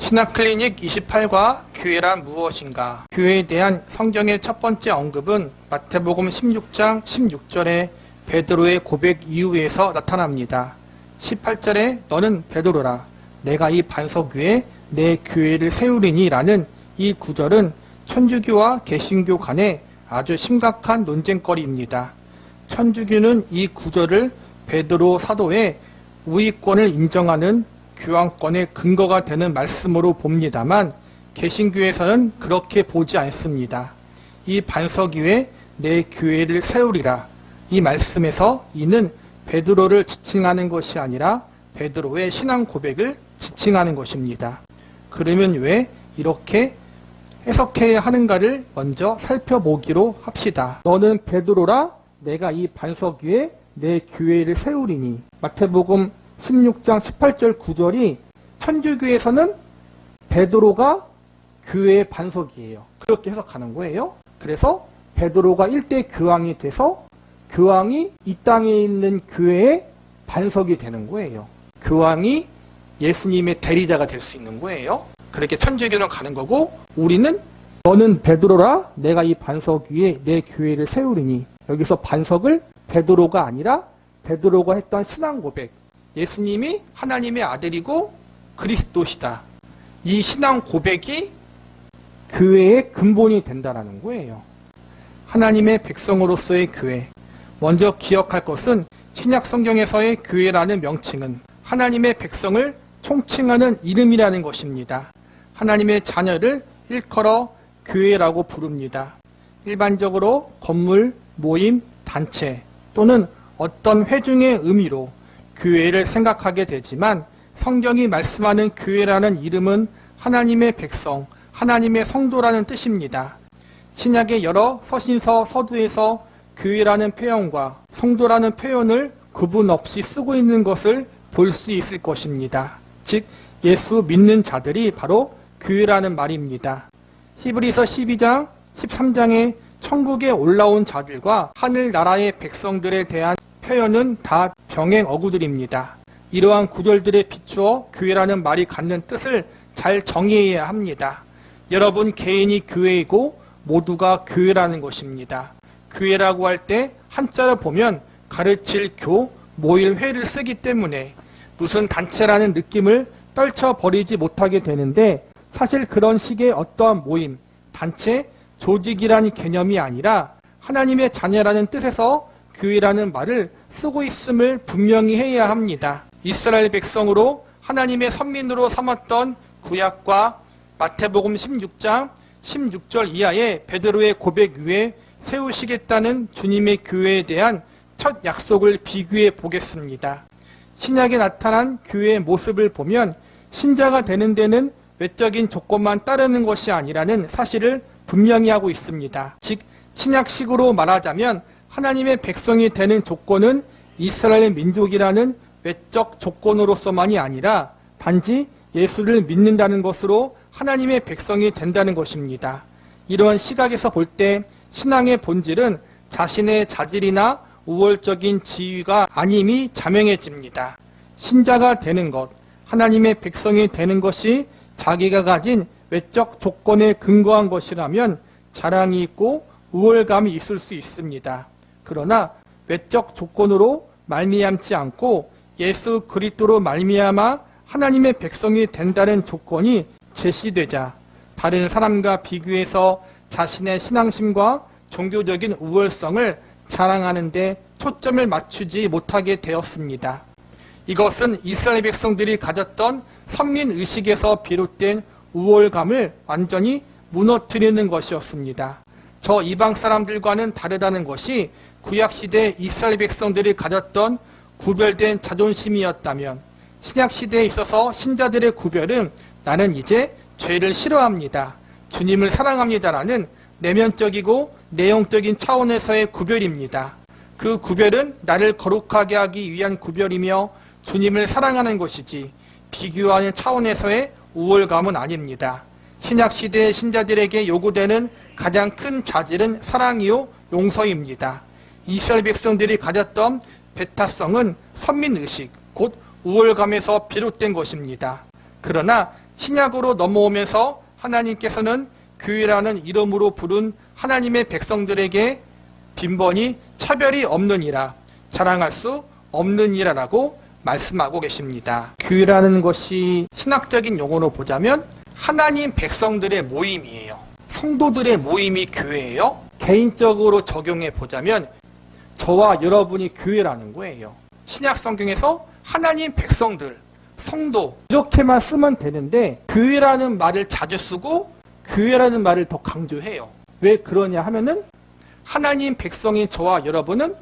신학클리닉 28과 교회란 무엇인가? 교회에 대한 성경의 첫 번째 언급은 마태복음 16장 16절에 베드로의 고백 이후에서 나타납니다. 18절에 너는 베드로라 내가 이 반석 위에 내 교회를 세우리니 라는 이 구절은 천주교와 개신교 간에 아주 심각한 논쟁거리입니다. 천주교는 이 구절을 베드로 사도의 우위권을 인정하는 교황권의 근거가 되는 말씀으로 봅니다만 개신교에서는 그렇게 보지 않습니다. 이 반석 위에 내 교회를 세우리라. 이 말씀에서 이는 베드로를 지칭하는 것이 아니라 베드로의 신앙 고백을 지칭하는 것입니다. 그러면 왜 이렇게 해석해야 하는가를 먼저 살펴보기로 합시다. 너는 베드로라 내가 이 반석 위에 내 교회를 세우리니. 마태복음 16장 18절 9절이 천주교에서는 베드로가 교회의 반석이에요. 그렇게 해석하는 거예요. 그래서 베드로가 일대 교황이 돼서 교황이 이 땅에 있는 교회의 반석이 되는 거예요. 교황이 예수님의 대리자가 될 수 있는 거예요. 그렇게 천주교는 가는 거고 우리는 너는 베드로라 내가 이 반석 위에 내 교회를 세우리니. 여기서 반석을 베드로가 아니라 베드로가 했던 신앙 고백, 예수님이 하나님의 아들이고 그리스도시다. 이 신앙 고백이 교회의 근본이 된다는 거예요. 하나님의 백성으로서의 교회. 먼저 기억할 것은 신약 성경에서의 교회라는 명칭은 하나님의 백성을 총칭하는 이름이라는 것입니다. 하나님의 자녀를 일컬어 교회라고 부릅니다. 일반적으로 건물, 모임, 단체 또는 어떤 회중의 의미로 교회를 생각하게 되지만 성경이 말씀하는 교회라는 이름은 하나님의 백성, 하나님의 성도라는 뜻입니다. 신약의 여러 서신서, 서두에서 교회라는 표현과 성도라는 표현을 구분 없이 쓰고 있는 것을 볼 수 있을 것입니다. 즉 예수 믿는 자들이 바로 교회라는 말입니다. 히브리서 12장, 13장에 천국에 올라온 자들과 하늘나라의 백성들에 대한 표현은 다 병행 어구들입니다. 이러한 구절들에 비추어 교회라는 말이 갖는 뜻을 잘 정의해야 합니다. 여러분 개인이 교회이고 모두가 교회라는 것입니다. 교회라고 할 때 한자를 보면 가르칠 교, 모일 회를 쓰기 때문에 무슨 단체라는 느낌을 떨쳐버리지 못하게 되는데 사실 그런 식의 어떠한 모임, 단체, 조직이라는 개념이 아니라 하나님의 자녀라는 뜻에서 교회라는 말을 쓰고 있음을 분명히 해야 합니다. 이스라엘 백성으로 하나님의 선민으로 삼았던 구약과 마태복음 16장 16절 이하의 베드로의 고백 위에 세우시겠다는 주님의 교회에 대한 첫 약속을 비교해 보겠습니다. 신약에 나타난 교회의 모습을 보면 신자가 되는 데는 외적인 조건만 따르는 것이 아니라는 사실을 분명히 하고 있습니다. 즉 신약식으로 말하자면 하나님의 백성이 되는 조건은 이스라엘 민족이라는 외적 조건으로서만이 아니라 단지 예수를 믿는다는 것으로 하나님의 백성이 된다는 것입니다. 이러한 시각에서 볼 때 신앙의 본질은 자신의 자질이나 우월적인 지위가 아님이 자명해집니다. 신자가 되는 것, 하나님의 백성이 되는 것이 자기가 가진 외적 조건에 근거한 것이라면 자랑이 있고 우월감이 있을 수 있습니다. 그러나 외적 조건으로 말미암지 않고 예수 그리스도로 말미암아 하나님의 백성이 된다는 조건이 제시되자 다른 사람과 비교해서 자신의 신앙심과 종교적인 우월성을 자랑하는 데 초점을 맞추지 못하게 되었습니다. 이것은 이스라엘 백성들이 가졌던 선민의식에서 비롯된 우월감을 완전히 무너뜨리는 것이었습니다. 저 이방 사람들과는 다르다는 것이 구약시대 이스라엘 백성들이 가졌던 구별된 자존심이었다면 신약시대에 있어서 신자들의 구별은 나는 이제 죄를 싫어합니다. 주님을 사랑합니다라는 내면적이고 내용적인 차원에서의 구별입니다. 그 구별은 나를 거룩하게 하기 위한 구별이며 주님을 사랑하는 것이지 비교하는 차원에서의 우월감은 아닙니다. 신약시대의 신자들에게 요구되는 가장 큰 자질은 사랑이요 용서입니다. 이스라엘 백성들이 가졌던 배타성은 선민의식, 곧 우월감에서 비롯된 것입니다. 그러나 신약으로 넘어오면서 하나님께서는 교회라는 이름으로 부른 하나님의 백성들에게 빈번히 차별이 없느니라, 자랑할 수 없느니라라고 말씀하고 계십니다. 교회라는 것이 신학적인 용어로 보자면 하나님 백성들의 모임이에요. 성도들의 모임이 교회예요. 개인적으로 적용해 보자면 저와 여러분이 교회라는 거예요. 신약 성경에서 하나님 백성들, 성도 이렇게만 쓰면 되는데 교회라는 말을 자주 쓰고 교회라는 말을 더 강조해요. 왜 그러냐 하면은 하나님 백성인 저와 여러분은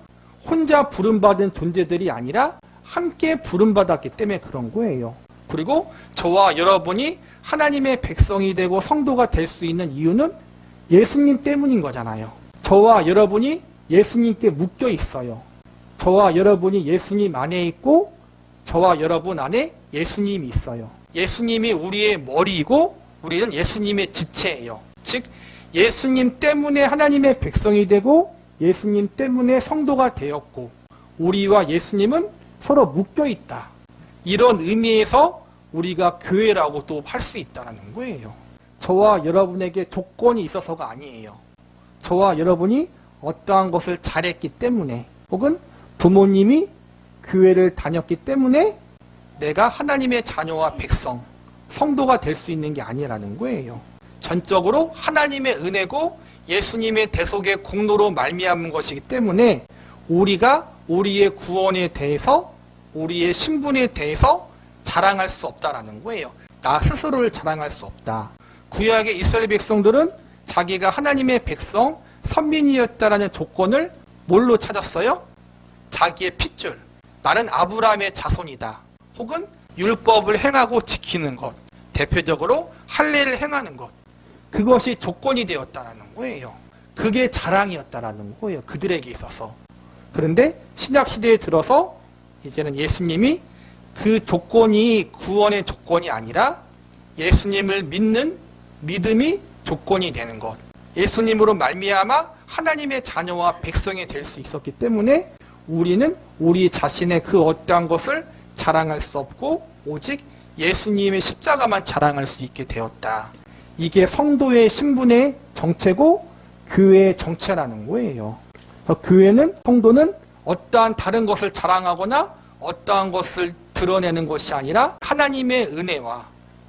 혼자 부름받은 존재들이 아니라 함께 부름받았기 때문에 그런 거예요. 그리고 저와 여러분이 하나님의 백성이 되고 성도가 될 수 있는 이유는 예수님 때문인 거잖아요. 저와 여러분이 예수님께 묶여 있어요. 저와 여러분이 예수님 안에 있고 저와 여러분 안에 예수님이 있어요. 예수님이 우리의 머리이고 우리는 예수님의 지체예요. 즉 예수님 때문에 하나님의 백성이 되고 예수님 때문에 성도가 되었고 우리와 예수님은 서로 묶여 있다. 이런 의미에서 우리가 교회라고 또 할 수 있다는 거예요. 저와 여러분에게 조건이 있어서가 아니에요. 저와 여러분이 어떠한 것을 잘했기 때문에 혹은 부모님이 교회를 다녔기 때문에 내가 하나님의 자녀와 백성, 성도가 될 수 있는 게 아니라는 거예요. 전적으로 하나님의 은혜고 예수님의 대속의 공로로 말미암은 것이기 때문에 우리가 우리의 구원에 대해서 우리의 신분에 대해서 자랑할 수 없다라는 거예요. 나 스스로를 자랑할 수 없다. 구약의 이스라엘 백성들은 자기가 하나님의 백성, 선민이었다라는 조건을 뭘로 찾았어요? 자기의 핏줄. 나는 아브라함의 자손이다. 혹은 율법을 행하고 지키는 것. 대표적으로 할례를 행하는 것. 그것이 조건이 되었다라는 거예요. 그게 자랑이었다라는 거예요. 그들에게 있어서. 그런데 신약시대에 들어서 이제는 예수님이 그 조건이 구원의 조건이 아니라 예수님을 믿는 믿음이 조건이 되는 것. 예수님으로 말미암아 하나님의 자녀와 백성이 될 수 있었기 때문에 우리는 우리 자신의 그 어떠한 것을 자랑할 수 없고 오직 예수님의 십자가만 자랑할 수 있게 되었다. 이게 성도의 신분의 정체고 교회의 정체라는 거예요. 교회는, 성도는 어떠한 다른 것을 자랑하거나 어떠한 것을 드러내는 것이 아니라 하나님의 은혜와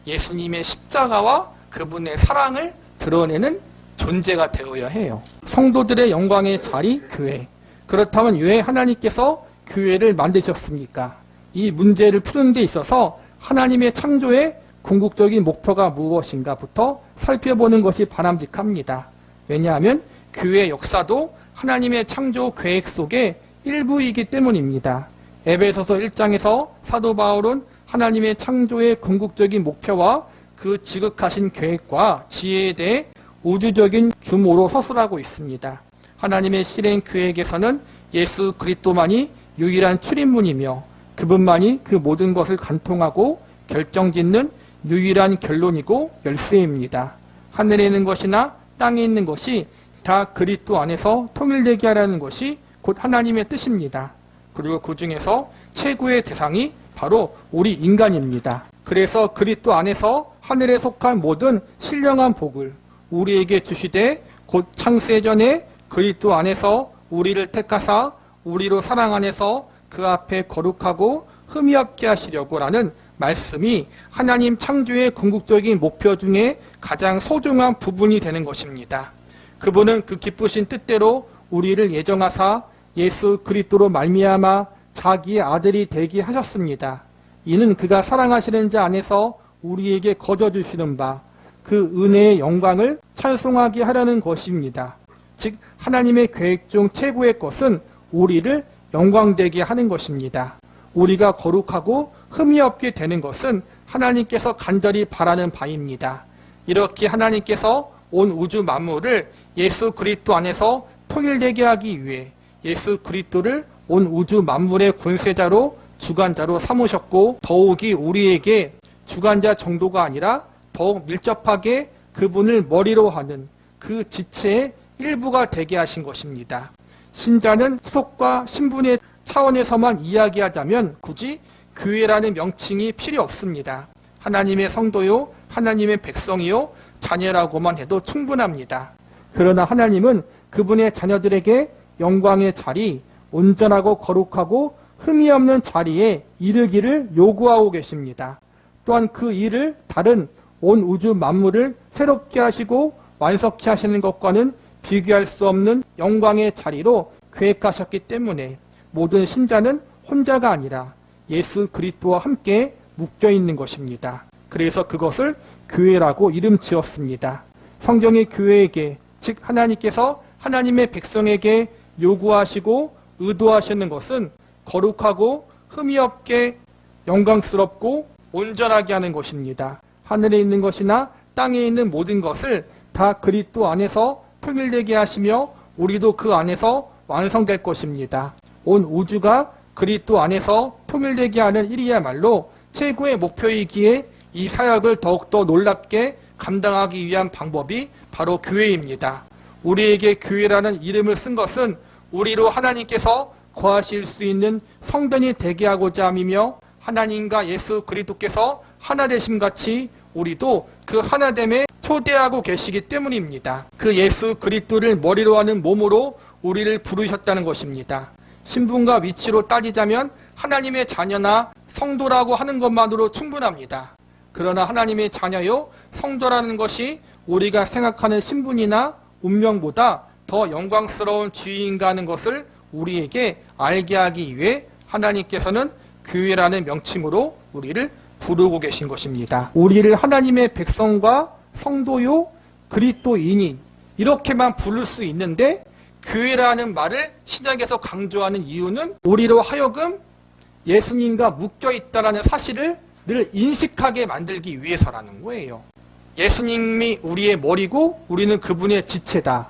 예수님의 십자가와 그분의 사랑을 드러내는 존재가 되어야 해요. 성도들의 영광의 자리, 교회. 그렇다면 왜 하나님께서 교회를 만드셨습니까? 이 문제를 푸는 데 있어서 하나님의 창조의 궁극적인 목표가 무엇인가부터 살펴보는 것이 바람직합니다. 왜냐하면 교회의 역사도 하나님의 창조 계획 속의 일부이기 때문입니다. 에베소서 1장에서 사도 바울은 하나님의 창조의 궁극적인 목표와 그 지극하신 계획과 지혜에 대해 우주적인 규모로 서술하고 있습니다. 하나님의 실행 계획에서는 예수 그리스도만이 유일한 출입문이며 그분만이 그 모든 것을 관통하고 결정짓는 유일한 결론이고 열쇠입니다. 하늘에 있는 것이나 땅에 있는 것이 다 그리스도 안에서 통일되게 하라는 것이 곧 하나님의 뜻입니다. 그리고 그 중에서 최고의 대상이 바로 우리 인간입니다. 그래서 그리스도 안에서 하늘에 속한 모든 신령한 복을 우리에게 주시되 곧 창세 전에 그리스도 안에서 우리를 택하사 우리로 사랑 안에서 그 앞에 거룩하고 흠이 없게 하시려고 라는 말씀이 하나님 창조의 궁극적인 목표 중에 가장 소중한 부분이 되는 것입니다. 그분은 그 기쁘신 뜻대로 우리를 예정하사 예수 그리스도로 말미암아 자기의 아들이 되게 하셨습니다. 이는 그가 사랑하시는 자 안에서 우리에게 거저주시는 바 그 은혜의 영광을 찬송하게 하려는 것입니다. 즉 하나님의 계획 중 최고의 것은 우리를 영광되게 하는 것입니다. 우리가 거룩하고 흠이 없게 되는 것은 하나님께서 간절히 바라는 바입니다. 이렇게 하나님께서 온 우주 만물을 예수 그리스도 안에서 통일되게 하기 위해 예수 그리스도를 온 우주 만물의 권세자로 주관자로 삼으셨고 더욱이 우리에게 주관자 정도가 아니라 더욱 밀접하게 그분을 머리로 하는 그 지체의 일부가 되게 하신 것입니다. 신자는 속과 신분의 차원에서만 이야기하자면 굳이 교회라는 명칭이 필요 없습니다. 하나님의 성도요 하나님의 백성이요 자녀라고만 해도 충분합니다. 그러나 하나님은 그분의 자녀들에게 영광의 자리, 온전하고 거룩하고 흠이 없는 자리에 이르기를 요구하고 계십니다. 또한 그 일을 다른 온 우주 만물을 새롭게 하시고 완성케 하시는 것과는 비교할 수 없는 영광의 자리로 계획하셨기 때문에 모든 신자는 혼자가 아니라 예수 그리스도와 함께 묶여 있는 것입니다. 그래서 그것을 교회라고 이름 지었습니다. 성경의 교회에게, 즉 하나님께서 하나님의 백성에게 요구하시고 의도하시는 것은 거룩하고 흠이 없게 영광스럽고 온전하게 하는 것입니다. 하늘에 있는 것이나 땅에 있는 모든 것을 다 그리스도 안에서 통일되게 하시며 우리도 그 안에서 완성될 것입니다. 온 우주가 그리스도 안에서 통일되게 하는 일이야말로 최고의 목표이기에 이 사역을 더욱더 놀랍게 감당하기 위한 방법이 바로 교회입니다. 우리에게 교회라는 이름을 쓴 것은 우리로 하나님께서 거하실 수 있는 성전이 되게 하고자 함이며 하나님과 예수 그리스도께서 하나 되심 같이 우리도 그 하나됨에 초대하고 계시기 때문입니다. 그 예수 그리스도를 머리로 하는 몸으로 우리를 부르셨다는 것입니다. 신분과 위치로 따지자면 하나님의 자녀나 성도라고 하는 것만으로 충분합니다. 그러나 하나님의 자녀요 성도라는 것이 우리가 생각하는 신분이나 운명보다 더 영광스러운 주인인가 하는 것을 우리에게 알게 하기 위해 하나님께서는 교회라는 명칭으로 우리를 부르고 계신 것입니다. 우리를 하나님의 백성과 성도요 그리스도인인 이렇게만 부를 수 있는데 교회라는 말을 신약에서 강조하는 이유는 우리로 하여금 예수님과 묶여 있다는 사실을 늘 인식하게 만들기 위해서라는 거예요. 예수님이 우리의 머리고 우리는 그분의 지체다.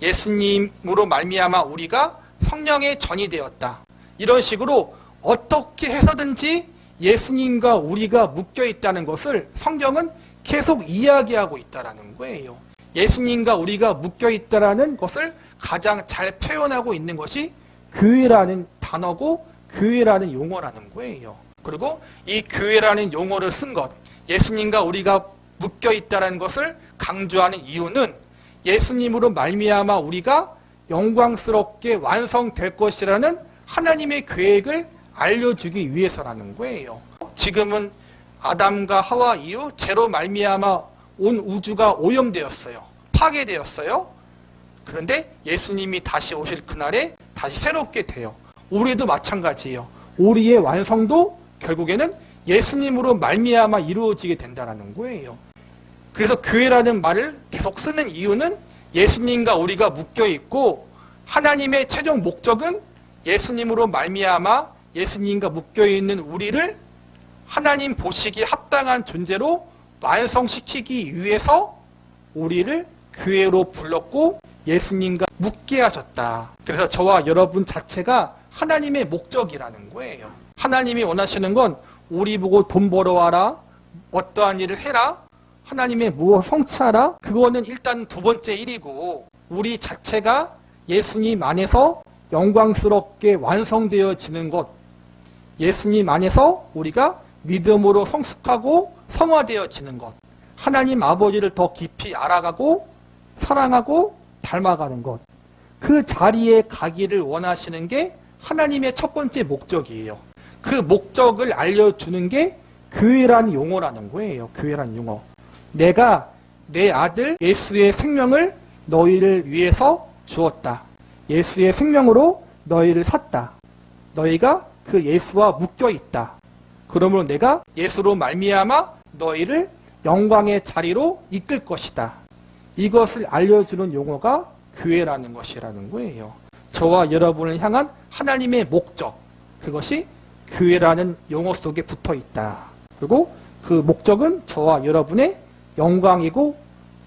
예수님으로 말미암아 우리가 성령의 전이 되었다. 이런 식으로 어떻게 해서든지 예수님과 우리가 묶여 있다는 것을 성경은 계속 이야기하고 있다는 거예요. 예수님과 우리가 묶여 있다는 것을 가장 잘 표현하고 있는 것이 교회라는 단어고 교회라는 용어라는 거예요. 그리고 이 교회라는 용어를 쓴 것, 예수님과 우리가 묶여 있다는 것을 강조하는 이유는 예수님으로 말미암아 우리가 영광스럽게 완성될 것이라는 하나님의 계획을 알려주기 위해서라는 거예요. 지금은 아담과 하와 이후 죄로 말미암아 온 우주가 오염되었어요. 파괴되었어요. 그런데 예수님이 다시 오실 그날에 다시 새롭게 돼요. 우리도 마찬가지예요. 우리의 완성도 결국에는 예수님으로 말미암아 이루어지게 된다는 거예요. 그래서 교회라는 말을 계속 쓰는 이유는 예수님과 우리가 묶여 있고 하나님의 최종 목적은 예수님으로 말미암아 예수님과 묶여 있는 우리를 하나님 보시기에 합당한 존재로 완성시키기 위해서 우리를 교회로 불렀고 예수님과 묶게 하셨다. 그래서 저와 여러분 자체가 하나님의 목적이라는 거예요. 하나님이 원하시는 건 우리 보고 돈 벌어와라, 어떠한 일을 해라, 하나님의 무엇 성취하라, 그거는 일단 두 번째 일이고 우리 자체가 예수님 안에서 영광스럽게 완성되어지는 것, 예수님 안에서 우리가 믿음으로 성숙하고 성화되어지는 것, 하나님 아버지를 더 깊이 알아가고 사랑하고 닮아가는 것, 그 자리에 가기를 원하시는 게 하나님의 첫 번째 목적이에요. 그 목적을 알려주는 게 교회라는 용어라는 거예요. 교회라는 용어. 내가 내 아들 예수의 생명을 너희를 위해서 주었다. 예수의 생명으로 너희를 샀다. 너희가 그 예수와 묶여 있다. 그러므로 내가 예수로 말미암아 너희를 영광의 자리로 이끌 것이다. 이것을 알려주는 용어가 교회라는 것이라는 거예요. 저와 여러분을 향한 하나님의 목적, 그것이 교회라는 용어 속에 붙어 있다. 그리고 그 목적은 저와 여러분의 영광이고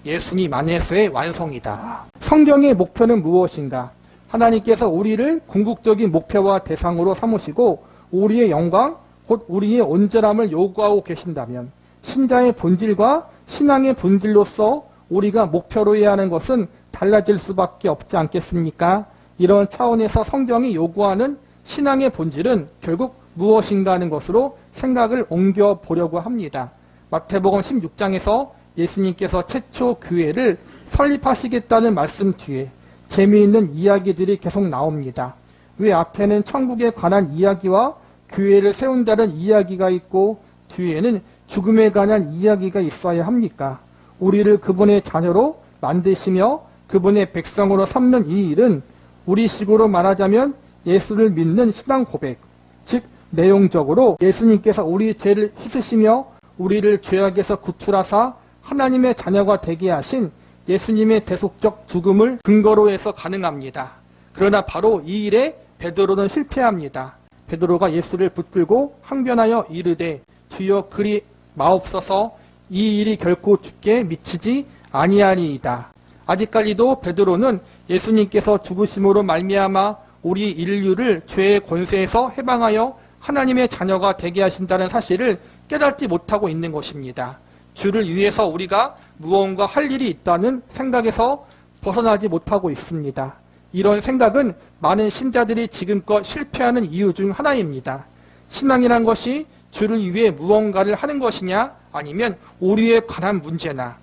예수님 안에서의 완성이다. 성경의 목표는 무엇인가? 하나님께서 우리를 궁극적인 목표와 대상으로 삼으시고 우리의 영광, 곧 우리의 온전함을 요구하고 계신다면 신자의 본질과 신앙의 본질로서 우리가 목표로 해야 하는 것은 달라질 수밖에 없지 않겠습니까? 이런 차원에서 성경이 요구하는 신앙의 본질은 결국 무엇인가 하는 것으로 생각을 옮겨보려고 합니다. 마태복음 16장에서 예수님께서 최초 교회를 설립하시겠다는 말씀 뒤에 재미있는 이야기들이 계속 나옵니다. 왜 앞에는 천국에 관한 이야기와 교회를 세운다는 이야기가 있고 뒤에는 죽음에 관한 이야기가 있어야 합니까? 우리를 그분의 자녀로 만드시며 그분의 백성으로 삼는 이 일은 우리식으로 말하자면 예수를 믿는 신앙 고백, 즉 내용적으로 예수님께서 우리 죄를 씻으시며 우리를 죄악에서 구출하사 하나님의 자녀가 되게 하신 예수님의 대속적 죽음을 근거로 해서 가능합니다. 그러나 바로 이 일에 베드로는 실패합니다. 베드로가 예수를 붙들고 항변하여 이르되 주여 그리 마옵소서 이 일이 결코 주께 미치지 아니하리이다. 아직까지도 베드로는 예수님께서 죽으심으로 말미암아 우리 인류를 죄의 권세에서 해방하여 하나님의 자녀가 되게 하신다는 사실을 깨닫지 못하고 있는 것입니다. 주를 위해서 우리가 무언가 할 일이 있다는 생각에서 벗어나지 못하고 있습니다. 이런 생각은 많은 신자들이 지금껏 실패하는 이유 중 하나입니다. 신앙이란 것이 주를 위해 무언가를 하는 것이냐 아니면 우리에 관한 문제나,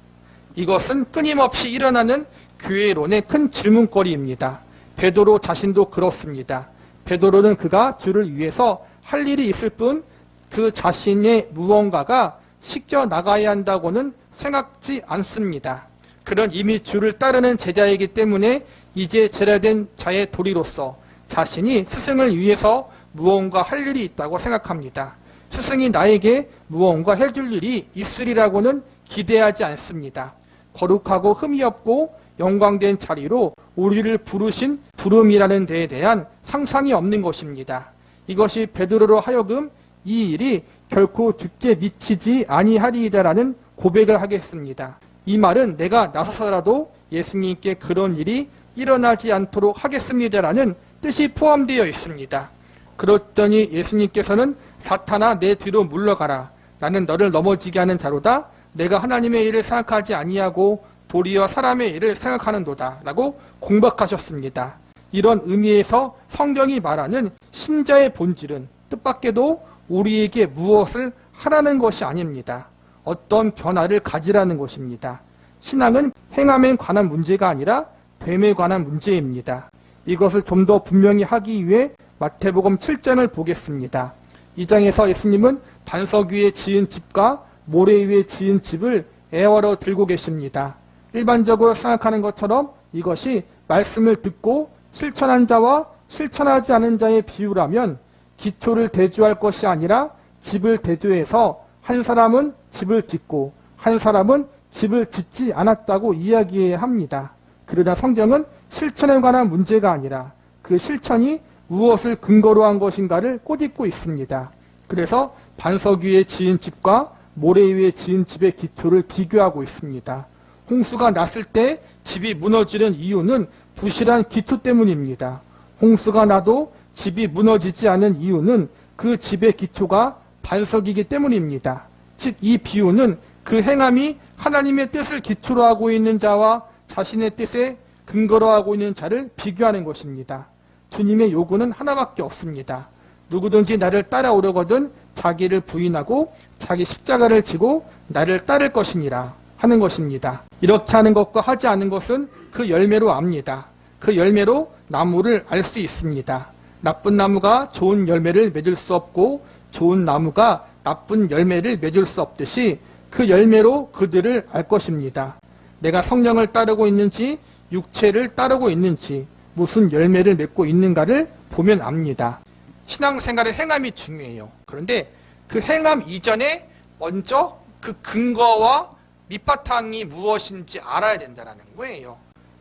이것은 끊임없이 일어나는 교회론의 큰 질문거리입니다. 베드로 자신도 그렇습니다. 베드로는 그가 주를 위해서 할 일이 있을 뿐 그 자신의 무언가가 씻겨 나가야 한다고는 생각지 않습니다. 그는 이미 주를 따르는 제자이기 때문에 이제 제자된 자의 도리로서 자신이 스승을 위해서 무언가 할 일이 있다고 생각합니다. 스승이 나에게 무언가 해줄 일이 있으리라고는 기대하지 않습니다. 거룩하고 흠이 없고 영광된 자리로 우리를 부르신 부름이라는 데에 대한 상상이 없는 것입니다. 이것이 베드로로 하여금 이 일이 결코 주께 미치지 아니하리이다라는 고백을 하겠습니다. 이 말은 내가 나서서라도 예수님께 그런 일이 일어나지 않도록 하겠습니다라는 뜻이 포함되어 있습니다. 그랬더니 예수님께서는 사탄아 내 뒤로 물러가라. 나는 너를 넘어지게 하는 자로다. 내가 하나님의 일을 생각하지 아니하고 도리어 사람의 일을 생각하는도다 라고 공박하셨습니다. 이런 의미에서 성경이 말하는 신자의 본질은 뜻밖에도 우리에게 무엇을 하라는 것이 아닙니다. 어떤 변화를 가지라는 것입니다. 신앙은 행함에 관한 문제가 아니라 됨에 관한 문제입니다. 이것을 좀 더 분명히 하기 위해 마태복음 7장을 보겠습니다. 이 장에서 예수님은 반석 위에 지은 집과 모래 위에 지은 집을 애월어 들고 계십니다. 일반적으로 생각하는 것처럼 이것이 말씀을 듣고 실천한 자와 실천하지 않은 자의 비유라면 기초를 대조할 것이 아니라 집을 대조해서 한 사람은 집을 짓고 한 사람은 집을 짓지 않았다고 이야기해야 합니다. 그러나 성경은 실천에 관한 문제가 아니라 그 실천이 무엇을 근거로 한 것인가를 꼬집고 있습니다. 그래서 반석 위에 지은 집과 모래 위에 지은 집의 기초를 비교하고 있습니다. 홍수가 났을 때 집이 무너지는 이유는 부실한 기초 때문입니다. 홍수가 나도 집이 무너지지 않은 이유는 그 집의 기초가 반석이기 때문입니다. 즉 이 비유는 그 행함이 하나님의 뜻을 기초로 하고 있는 자와 자신의 뜻에 근거로 하고 있는 자를 비교하는 것입니다. 주님의 요구는 하나밖에 없습니다. 누구든지 나를 따라오려거든 자기를 부인하고 자기 십자가를 지고 나를 따를 것이니라 하는 것입니다. 이렇게 하는 것과 하지 않은 것은 그 열매로 압니다. 그 열매로 나무를 알 수 있습니다. 나쁜 나무가 좋은 열매를 맺을 수 없고 좋은 나무가 나쁜 열매를 맺을 수 없듯이 그 열매로 그들을 알 것입니다. 내가 성령을 따르고 있는지 육체를 따르고 있는지 무슨 열매를 맺고 있는가를 보면 압니다. 신앙생활의 행함이 중요해요. 그런데 그 행함 이전에 먼저 그 근거와 밑바탕이 무엇인지 알아야 된다는 거예요.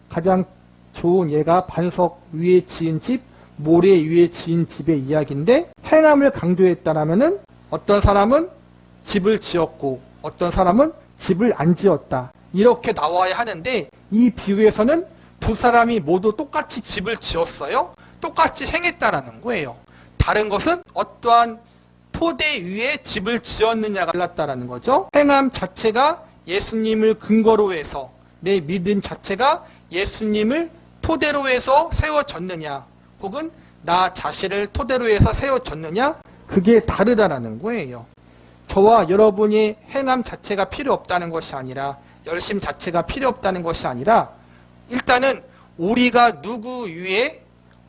가장 좋은 예가 반석 위에 지은 집, 모래 위에 지은 집의 이야기인데 행함을 강조했다라면은 어떤 사람은 집을 지었고 어떤 사람은 집을 안 지었다. 이렇게 나와야 하는데 이 비유에서는 두 사람이 모두 똑같이 집을 지었어요. 똑같이 행했다라는 거예요. 다른 것은 어떠한 토대 위에 집을 지었느냐가 달랐다라는 거죠. 행함 자체가 예수님을 근거로 해서 내 믿음 자체가 예수님을 토대로 해서 세워졌느냐 혹은 나 자신을 토대로 해서 세워졌느냐 그게 다르다라는 거예요. 저와 여러분의 행함 자체가 필요 없다는 것이 아니라, 열심 자체가 필요 없다는 것이 아니라, 일단은 우리가 누구 위에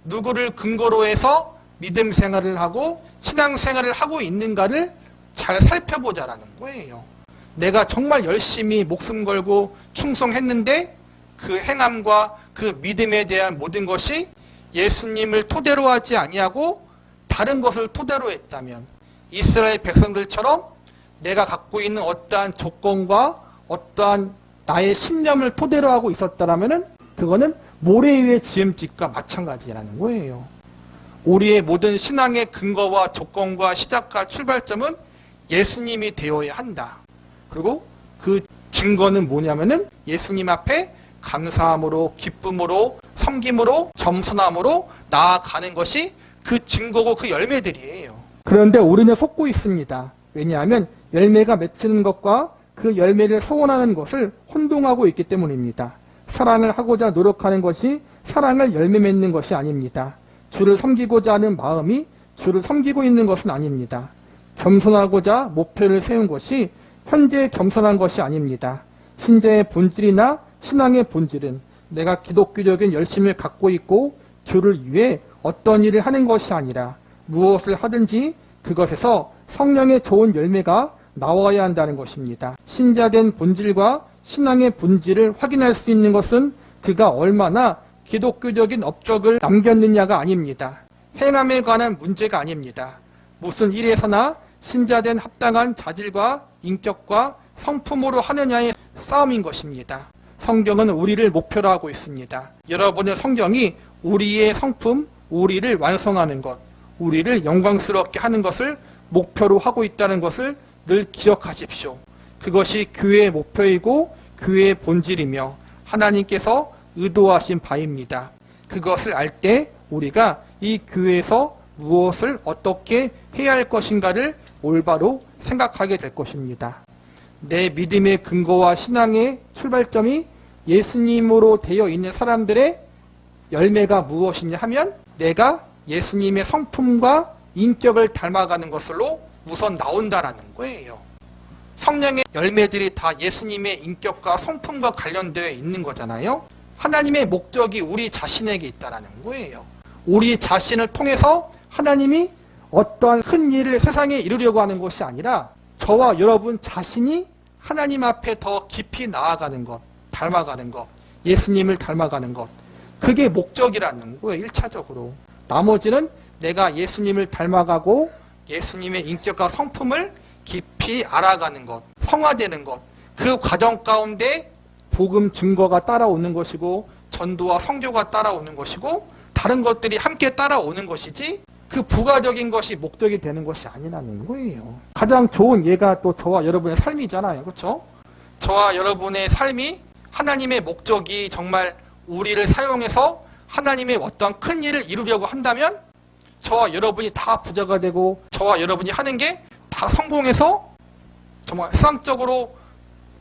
누구를 근거로 해서 믿음 생활을 하고 신앙 생활을 하고 있는가를 잘 살펴보자라는 거예요. 내가 정말 열심히 목숨 걸고 충성했는데 그 행함과 그 믿음에 대한 모든 것이 예수님을 토대로 하지 아니하고 다른 것을 토대로 했다면, 이스라엘 백성들처럼 내가 갖고 있는 어떠한 조건과 어떠한 나의 신념을 토대로 하고 있었다면 그거는 모래 위의 지음짓과 마찬가지라는 거예요. 우리의 모든 신앙의 근거와 조건과 시작과 출발점은 예수님이 되어야 한다. 그리고 그 증거는 뭐냐면은 예수님 앞에 감사함으로, 기쁨으로, 섬김으로, 겸손함으로 나아가는 것이 그 증거고 그 열매들이에요. 그런데 우리는 속고 있습니다. 왜냐하면 열매가 맺히는 것과 그 열매를 소원하는 것을 혼동하고 있기 때문입니다. 사랑을 하고자 노력하는 것이 사랑을 열매 맺는 것이 아닙니다. 주를 섬기고자 하는 마음이 주를 섬기고 있는 것은 아닙니다. 겸손하고자 목표를 세운 것이 현재 겸손한 것이 아닙니다. 신자의 본질이나 신앙의 본질은 내가 기독교적인 열심을 갖고 있고 주를 위해 어떤 일을 하는 것이 아니라 무엇을 하든지 그것에서 성령의 좋은 열매가 나와야 한다는 것입니다. 신자된 본질과 신앙의 본질을 확인할 수 있는 것은 그가 얼마나 기독교적인 업적을 남겼느냐가 아닙니다. 행함에 관한 문제가 아닙니다. 무슨 일에서나 신자된 합당한 자질과 인격과 성품으로 하느냐의 싸움인 것입니다. 성경은 우리를 목표로 하고 있습니다. 여러분의 성경이 우리의 성품, 우리를 완성하는 것, 우리를 영광스럽게 하는 것을 목표로 하고 있다는 것을 늘 기억하십시오. 그것이 교회의 목표이고 교회의 본질이며 하나님께서 의도하신 바입니다. 그것을 알 때 우리가 이 교회에서 무엇을 어떻게 해야 할 것인가를 올바로 생각하게 될 것입니다. 내 믿음의 근거와 신앙의 출발점이 예수님으로 되어 있는 사람들의 열매가 무엇이냐 하면 내가 예수님의 성품과 인격을 닮아가는 것으로 우선 나온다라는 거예요. 성령의 열매들이 다 예수님의 인격과 성품과 관련되어 있는 거잖아요. 하나님의 목적이 우리 자신에게 있다라는 거예요. 우리 자신을 통해서 하나님이 어떠한 큰 일을 세상에 이루려고 하는 것이 아니라 저와 여러분 자신이 하나님 앞에 더 깊이 나아가는 것, 닮아가는 것, 예수님을 닮아가는 것, 그게 목적이라는 거예요. 1차적으로. 나머지는 내가 예수님을 닮아가고 예수님의 인격과 성품을 깊이 알아가는 것, 성화되는 것, 그 과정 가운데 복음 증거가 따라오는 것이고 전도와 성교가 따라오는 것이고 다른 것들이 함께 따라오는 것이지 그 부가적인 것이 목적이 되는 것이 아니라는 거예요. 가장 좋은 예가 또 저와 여러분의 삶이잖아요. 그렇죠? 저와 여러분의 삶이 하나님의 목적이 정말 우리를 사용해서 하나님의 어떤 큰 일을 이루려고 한다면 저와 여러분이 다 부자가 되고 저와 여러분이 하는 게 다 성공해서 정말 세상적으로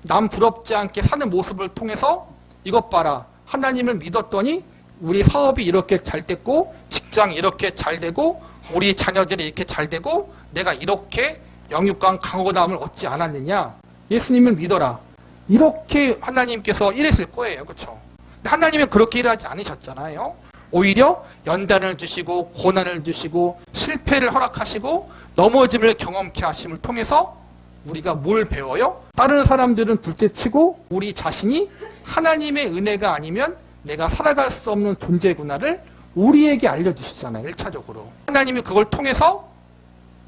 남 부럽지 않게 사는 모습을 통해서 이것 봐라. 하나님을 믿었더니 우리 사업이 이렇게 잘 됐고 직장이 이렇게 잘 되고 우리 자녀들이 이렇게 잘 되고 내가 이렇게 영육간 강호담을 얻지 않았느냐. 예수님을 믿어라. 이렇게 하나님께서 일했을 거예요. 그렇죠? 하나님은 그렇게 일하지 않으셨잖아요. 오히려 연단을 주시고 고난을 주시고 실패를 허락하시고 넘어짐을 경험케 하심을 통해서 우리가 뭘 배워요? 다른 사람들은 둘째치고 우리 자신이 하나님의 은혜가 아니면 내가 살아갈 수 없는 존재구나를 우리에게 알려주시잖아요. 1차적으로. 하나님이 그걸 통해서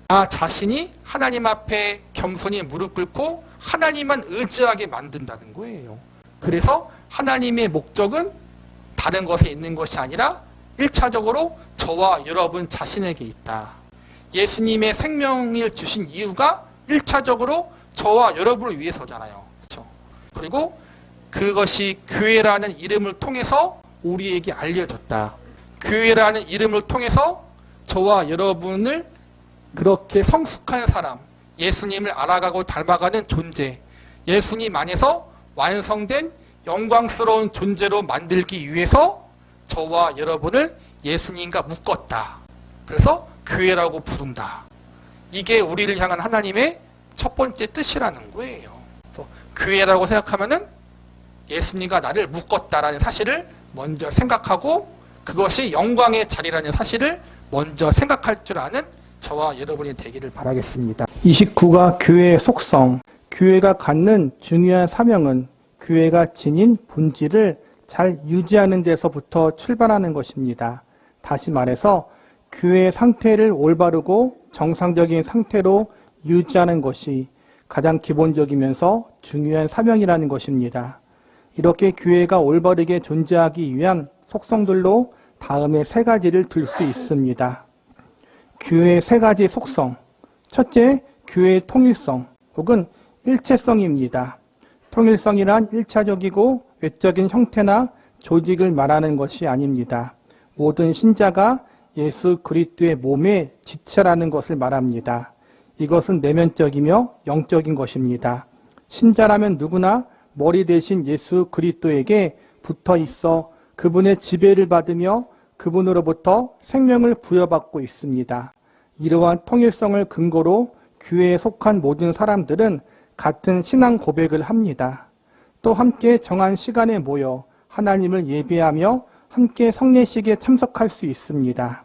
나 자신이 하나님 앞에 겸손히 무릎 꿇고 하나님만 의지하게 만든다는 거예요. 그래서 하나님의 목적은 다른 것에 있는 것이 아니라 1차적으로 저와 여러분 자신에게 있다. 예수님의 생명을 주신 이유가 1차적으로 저와 여러분을 위해서잖아요. 그렇죠? 그리고 그것이 교회라는 이름을 통해서 우리에게 알려졌다. 교회라는 이름을 통해서 저와 여러분을 그렇게 성숙한 사람, 예수님을 알아가고 닮아가는 존재, 예수님 안에서 완성된 영광스러운 존재로 만들기 위해서 저와 여러분을 예수님과 묶었다. 그래서 교회라고 부른다. 이게 우리를 향한 하나님의 첫 번째 뜻이라는 거예요. 그래서 교회라고 생각하면은 예수님과 나를 묶었다라는 사실을 먼저 생각하고 그것이 영광의 자리라는 사실을 먼저 생각할 줄 아는 저와 여러분이 되기를 바라겠습니다. 29가 교회의 속성. 교회가 갖는 중요한 사명은 교회가 지닌 본질을 잘 유지하는 데서부터 출발하는 것입니다. 다시 말해서 교회의 상태를 올바르고 정상적인 상태로 유지하는 것이 가장 기본적이면서 중요한 사명이라는 것입니다. 이렇게 교회가 올바르게 존재하기 위한 속성들로 다음에 세 가지를 들 수 있습니다. 교회의 세 가지 속성. 첫째, 교회의 통일성 혹은 일체성입니다. 통일성이란 1차적이고 외적인 형태나 조직을 말하는 것이 아닙니다. 모든 신자가 예수 그리스도의 몸의 지체라는 것을 말합니다. 이것은 내면적이며 영적인 것입니다. 신자라면 누구나 머리 대신 예수 그리스도에게 붙어 있어 그분의 지배를 받으며 그분으로부터 생명을 부여받고 있습니다. 이러한 통일성을 근거로 교회에 속한 모든 사람들은 같은 신앙 고백을 합니다. 또 함께 정한 시간에 모여 하나님을 예배하며 함께 성례식에 참석할 수 있습니다.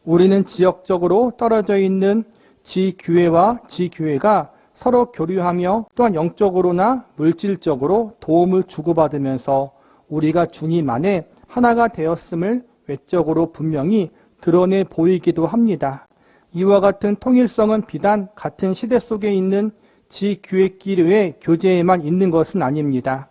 우리는 지역적으로 떨어져 있는 지교회와 지교회가 서로 교류하며 또한 영적으로나 물질적으로 도움을 주고받으면서 우리가 주님 안에 하나가 되었음을 외적으로 분명히 드러내 보이기도 합니다. 이와 같은 통일성은 비단 같은 시대 속에 있는 지교회끼리의 교제에만 있는 것은 아닙니다.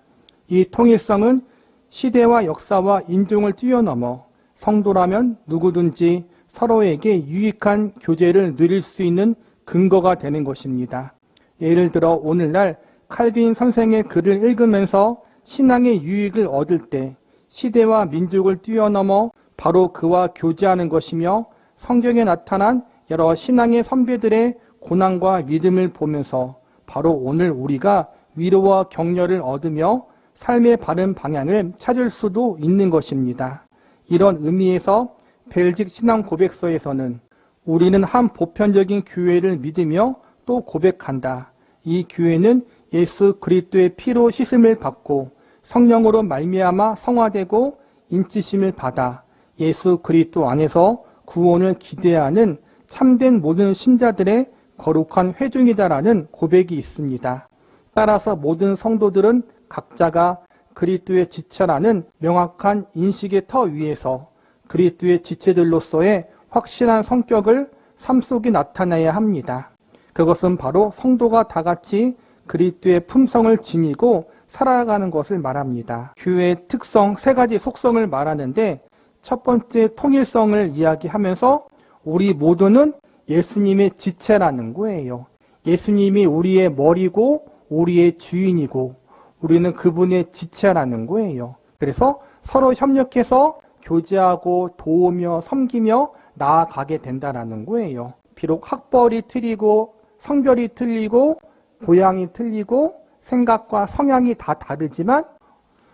이 통일성은 시대와 역사와 인종을 뛰어넘어 성도라면 누구든지 서로에게 유익한 교제를 누릴 수 있는 근거가 되는 것입니다. 예를 들어 오늘날 칼빈 선생의 글을 읽으면서 신앙의 유익을 얻을 때 시대와 민족을 뛰어넘어 바로 그와 교제하는 것이며 성경에 나타난 여러 신앙의 선배들의 고난과 믿음을 보면서 바로 오늘 우리가 위로와 격려를 얻으며 삶의 바른 방향을 찾을 수도 있는 것입니다. 이런 의미에서 벨직 신앙 고백서에서는 우리는 한 보편적인 교회를 믿으며 또 고백한다. 이 교회는 예수 그리스도의 피로 씻음을 받고 성령으로 말미암아 성화되고 인치심을 받아 예수 그리스도 안에서 구원을 기대하는 참된 모든 신자들의 거룩한 회중이다라는 고백이 있습니다. 따라서 모든 성도들은 각자가 그리스도의 지체라는 명확한 인식의 터 위에서 그리스도의 지체들로서의 확실한 성격을 삶 속에 나타내야 합니다. 그것은 바로 성도가 다 같이 그리스도의 품성을 지니고 살아가는 것을 말합니다. 교회의 특성, 세 가지 속성을 말하는데 첫 번째 통일성을 이야기하면서 우리 모두는 예수님의 지체라는 거예요. 예수님이 우리의 머리고 우리의 주인이고 우리는 그분의 지체라는 거예요. 그래서 서로 협력해서 교제하고 도우며 섬기며 나아가게 된다라는 거예요. 비록 학벌이 틀리고 성별이 틀리고 고향이 틀리고 생각과 성향이 다 다르지만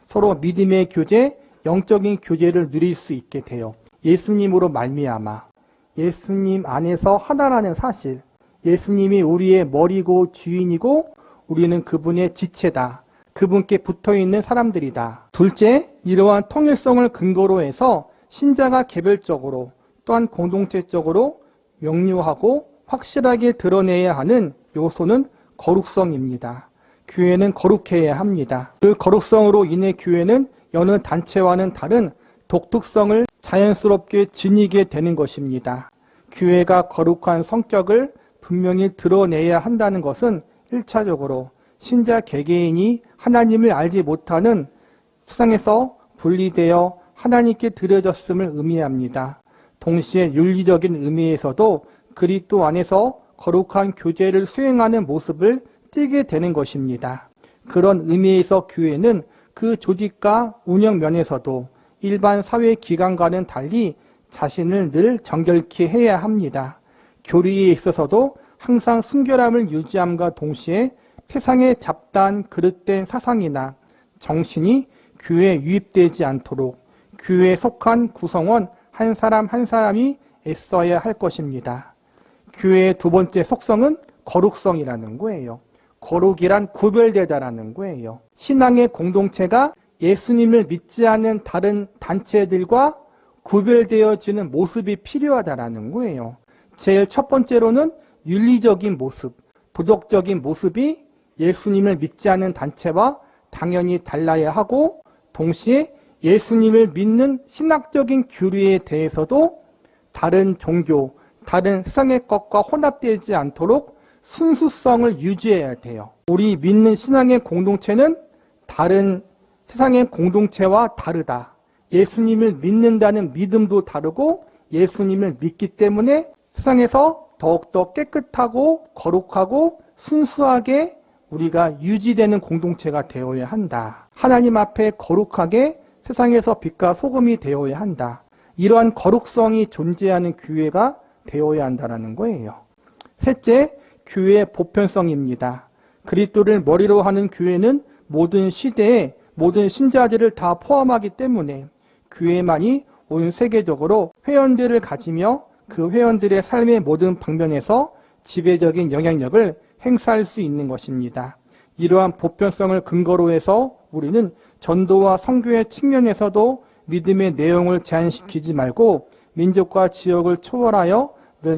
서로 믿음의 교제, 영적인 교제를 누릴 수 있게 돼요. 예수님으로 말미암아 예수님 안에서 하나라는 사실, 예수님이 우리의 머리고 주인이고 우리는 그분의 지체다. 그분께 붙어있는 사람들이다. 둘째, 이러한 통일성을 근거로 해서 신자가 개별적으로 또한 공동체적으로 명료하고 확실하게 드러내야 하는 요소는 거룩성입니다. 교회는 거룩해야 합니다. 그 거룩성으로 인해 교회는 여느 단체와는 다른 독특성을 자연스럽게 지니게 되는 것입니다. 교회가 거룩한 성격을 분명히 드러내야 한다는 것은 1차적으로 신자 개개인이 하나님을 알지 못하는 세상에서 분리되어 하나님께 드려졌음을 의미합니다. 동시에 윤리적인 의미에서도 그리스도 안에서 거룩한 교제를 수행하는 모습을 띠게 되는 것입니다. 그런 의미에서 교회는 그 조직과 운영 면에서도 일반 사회기관과는 달리 자신을 늘 정결케 해야 합니다. 교리에 있어서도 항상 순결함을 유지함과 동시에 세상의 잡다한 그릇된 사상이나 정신이 교회에 유입되지 않도록 교회에 속한 구성원 한 사람 한 사람이 애써야 할 것입니다. 교회의 두 번째 속성은 거룩성이라는 거예요. 거룩이란 구별되다라는 거예요. 신앙의 공동체가 예수님을 믿지 않는 다른 단체들과 구별되어지는 모습이 필요하다라는 거예요. 제일 첫 번째로는 윤리적인 모습, 도덕적인 모습이 예수님을 믿지 않는 단체와 당연히 달라야 하고, 동시에 예수님을 믿는 신학적인 교리에 대해서도 다른 종교, 다른 세상의 것과 혼합되지 않도록 순수성을 유지해야 돼요. 우리 믿는 신앙의 공동체는 다른 세상의 공동체와 다르다. 예수님을 믿는다는 믿음도 다르고 예수님을 믿기 때문에 세상에서 더욱더 깨끗하고 거룩하고 순수하게 우리가 유지되는 공동체가 되어야 한다. 하나님 앞에 거룩하게 세상에서 빛과 소금이 되어야 한다. 이러한 거룩성이 존재하는 교회가 되어야 한다는 거예요. 셋째, 교회의 보편성입니다. 그리스도를 머리로 하는 교회는 모든 시대에 모든 신자들을 다 포함하기 때문에 교회만이 온 세계적으로 회원들을 가지며 그 회원들의 삶의 모든 방면에서 지배적인 영향력을 행사할 수 있는 것입니다. 이러한 보편성을 근거로 해서 우리는 전도와 선교의 측면에서도 믿음의 내용을 제한시키지 말고 민족과 지역을 초월하여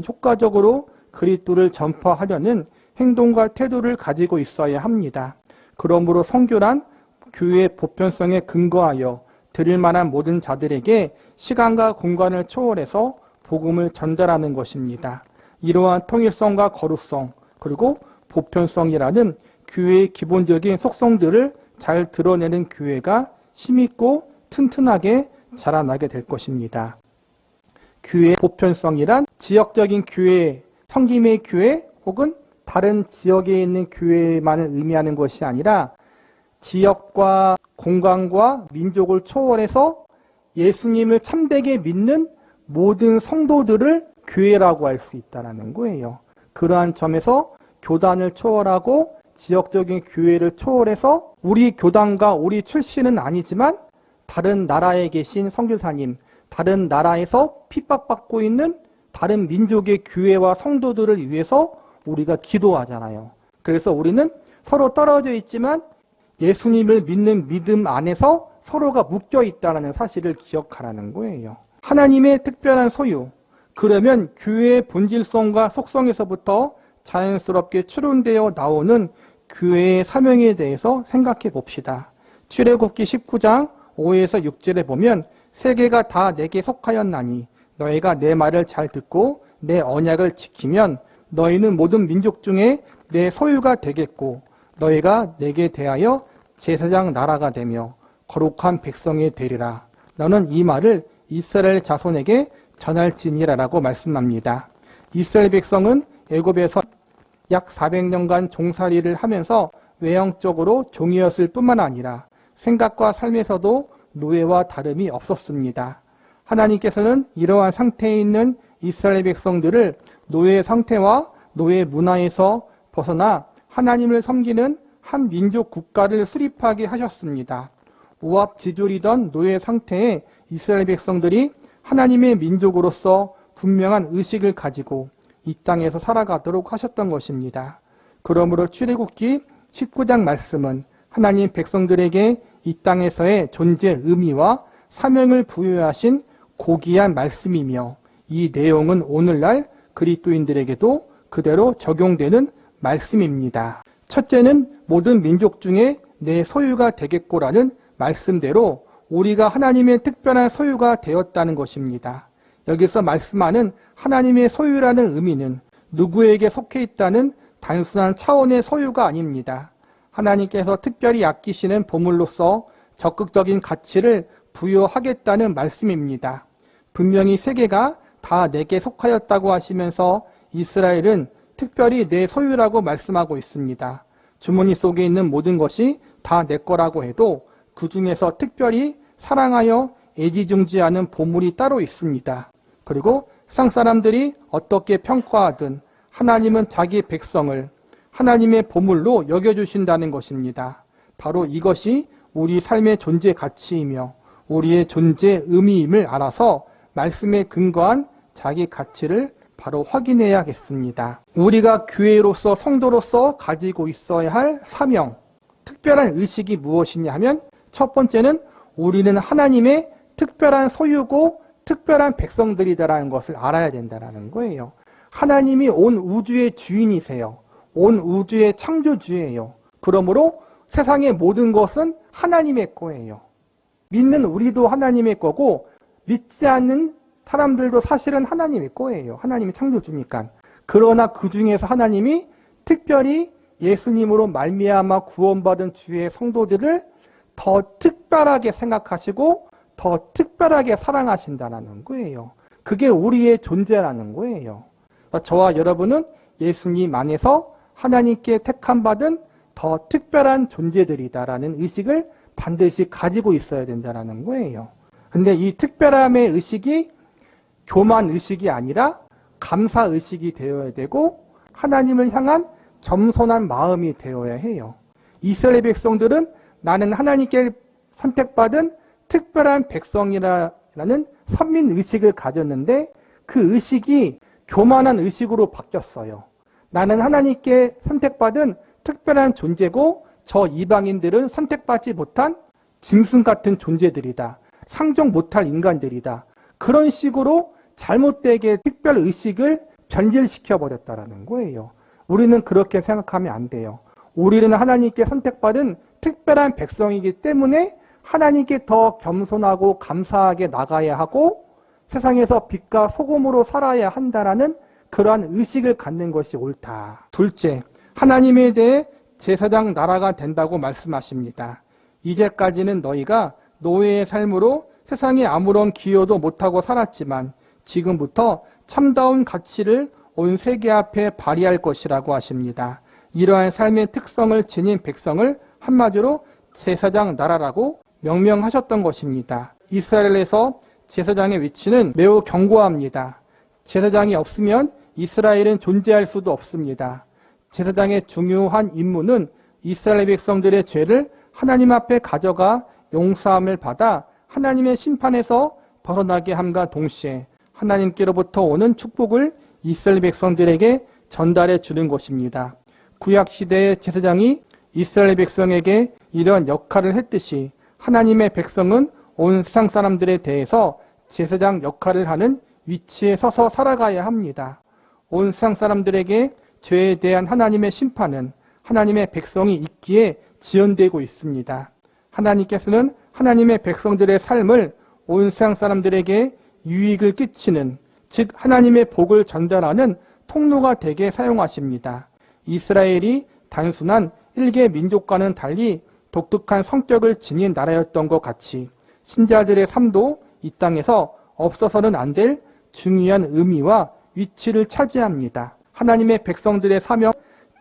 효과적으로 그리스도를 전파하려는 행동과 태도를 가지고 있어야 합니다. 그러므로 선교란 교회의 보편성에 근거하여 들을 만한 모든 자들에게 시간과 공간을 초월해서 복음을 전달하는 것입니다. 이러한 통일성과 거룩성 그리고 보편성이라는 교회의 기본적인 속성들을 잘 드러내는 교회가 힘있고 튼튼하게 자라나게 될 것입니다. 교회의 보편성이란 지역적인 교회, 섬김의 교회 혹은 다른 지역에 있는 교회만을 의미하는 것이 아니라 지역과 공간과 민족을 초월해서 예수님을 참되게 믿는 모든 성도들을 교회라고 할 수 있다는 거예요. 그러한 점에서 교단을 초월하고 지역적인 교회를 초월해서 우리 교단과 우리 출신은 아니지만 다른 나라에 계신 선교사님, 다른 나라에서 핍박받고 있는 다른 민족의 교회와 성도들을 위해서 우리가 기도하잖아요. 그래서 우리는 서로 떨어져 있지만 예수님을 믿는 믿음 안에서 서로가 묶여 있다는 사실을 기억하라는 거예요. 하나님의 특별한 소유, 그러면 교회의 본질성과 속성에서부터 자연스럽게 추론되어 나오는 교회의 사명에 대해서 생각해 봅시다. 출애굽기 19장 5에서 6절에 보면 세계가 다 내게 속하였나니 너희가 내 말을 잘 듣고 내 언약을 지키면 너희는 모든 민족 중에 내 소유가 되겠고 너희가 내게 대하여 제사장 나라가 되며 거룩한 백성이 되리라. 너는 이 말을 이스라엘 자손에게 전할지니라라고 말씀합니다. 이스라엘 백성은 애굽에서 약 400년간 종살이를 하면서 외형적으로 종이었을 뿐만 아니라 생각과 삶에서도 노예와 다름이 없었습니다. 하나님께서는 이러한 상태에 있는 이스라엘 백성들을 노예 상태와 노예 문화에서 벗어나 하나님을 섬기는 한 민족 국가를 수립하게 하셨습니다. 오합지졸이던 노예 상태의 이스라엘 백성들이 하나님의 민족으로서 분명한 의식을 가지고 이 땅에서 살아가도록 하셨던 것입니다. 그러므로 출애굽기 19장 말씀은 하나님 백성들에게 이 땅에서의 존재 의미와 사명을 부여하신 고귀한 말씀이며 이 내용은 오늘날 그리스도인들에게도 그대로 적용되는 말씀입니다. 첫째는 모든 민족 중에 내 소유가 되겠고라는 말씀대로 우리가 하나님의 특별한 소유가 되었다는 것입니다. 여기서 말씀하는 하나님의 소유라는 의미는 누구에게 속해 있다는 단순한 차원의 소유가 아닙니다. 하나님께서 특별히 아끼시는 보물로서 적극적인 가치를 부여하겠다는 말씀입니다. 분명히 세계가 다 내게 속하였다고 하시면서 이스라엘은 특별히 내 소유라고 말씀하고 있습니다. 주머니 속에 있는 모든 것이 다 내 거라고 해도 그 중에서 특별히 사랑하여 애지중지하는 보물이 따로 있습니다. 그리고 세상 사람들이 어떻게 평가하든 하나님은 자기 백성을 하나님의 보물로 여겨주신다는 것입니다. 바로 이것이 우리 삶의 존재 가치이며 우리의 존재 의미임을 알아서 말씀에 근거한 자기 가치를 바로 확인해야겠습니다. 우리가 교회로서 성도로서 가지고 있어야 할 사명, 특별한 의식이 무엇이냐 하면 첫 번째는 우리는 하나님의 특별한 소유고 특별한 백성들이다라는 것을 알아야 된다는 거예요. 하나님이 온 우주의 주인이세요. 온 우주의 창조주예요. 그러므로 세상의 모든 것은 하나님의 거예요. 믿는 우리도 하나님의 거고 믿지 않는 사람들도 사실은 하나님의 거예요. 하나님이 창조주니까. 그러나 그 중에서 하나님이 특별히 예수님으로 말미암아 구원받은 주의 성도들을 더 특별하게 생각하시고 더 특별하게 사랑하신다는 거예요. 그게 우리의 존재라는 거예요. 저와 여러분은 예수님 안에서 하나님께 택함받은 더 특별한 존재들이다라는 의식을 반드시 가지고 있어야 된다는 거예요. 근데 이 특별함의 의식이 교만 의식이 아니라 감사 의식이 되어야 되고 하나님을 향한 겸손한 마음이 되어야 해요. 이스라엘 백성들은 나는 하나님께 선택받은 특별한 백성이라는 선민 의식을 가졌는데 그 의식이 교만한 의식으로 바뀌었어요. 나는 하나님께 선택받은 특별한 존재고 저 이방인들은 선택받지 못한 짐승 같은 존재들이다. 상종 못할 인간들이다. 그런 식으로 잘못되게 특별 의식을 변질시켜 버렸다는 거예요. 우리는 그렇게 생각하면 안 돼요. 우리는 하나님께 선택받은 특별한 백성이기 때문에 하나님께 더 겸손하고 감사하게 나가야 하고 세상에서 빛과 소금으로 살아야 한다라는 그러한 의식을 갖는 것이 옳다. 둘째, 하나님에 대해 제사장 나라가 된다고 말씀하십니다. 이제까지는 너희가 노예의 삶으로 세상에 아무런 기여도 못하고 살았지만 지금부터 참다운 가치를 온 세계 앞에 발휘할 것이라고 하십니다. 이러한 삶의 특성을 지닌 백성을 한마디로 제사장 나라라고 명명하셨던 것입니다. 이스라엘에서 제사장의 위치는 매우 견고합니다. 제사장이 없으면 이스라엘은 존재할 수도 없습니다. 제사장의 중요한 임무는 이스라엘 백성들의 죄를 하나님 앞에 가져가 용서함을 받아 하나님의 심판에서 벗어나게 함과 동시에 하나님께로부터 오는 축복을 이스라엘 백성들에게 전달해 주는 것입니다. 구약시대의 제사장이 이스라엘 백성에게 이런 역할을 했듯이 하나님의 백성은 온 세상 사람들에 대해서 제사장 역할을 하는 위치에 서서 살아가야 합니다. 온 세상 사람들에게 죄에 대한 하나님의 심판은 하나님의 백성이 있기에 지연되고 있습니다. 하나님께서는 하나님의 백성들의 삶을 온 세상 사람들에게 유익을 끼치는, 즉 하나님의 복을 전달하는 통로가 되게 사용하십니다. 이스라엘이 단순한 일개 민족과는 달리 독특한 성격을 지닌 나라였던 것 같이 신자들의 삶도 이 땅에서 없어서는 안 될 중요한 의미와 위치를 차지합니다. 하나님의 백성들의 사명,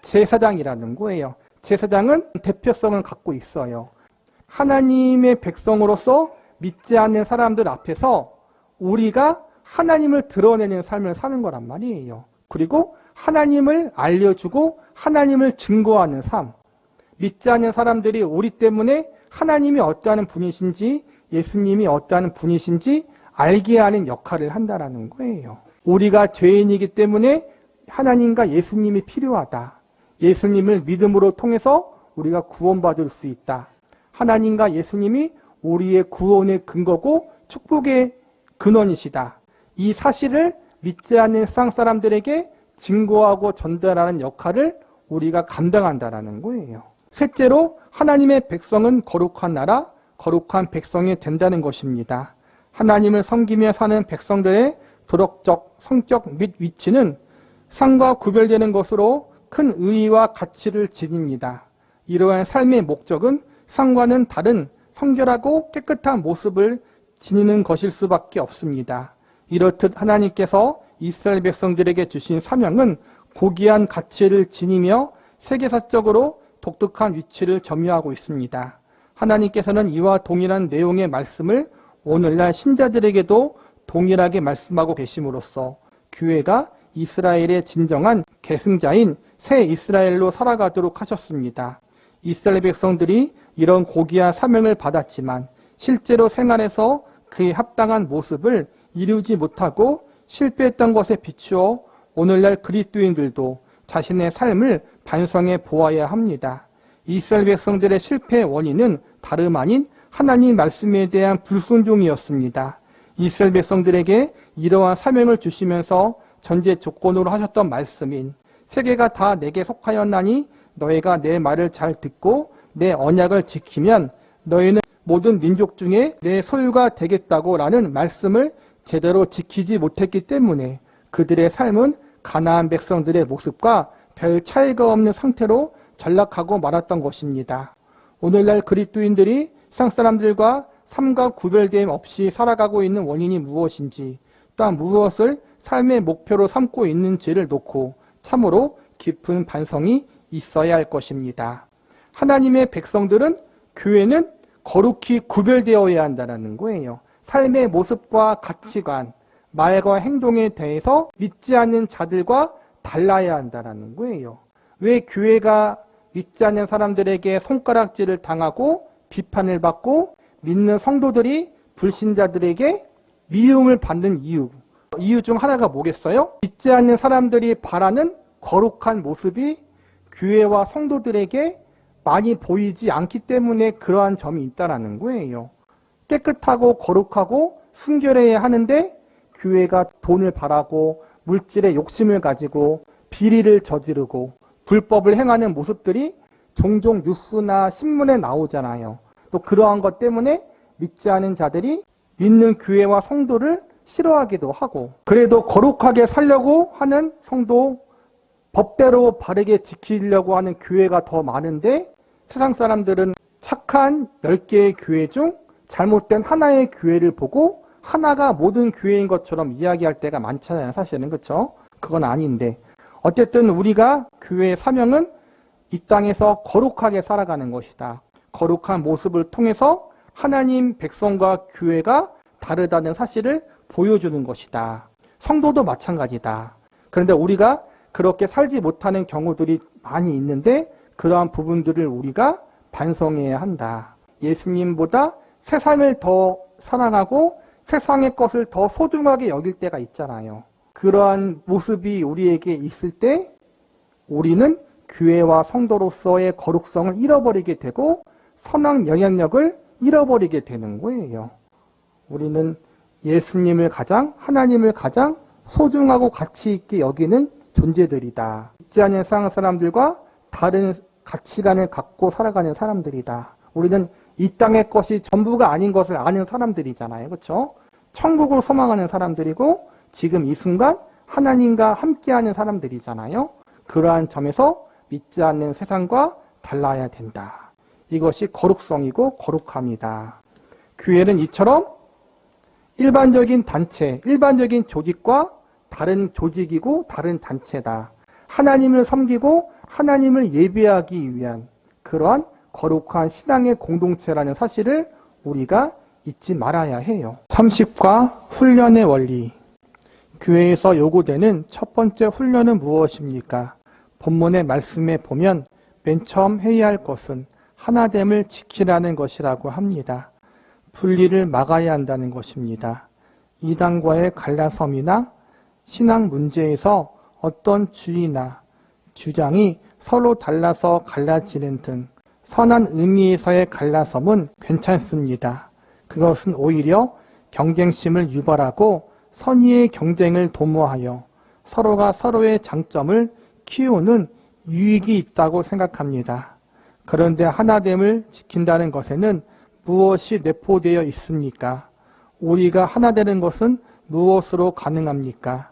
제사장이라는 거예요. 제사장은 대표성을 갖고 있어요. 하나님의 백성으로서 믿지 않는 사람들 앞에서 우리가 하나님을 드러내는 삶을 사는 거란 말이에요. 그리고 하나님을 알려주고 하나님을 증거하는 삶. 믿지 않는 사람들이 우리 때문에 하나님이 어떠한 분이신지 예수님이 어떠한 분이신지 알게 하는 역할을 한다는 거예요. 우리가 죄인이기 때문에 하나님과 예수님이 필요하다. 예수님을 믿음으로 통해서 우리가 구원받을 수 있다. 하나님과 예수님이 우리의 구원의 근거고 축복의 근원이시다. 이 사실을 믿지 않는 세상 사람들에게 증거하고 전달하는 역할을 우리가 감당한다는 거예요. 셋째로 하나님의 백성은 거룩한 나라, 거룩한 백성이 된다는 것입니다. 하나님을 섬기며 사는 백성들의 도덕적, 성격 및 위치는 상과 구별되는 것으로 큰 의의와 가치를 지닙니다. 이러한 삶의 목적은 상과는 다른 성결하고 깨끗한 모습을 지니는 것일 수밖에 없습니다. 이렇듯 하나님께서 이스라엘 백성들에게 주신 사명은 고귀한 가치를 지니며 세계사적으로 독특한 위치를 점유하고 있습니다. 하나님께서는 이와 동일한 내용의 말씀을 오늘날 신자들에게도 동일하게 말씀하고 계심으로써 교회가 이스라엘의 진정한 계승자인 새 이스라엘로 살아가도록 하셨습니다. 이스라엘 백성들이 이런 고귀한 사명을 받았지만 실제로 생활에서 그에 합당한 모습을 이루지 못하고 실패했던 것에 비추어 오늘날 그리스도인들도 자신의 삶을 반성해 보아야 합니다. 이스라엘 백성들의 실패의 원인은 다름 아닌 하나님 말씀에 대한 불순종이었습니다. 이스라엘 백성들에게 이러한 사명을 주시면서 전제 조건으로 하셨던 말씀인 세계가 다 내게 속하였나니 너희가 내 말을 잘 듣고 내 언약을 지키면 너희는 모든 민족 중에 내 소유가 되겠다고 라는 말씀을 제대로 지키지 못했기 때문에 그들의 삶은 가나안 백성들의 모습과 별 차이가 없는 상태로 전락하고 말았던 것입니다. 오늘날 그리스도인들이 세상 사람들과 삶과 구별됨 없이 살아가고 있는 원인이 무엇인지, 또한 무엇을 삶의 목표로 삼고 있는지를 놓고 참으로 깊은 반성이 있어야 할 것입니다. 하나님의 백성들은, 교회는 거룩히 구별되어야 한다는 거예요. 삶의 모습과 가치관, 말과 행동에 대해서 믿지 않는 자들과 달라야 한다는 거예요. 왜 교회가 믿지 않는 사람들에게 손가락질을 당하고 비판을 받고 믿는 성도들이 불신자들에게 미움을 받는 이유 중 하나가 뭐겠어요? 믿지 않는 사람들이 바라는 거룩한 모습이 교회와 성도들에게 많이 보이지 않기 때문에 그러한 점이 있다는 거예요. 깨끗하고 거룩하고 순결해야 하는데 교회가 돈을 바라고 물질의 욕심을 가지고 비리를 저지르고 불법을 행하는 모습들이 종종 뉴스나 신문에 나오잖아요. 또 그러한 것 때문에 믿지 않은 자들이 믿는 교회와 성도를 싫어하기도 하고, 그래도 거룩하게 살려고 하는 성도, 법대로 바르게 지키려고 하는 교회가 더 많은데 세상 사람들은 착한 10개의 교회 중 잘못된 하나의 교회를 보고 하나가 모든 교회인 것처럼 이야기할 때가 많잖아요. 사실은. 그렇죠? 그건 아닌데, 어쨌든 우리가 교회의 사명은 이 땅에서 거룩하게 살아가는 것이다. 거룩한 모습을 통해서 하나님 백성과 교회가 다르다는 사실을 보여주는 것이다. 성도도 마찬가지다. 그런데 우리가 그렇게 살지 못하는 경우들이 많이 있는데 그러한 부분들을 우리가 반성해야 한다. 예수님보다 세상을 더 사랑하고 세상의 것을 더 소중하게 여길 때가 있잖아요. 그러한 모습이 우리에게 있을 때 우리는 교회와 성도로서의 거룩성을 잃어버리게 되고 선한 영향력을 잃어버리게 되는 거예요. 우리는 예수님을 가장, 하나님을 가장 소중하고 가치 있게 여기는 존재들이다. 믿지 않는 세상 사람들과 다른 가치관을 갖고 살아가는 사람들이다. 우리는 이 땅의 것이 전부가 아닌 것을 아는 사람들이잖아요. 그렇죠? 천국을 소망하는 사람들이고 지금 이 순간 하나님과 함께하는 사람들이잖아요. 그러한 점에서 믿지 않는 세상과 달라야 된다. 이것이 거룩성이고 거룩함이다. 교회는 이처럼 일반적인 단체, 일반적인 조직과 다른 조직이고 다른 단체다. 하나님을 섬기고 하나님을 예배하기 위한 그러한 거룩한 신앙의 공동체라는 사실을 우리가 잊지 말아야 해요. 삼식과 훈련의 원리. 교회에서 요구되는 첫 번째 훈련은 무엇입니까? 본문의 말씀에 보면 맨 처음 해야 할 것은 하나됨을 지키라는 것이라고 합니다. 분리를 막아야 한다는 것입니다. 이단과의 갈라섬이나 신앙 문제에서 어떤 주의나 주장이 서로 달라서 갈라지는 등 선한 의미에서의 갈라섬은 괜찮습니다. 그것은 오히려 경쟁심을 유발하고 선의의 경쟁을 도모하여 서로가 서로의 장점을 키우는 유익이 있다고 생각합니다. 그런데 하나됨을 지킨다는 것에는 무엇이 내포되어 있습니까? 우리가 하나 되는 것은 무엇으로 가능합니까?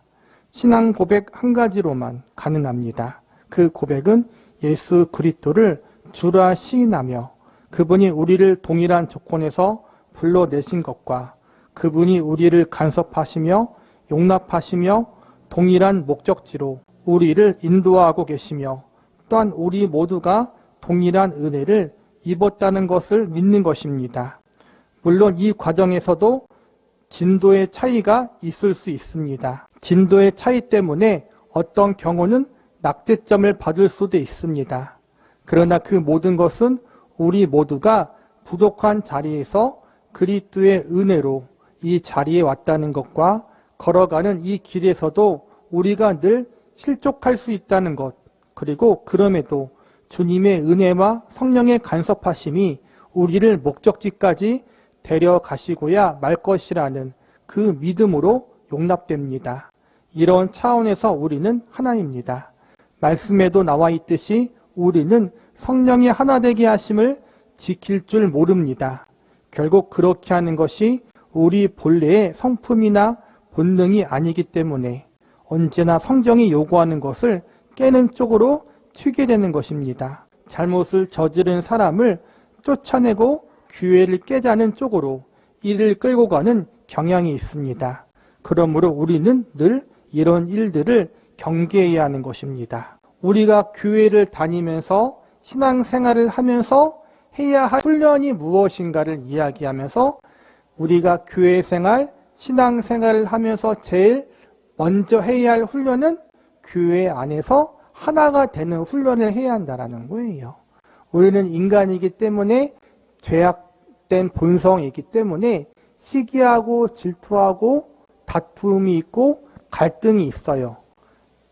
신앙 고백 한 가지로만 가능합니다. 그 고백은 예수 그리스도를 주라 시인하며 그분이 우리를 동일한 조건에서 불러내신 것과 그분이 우리를 간섭하시며 용납하시며 동일한 목적지로 우리를 인도하고 계시며 또한 우리 모두가 동일한 은혜를 입었다는 것을 믿는 것입니다. 물론 이 과정에서도 진도의 차이가 있을 수 있습니다. 진도의 차이 때문에 어떤 경우는 낙제점을 받을 수도 있습니다. 그러나 그 모든 것은 우리 모두가 부족한 자리에서 그리스도의 은혜로 이 자리에 왔다는 것과 걸어가는 이 길에서도 우리가 늘 실족할 수 있다는 것, 그리고 그럼에도 주님의 은혜와 성령의 간섭하심이 우리를 목적지까지 데려가시고야 말 것이라는 그 믿음으로 용납됩니다. 이런 차원에서 우리는 하나입니다. 말씀에도 나와 있듯이 우리는 성령이 하나 되게 하심을 지킬 줄 모릅니다. 결국 그렇게 하는 것이 우리 본래의 성품이나 본능이 아니기 때문에 언제나 성경이 요구하는 것을 깨는 쪽으로 튀게 되는 것입니다. 잘못을 저지른 사람을 쫓아내고 교회를 깨자는 쪽으로 이를 끌고 가는 경향이 있습니다. 그러므로 우리는 늘 이런 일들을 경계해야 하는 것입니다. 우리가 교회를 다니면서 신앙생활을 하면서 해야 할 훈련이 무엇인가를 이야기하면서 우리가 교회 생활, 신앙생활을 하면서 제일 먼저 해야 할 훈련은 교회 안에서 하나가 되는 훈련을 해야 한다는 거예요. 우리는 인간이기 때문에 죄악된 본성이기 때문에 시기하고 질투하고 다툼이 있고 갈등이 있어요.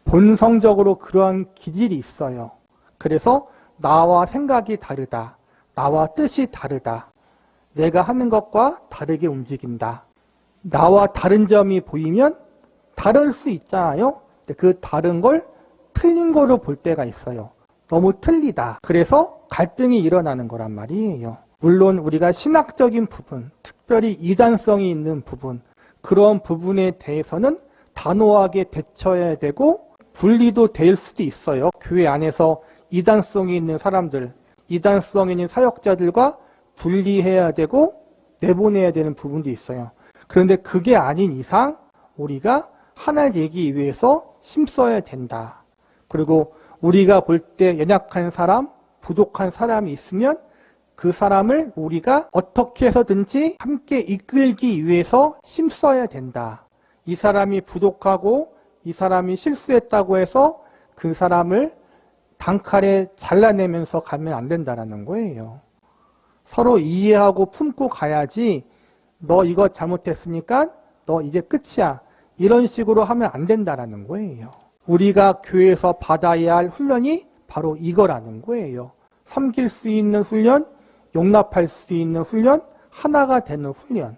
본성적으로 그러한 기질이 있어요. 그래서 나와 생각이 다르다. 나와 뜻이 다르다. 내가 하는 것과 다르게 움직인다. 나와 다른 점이 보이면 다를 수 있잖아요. 그 다른 걸 틀린 거로 볼 때가 있어요. 너무 틀리다. 그래서 갈등이 일어나는 거란 말이에요. 물론 우리가 신학적인 부분, 특별히 이단성이 있는 부분, 그런 부분에 대해서는 단호하게 대처해야 되고 분리도 될 수도 있어요. 교회 안에서 이단성이 있는 사람들, 이단성 있는 사역자들과 분리해야 되고 내보내야 되는 부분도 있어요. 그런데 그게 아닌 이상 우리가 하나 되기 위해서 힘써야 된다. 그리고 우리가 볼 때 연약한 사람, 부족한 사람이 있으면 그 사람을 우리가 어떻게 해서든지 함께 이끌기 위해서 힘써야 된다. 이 사람이 부족하고 이 사람이 실수했다고 해서 그 사람을 단칼에 잘라내면서 가면 안 된다는 거예요. 서로 이해하고 품고 가야지 너 이거 잘못했으니까 너 이제 끝이야. 이런 식으로 하면 안 된다는 거예요. 우리가 교회에서 받아야 할 훈련이 바로 이거라는 거예요. 섬길 수 있는 훈련, 용납할 수 있는 훈련, 하나가 되는 훈련.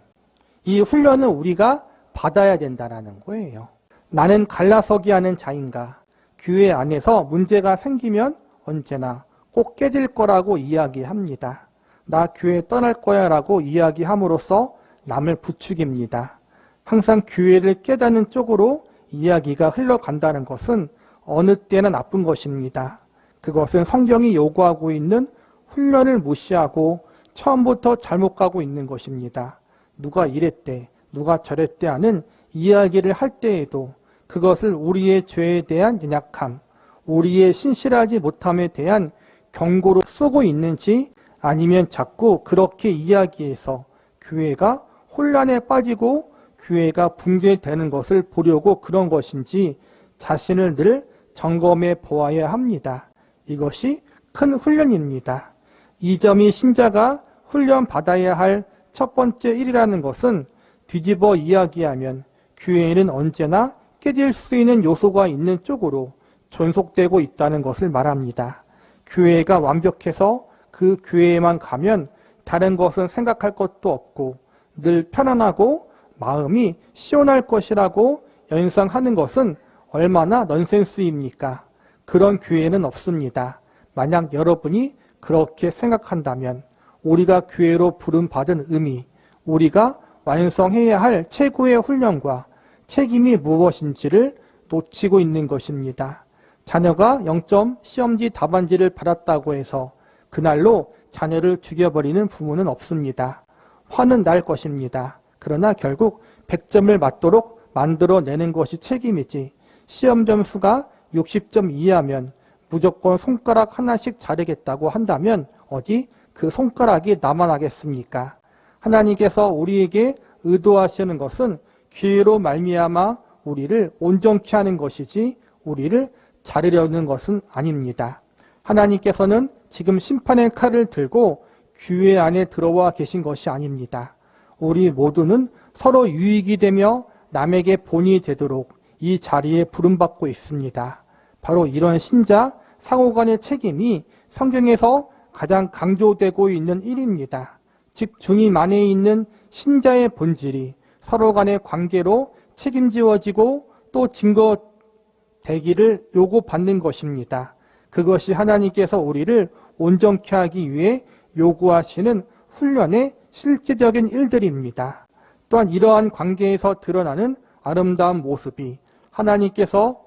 이 훈련은 우리가 받아야 된다는 거예요. 나는 갈라서기 하는 자인가? 교회 안에서 문제가 생기면 언제나 꼭 깨질 거라고 이야기합니다. 나 교회 떠날 거야 라고 이야기함으로써 남을 부추깁니다. 항상 교회를 깨닫는 쪽으로 이야기가 흘러간다는 것은 어느 때나 나쁜 것입니다. 그것은 성경이 요구하고 있는 훈련을 무시하고 처음부터 잘못 가고 있는 것입니다. 누가 이랬대, 누가 저랬대 하는 이야기를 할 때에도 그것을 우리의 죄에 대한 연약함, 우리의 신실하지 못함에 대한 경고로 쓰고 있는지 아니면 자꾸 그렇게 이야기해서 교회가 혼란에 빠지고 교회가 붕괴되는 것을 보려고 그런 것인지 자신을 늘 점검해 보아야 합니다. 이것이 큰 훈련입니다. 이 점이 신자가 훈련 받아야 할 첫 번째 일이라는 것은 뒤집어 이야기하면 교회는 언제나 깨질 수 있는 요소가 있는 쪽으로 존속되고 있다는 것을 말합니다. 교회가 완벽해서 그 교회에만 가면 다른 것은 생각할 것도 없고 늘 편안하고 마음이 시원할 것이라고 연상하는 것은 얼마나 넌센스입니까? 그런 교회는 없습니다. 만약 여러분이 그렇게 생각한다면 우리가 교회로 부름받은 의미, 우리가 완성해야 할 최고의 훈련과 책임이 무엇인지를 놓치고 있는 것입니다. 자녀가 0점 시험지 답안지를 받았다고 해서 그날로 자녀를 죽여버리는 부모는 없습니다. 화는 날 것입니다. 그러나 결국 100점을 맞도록 만들어내는 것이 책임이지 시험 점수가 60점 이하면 무조건 손가락 하나씩 자르겠다고 한다면 어디 그 손가락이 나만 하겠습니까? 하나님께서 우리에게 의도하시는 것은 기회로 말미암아 우리를 온전케 하는 것이지 우리를 자르려는 것은 아닙니다. 하나님께서는 지금 심판의 칼을 들고 교회 안에 들어와 계신 것이 아닙니다. 우리 모두는 서로 유익이 되며 남에게 본이 되도록 이 자리에 부름받고 있습니다. 바로 이런 신자 상호 간의 책임이 성경에서 가장 강조되고 있는 일입니다. 즉 주님 안에 있는 신자의 본질이 서로 간의 관계로 책임지어지고 또 증거되기를 요구받는 것입니다. 그것이 하나님께서 우리를 온전케 하기 위해 요구하시는 훈련의 실제적인 일들입니다. 또한 이러한 관계에서 드러나는 아름다운 모습이 하나님께서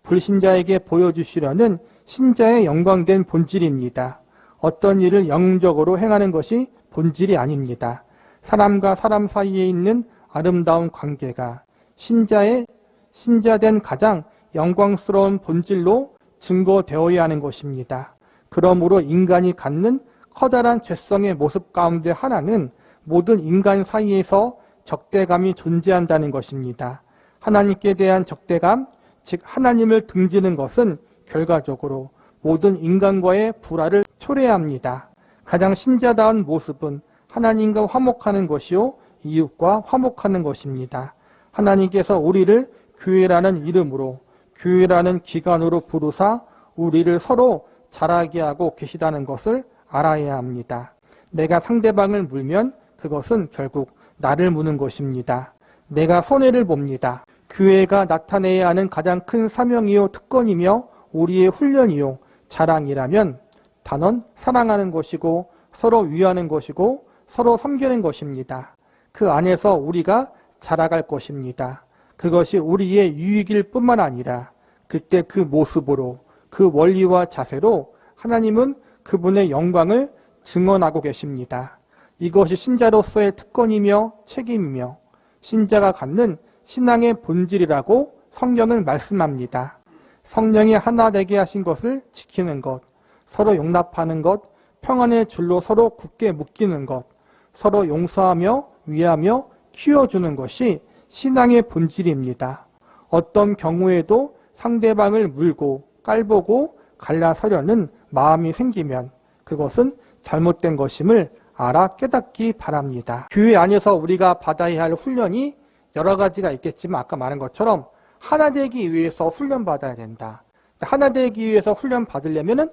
불신자에게 보여주시려는 신자의 영광된 본질입니다. 어떤 일을 영적으로 행하는 것이 본질이 아닙니다. 사람과 사람 사이에 있는 아름다운 관계가 신자된 가장 영광스러운 본질로 증거되어야 하는 것입니다. 그러므로 인간이 갖는 커다란 죄성의 모습 가운데 하나는 모든 인간 사이에서 적대감이 존재한다는 것입니다. 하나님께 대한 적대감, 즉 하나님을 등지는 것은 결과적으로 모든 인간과의 불화를 초래합니다. 가장 신자다운 모습은 하나님과 화목하는 것이요 이웃과 화목하는 것입니다. 하나님께서 우리를 교회라는 이름으로 교회라는 기관으로 부르사 우리를 서로 자라게 하고 계시다는 것을 알아야 합니다. 내가 상대방을 물면 그것은 결국 나를 무는 것입니다. 내가 손해를 봅니다. 교회가 나타내야 하는 가장 큰 사명이요 특권이며 우리의 훈련이요 자랑이라면 단언 사랑하는 것이고 서로 위하는 것이고 서로 섬기는 것입니다. 그 안에서 우리가 자라갈 것입니다. 그것이 우리의 유익일 뿐만 아니라 그때 그 모습으로 그 원리와 자세로 하나님은 그분의 영광을 증언하고 계십니다. 이것이 신자로서의 특권이며 책임이며 신자가 갖는 신앙의 본질이라고 성경은 말씀합니다. 성령이 하나 되게 하신 것을 지키는 것, 서로 용납하는 것, 평안의 줄로 서로 굳게 묶이는 것, 서로 용서하며 위하며 키워주는 것이 신앙의 본질입니다. 어떤 경우에도 상대방을 물고 깔보고 갈라서려는 마음이 생기면 그것은 잘못된 것임을 알아 깨닫기 바랍니다. 교회 안에서 우리가 받아야 할 훈련이 여러 가지가 있겠지만 아까 말한 것처럼 하나 되기 위해서 훈련받아야 된다. 하나 되기 위해서 훈련 받으려면은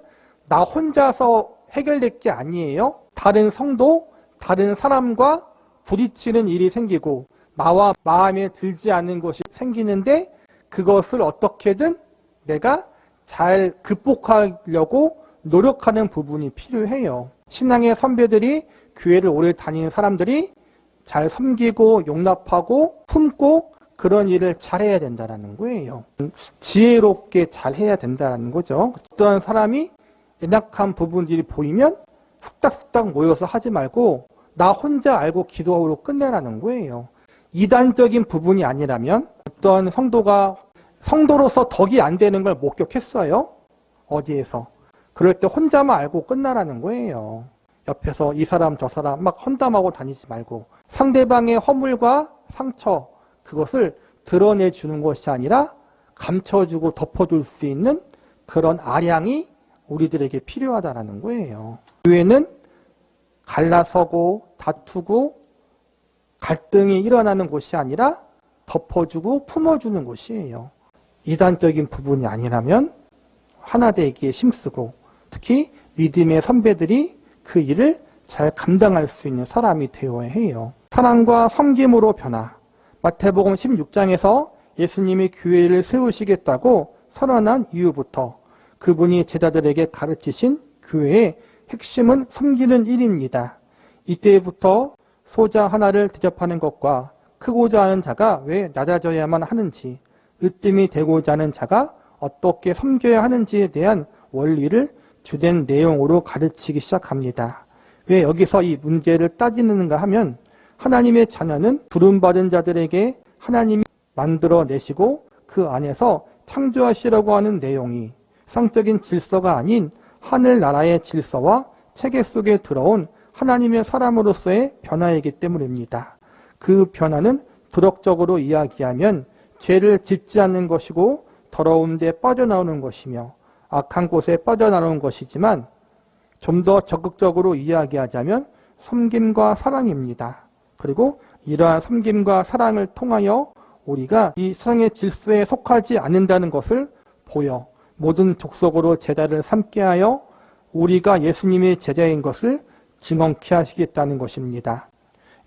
나 혼자서 해결될 게 아니에요. 다른 성도, 다른 사람과 부딪히는 일이 생기고 나와 마음에 들지 않는 것이 생기는데 그것을 어떻게든 내가 잘 극복하려고 노력하는 부분이 필요해요. 신앙의 선배들이 교회를 오래 다니는 사람들이 잘 섬기고 용납하고 품고 그런 일을 잘해야 된다는 거예요. 지혜롭게 잘해야 된다는 거죠. 어떠한 사람이 연약한 부분들이 보이면 훅닥훅닥 모여서 하지 말고 나 혼자 알고 기도하고 끝내라는 거예요. 이단적인 부분이 아니라면 어떤 성도로서 덕이 안 되는 걸 목격했어요. 어디에서. 그럴 때 혼자만 알고 끝나라는 거예요. 옆에서 이 사람 저 사람 막 험담하고 다니지 말고 상대방의 허물과 상처 그것을 드러내주는 것이 아니라 감춰주고 덮어줄 수 있는 그런 아량이 우리들에게 필요하다는 거예요. 교회는 갈라서고 다투고 갈등이 일어나는 곳이 아니라 덮어주고 품어주는 곳이에요. 이단적인 부분이 아니라면 하나 되기에 힘쓰고 특히 믿음의 선배들이 그 일을 잘 감당할 수 있는 사람이 되어야 해요. 사랑과 섬김으로 변화. 마태복음 16장에서 예수님이 교회를 세우시겠다고 선언한 이후부터 그분이 제자들에게 가르치신 교회의 핵심은 섬기는 일입니다. 이때부터 소자 하나를 대접하는 것과 크고자 하는 자가 왜 낮아져야만 하는지, 으뜸이 되고자 하는 자가 어떻게 섬겨야 하는지에 대한 원리를 주된 내용으로 가르치기 시작합니다. 왜 여기서 이 문제를 따지는가 하면 하나님의 자녀는 부름받은 자들에게 하나님이 만들어내시고 그 안에서 창조하시려고 하는 내용이 상적인 질서가 아닌 하늘나라의 질서와 체계 속에 들어온 하나님의 사람으로서의 변화이기 때문입니다. 그 변화는 도덕적으로 이야기하면 죄를 짓지 않는 것이고 더러운 데 빠져나오는 것이며 악한 곳에 빠져나오는 것이지만 좀 더 적극적으로 이야기하자면 섬김과 사랑입니다. 그리고 이러한 섬김과 사랑을 통하여 우리가 이 세상의 질서에 속하지 않는다는 것을 보여 모든 족속으로 제자를 삼게 하여 우리가 예수님의 제자인 것을 증언케 하시겠다는 것입니다.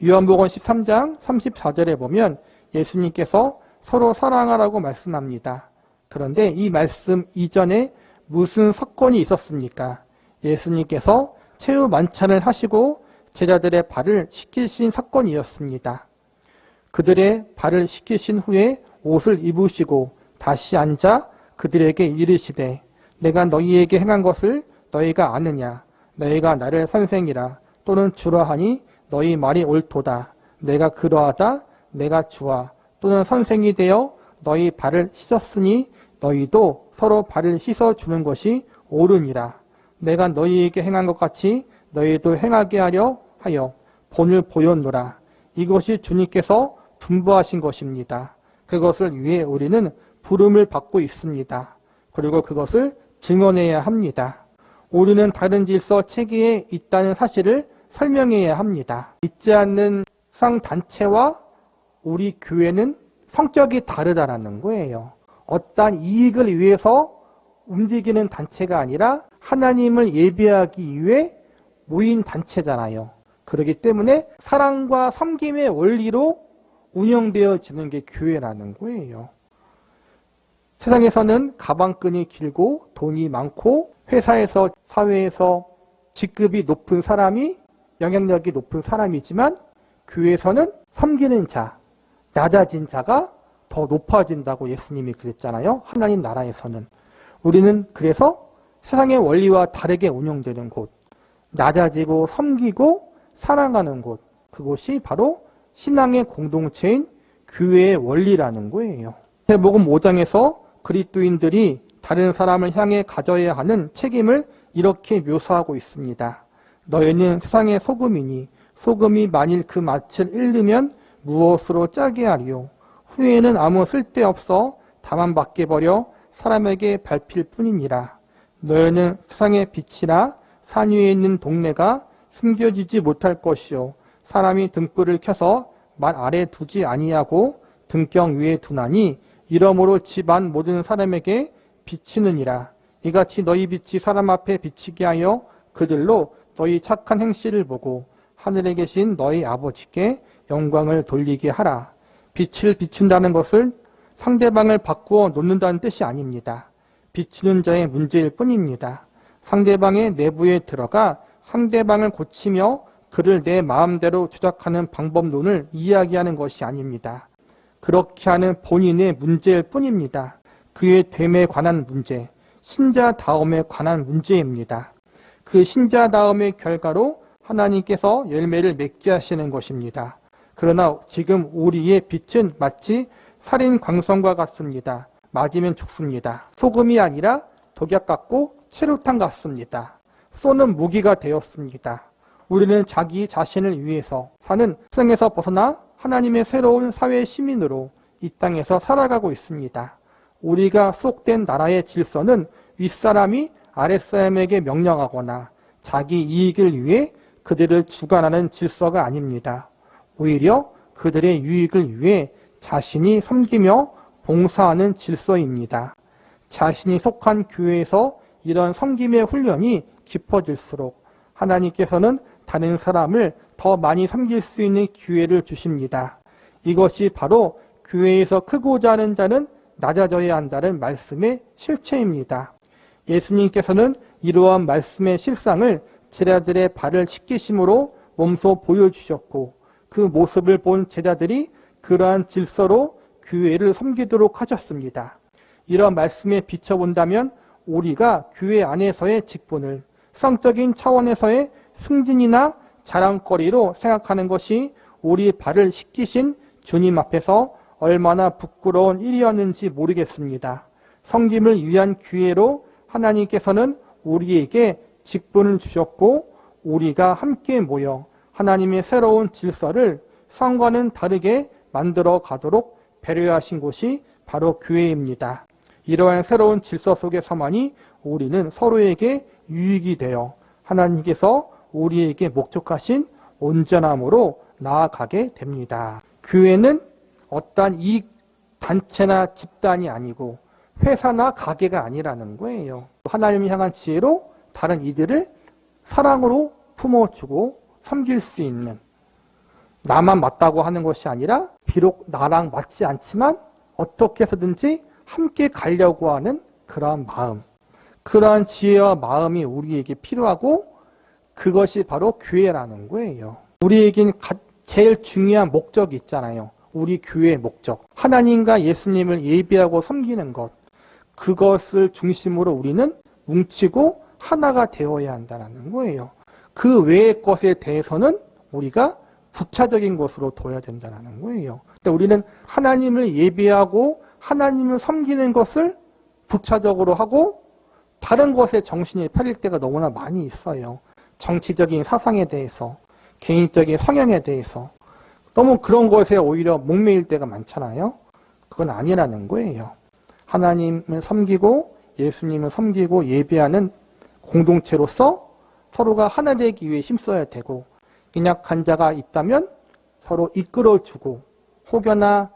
요한복음 13장 34절에 보면 예수님께서 서로 사랑하라고 말씀합니다. 그런데 이 말씀 이전에 무슨 사건이 있었습니까? 예수님께서 최후 만찬을 하시고 제자들의 발을 씻기신 사건이었습니다. 그들의 발을 씻기신 후에 옷을 입으시고 다시 앉아 그들에게 이르시되 내가 너희에게 행한 것을 너희가 아느냐? 너희가 나를 선생이라 또는 주라 하니 너희 말이 옳도다. 내가 그러하다. 내가 주와 또는 선생이 되어 너희 발을 씻었으니 너희도 서로 발을 씻어주는 것이 옳으니라. 내가 너희에게 행한 것 같이 너희도 행하게 하려 하여 본을 보였노라. 이것이 주님께서 분부하신 것입니다. 그것을 위해 우리는 부름을 받고 있습니다. 그리고 그것을 증언해야 합니다. 우리는 다른 질서 체계에 있다는 사실을 설명해야 합니다. 믿지 않는 쌍단체와 우리 교회는 성격이 다르다는 거예요. 어떠한 이익을 위해서 움직이는 단체가 아니라 하나님을 예배하기 위해 모인 단체잖아요. 그렇기 때문에 사랑과 섬김의 원리로 운영되어지는 게 교회라는 거예요. 세상에서는 가방끈이 길고 돈이 많고 회사에서 사회에서 직급이 높은 사람이 영향력이 높은 사람이지만 교회에서는 섬기는 자, 낮아진 자가 더 높아진다고 예수님이 그랬잖아요. 하나님 나라에서는. 우리는 그래서 세상의 원리와 다르게 운영되는 곳, 낮아지고 섬기고 사랑하는 곳, 그곳이 바로 신앙의 공동체인 교회의 원리라는 거예요. 마태복음 5장에서 그리스도인들이 다른 사람을 향해 가져야 하는 책임을 이렇게 묘사하고 있습니다. 너희는 세상의 소금이니 소금이 만일 그 맛을 잃으면 무엇으로 짜게 하리요? 후에는 아무 쓸데없어 다만 밖에 버려 사람에게 밟힐 뿐이니라. 너희는 세상의 빛이라 산 위에 있는 동네가 숨겨지지 못할 것이요 사람이 등불을 켜서 말 아래 두지 아니하고 등경 위에 두나니 이러므로 집안 모든 사람에게 비치느니라. 이같이 너희 빛이 사람 앞에 비치게 하여 그들로 너희 착한 행실을 보고 하늘에 계신 너희 아버지께 영광을 돌리게 하라. 빛을 비춘다는 것을 상대방을 바꾸어 놓는다는 뜻이 아닙니다. 비추는 자의 문제일 뿐입니다. 상대방의 내부에 들어가 상대방을 고치며 그를 내 마음대로 조작하는 방법론을 이야기하는 것이 아닙니다. 그렇게 하는 본인의 문제일 뿐입니다. 그의 됨에 관한 문제, 신자다움에 관한 문제입니다. 그 신자다움의 결과로 하나님께서 열매를 맺게 하시는 것입니다. 그러나 지금 우리의 빛은 마치 살인 광선과 같습니다. 맞으면 죽습니다. 소금이 아니라 독약 같고 체류탄 같습니다. 쏘는 무기가 되었습니다. 우리는 자기 자신을 위해서 사는 세상에서 벗어나 하나님의 새로운 사회 시민으로 이 땅에서 살아가고 있습니다. 우리가 속된 나라의 질서는 윗사람이 아랫사람에게 명령하거나 자기 이익을 위해 그들을 주관하는 질서가 아닙니다. 오히려 그들의 유익을 위해 자신이 섬기며 봉사하는 질서입니다. 자신이 속한 교회에서 이런 섬김의 훈련이 깊어질수록 하나님께서는 다른 사람을 더 많이 섬길 수 있는 기회를 주십니다. 이것이 바로 교회에서 크고자 하는 자는 낮아져야 한다는 말씀의 실체입니다. 예수님께서는 이러한 말씀의 실상을 제자들의 발을 씻기심으로 몸소 보여주셨고 그 모습을 본 제자들이 그러한 질서로 교회를 섬기도록 하셨습니다. 이런 말씀에 비춰본다면 우리가 교회 안에서의 직분을 성적인 차원에서의 승진이나 자랑거리로 생각하는 것이 우리 발을 씻기신 주님 앞에서 얼마나 부끄러운 일이었는지 모르겠습니다. 섬김을 위한 기회로 하나님께서는 우리에게 직분을 주셨고 우리가 함께 모여 하나님의 새로운 질서를 성과는 다르게 만들어 가도록 배려하신 곳이 바로 교회입니다. 이러한 새로운 질서 속에서만이 우리는 서로에게 유익이 되어 하나님께서 우리에게 목적하신 온전함으로 나아가게 됩니다. 교회는 어떠한 이익 단체나 집단이 아니고 회사나 가게가 아니라는 거예요. 하나님을 향한 지혜로 다른 이들을 사랑으로 품어주고 섬길 수 있는, 나만 맞다고 하는 것이 아니라 비록 나랑 맞지 않지만 어떻게 해서든지 함께 가려고 하는 그러한 마음, 그러한 지혜와 마음이 우리에게 필요하고, 그것이 바로 교회라는 거예요. 우리에겐 제일 중요한 목적이 있잖아요. 우리 교회의 목적, 하나님과 예수님을 예배하고 섬기는 것, 그것을 중심으로 우리는 뭉치고 하나가 되어야 한다는 거예요. 그 외의 것에 대해서는 우리가 부차적인 것으로 둬야 된다는 거예요. 그러니까 우리는 하나님을 예배하고 하나님을 섬기는 것을 부차적으로 하고 다른 것에 정신이 팔릴 때가 너무나 많이 있어요. 정치적인 사상에 대해서, 개인적인 성향에 대해서 너무 그런 것에 오히려 목매일 때가 많잖아요. 그건 아니라는 거예요. 하나님을 섬기고 예수님을 섬기고 예배하는 공동체로서 서로가 하나 되기 위해 힘써야 되고, 연약한 자가 있다면 서로 이끌어주고, 혹여나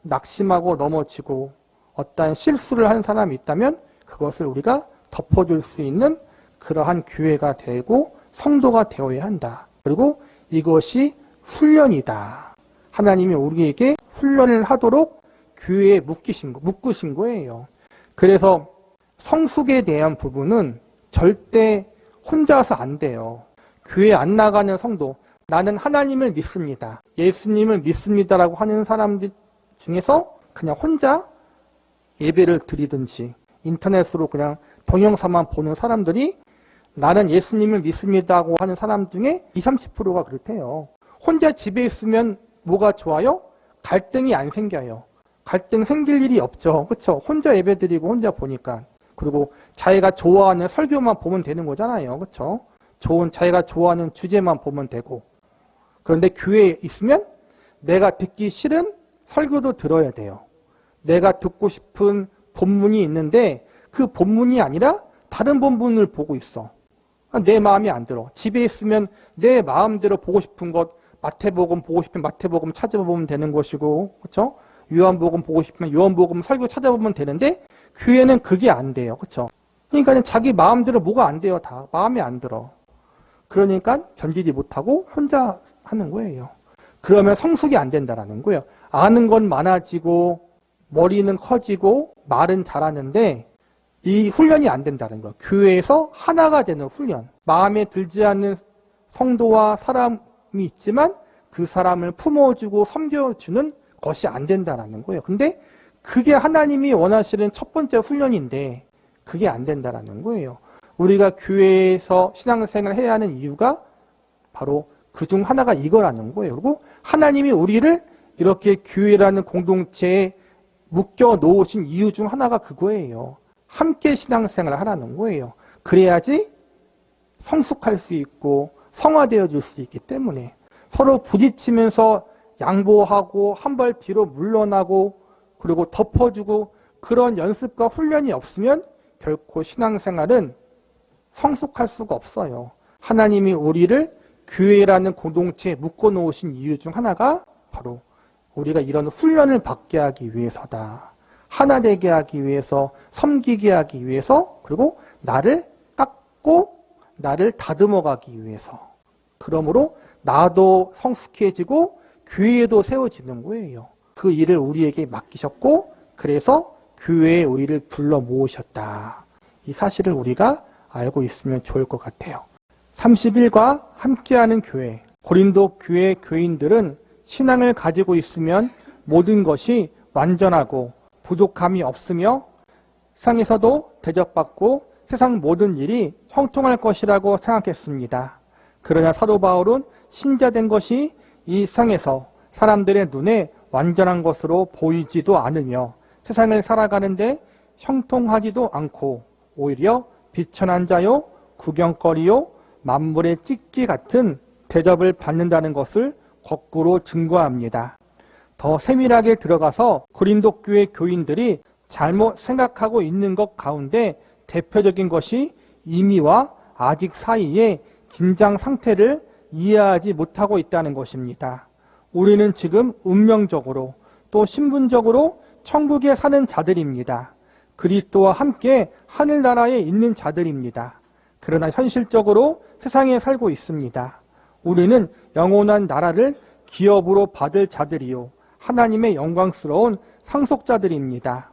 낙심하고 넘어지고 어떠한 실수를 한 사람이 있다면 그것을 우리가 덮어줄 수 있는 그러한 교회가 되고 성도가 되어야 한다. 그리고 이것이 훈련이다. 하나님이 우리에게 훈련을 하도록 교회에 묶으신 거예요. 그래서 성숙에 대한 부분은 절대 혼자서 안 돼요. 교회 안 나가는 성도, 나는 하나님을 믿습니다, 예수님을 믿습니다라고 하는 사람들 중에서 그냥 혼자 예배를 드리든지 인터넷으로 그냥 동영상만 보는 사람들이 나는 예수님을 믿습니다고 하는 사람 중에 20, 30%가 그렇대요. 혼자 집에 있으면 뭐가 좋아요? 갈등이 안 생겨요. 갈등 생길 일이 없죠. 그렇죠? 혼자 예배 드리고 혼자 보니까. 그리고 자기가 좋아하는 설교만 보면 되는 거잖아요. 그렇죠? 자기가 좋아하는 주제만 보면 되고. 그런데 교회에 있으면 내가 듣기 싫은 설교도 들어야 돼요. 내가 듣고 싶은 본문이 있는데 그 본문이 아니라 다른 본문을 보고 있어. 내 마음이 안 들어. 집에 있으면 내 마음대로 보고 싶은 것, 마태복음 보고 싶으면 마태복음 찾아보면 되는 것이고, 그렇죠? 요한복음 보고 싶으면 요한복음 설교 찾아보면 되는데 교회는 그게 안 돼요. 그렇죠? 그러니까 자기 마음대로 뭐가 안 돼요. 다 마음에 안 들어. 그러니까 견디지 못하고 혼자 하는 거예요. 그러면 성숙이 안 된다는 거예요. 아는 건 많아지고 머리는 커지고 말은 잘하는데 이 훈련이 안 된다는 거예요. 교회에서 하나가 되는 훈련. 마음에 들지 않는 성도와 사람이 있지만 그 사람을 품어주고 섬겨주는 것이 안 된다는 거예요. 근데 그게 하나님이 원하시는 첫 번째 훈련인데 그게 안 된다는 거예요. 우리가 교회에서 신앙생활을 해야 하는 이유가 바로 그중 하나가 이거라는 거예요. 그리고 하나님이 우리를 이렇게 교회라는 공동체에 묶여 놓으신 이유 중 하나가 그거예요. 함께 신앙생활을 하라는 거예요. 그래야지 성숙할 수 있고 성화되어 줄 수 있기 때문에 서로 부딪히면서 양보하고 한 발 뒤로 물러나고 그리고 덮어주고 그런 연습과 훈련이 없으면 결코 신앙생활은 성숙할 수가 없어요. 하나님이 우리를 교회라는 공동체에 묶어놓으신 이유 중 하나가 바로 우리가 이런 훈련을 받게 하기 위해서다. 하나 되게 하기 위해서, 섬기게 하기 위해서, 그리고 나를 깎고 나를 다듬어 가기 위해서. 그러므로 나도 성숙해지고 교회에도 세워지는 거예요. 그 일을 우리에게 맡기셨고 그래서 교회에 우리를 불러 모으셨다. 이 사실을 우리가 알고 있으면 좋을 것 같아요. 31과 함께하는 교회. 고린도 교회 교인들은 신앙을 가지고 있으면 모든 것이 완전하고 부족함이 없으며 세상에서도 대접받고 세상 모든 일이 형통할 것이라고 생각했습니다. 그러나 사도 바울은 신자된 것이 이 세상에서 사람들의 눈에 완전한 것으로 보이지도 않으며 세상을 살아가는데 형통하지도 않고 오히려 비천한 자요, 구경거리요, 만물의 찍기 같은 대접을 받는다는 것을 거꾸로 증거합니다. 더 세밀하게 들어가서 고린도 교회 교인들이 잘못 생각하고 있는 것 가운데 대표적인 것이 이미와 아직 사이의 긴장 상태를 이해하지 못하고 있다는 것입니다. 우리는 지금 운명적으로 또 신분적으로 천국에 사는 자들입니다. 그리스도와 함께 하늘나라에 있는 자들입니다. 그러나 현실적으로 세상에 살고 있습니다. 우리는 영원한 나라를 기업으로 받을 자들이요 하나님의 영광스러운 상속자들입니다.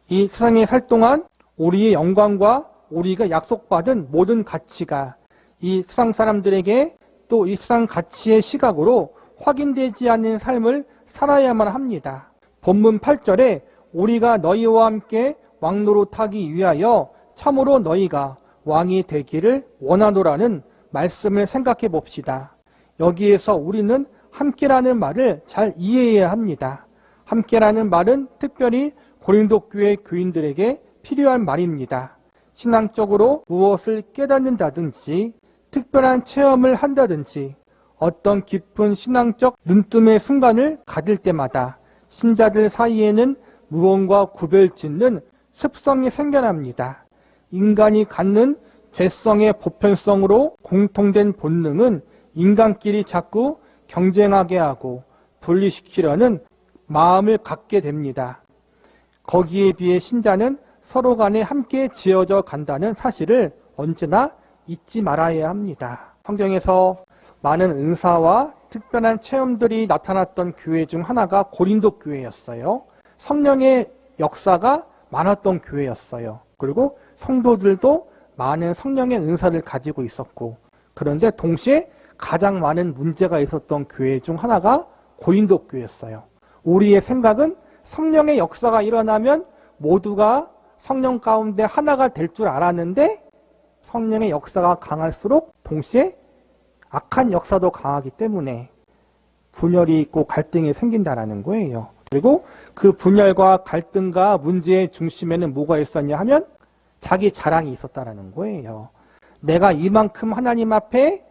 이 세상에 살 동안 우리의 영광과 우리가 약속받은 모든 가치가 이 세상 사람들에게 또 이 세상 가치의 시각으로 확인되지 않는 삶을 살아야만 합니다. 본문 8절에 우리가 너희와 함께 왕노릇하기 위하여 참으로 너희가 왕이 되기를 원하노라는 말씀을 생각해 봅시다. 여기에서 우리는 함께라는 말을 잘 이해해야 합니다. 함께라는 말은 특별히 고린도 교회 교인들에게 필요한 말입니다. 신앙적으로 무엇을 깨닫는다든지 특별한 체험을 한다든지 어떤 깊은 신앙적 눈뜸의 순간을 가질 때마다 신자들 사이에는 무언가 구별짓는 습성이 생겨납니다. 인간이 갖는 죄성의 보편성으로 공통된 본능은 인간끼리 자꾸 경쟁하게 하고 분리시키려는 마음을 갖게 됩니다. 거기에 비해 신자는 서로 간에 함께 지어져 간다는 사실을 언제나 잊지 말아야 합니다. 성경에서 많은 은사와 특별한 체험들이 나타났던 교회 중 하나가 고린도 교회였어요. 성령의 역사가 많았던 교회였어요. 그리고 성도들도 많은 성령의 은사를 가지고 있었고, 그런데 동시에 가장 많은 문제가 있었던 교회 중 하나가 고린도 교회였어요. 우리의 생각은 성령의 역사가 일어나면 모두가 성령 가운데 하나가 될 줄 알았는데 성령의 역사가 강할수록 동시에 악한 역사도 강하기 때문에 분열이 있고 갈등이 생긴다는 거예요. 그리고 그 분열과 갈등과 문제의 중심에는 뭐가 있었냐 하면 자기 자랑이 있었다는 거예요. 내가 이만큼 하나님 앞에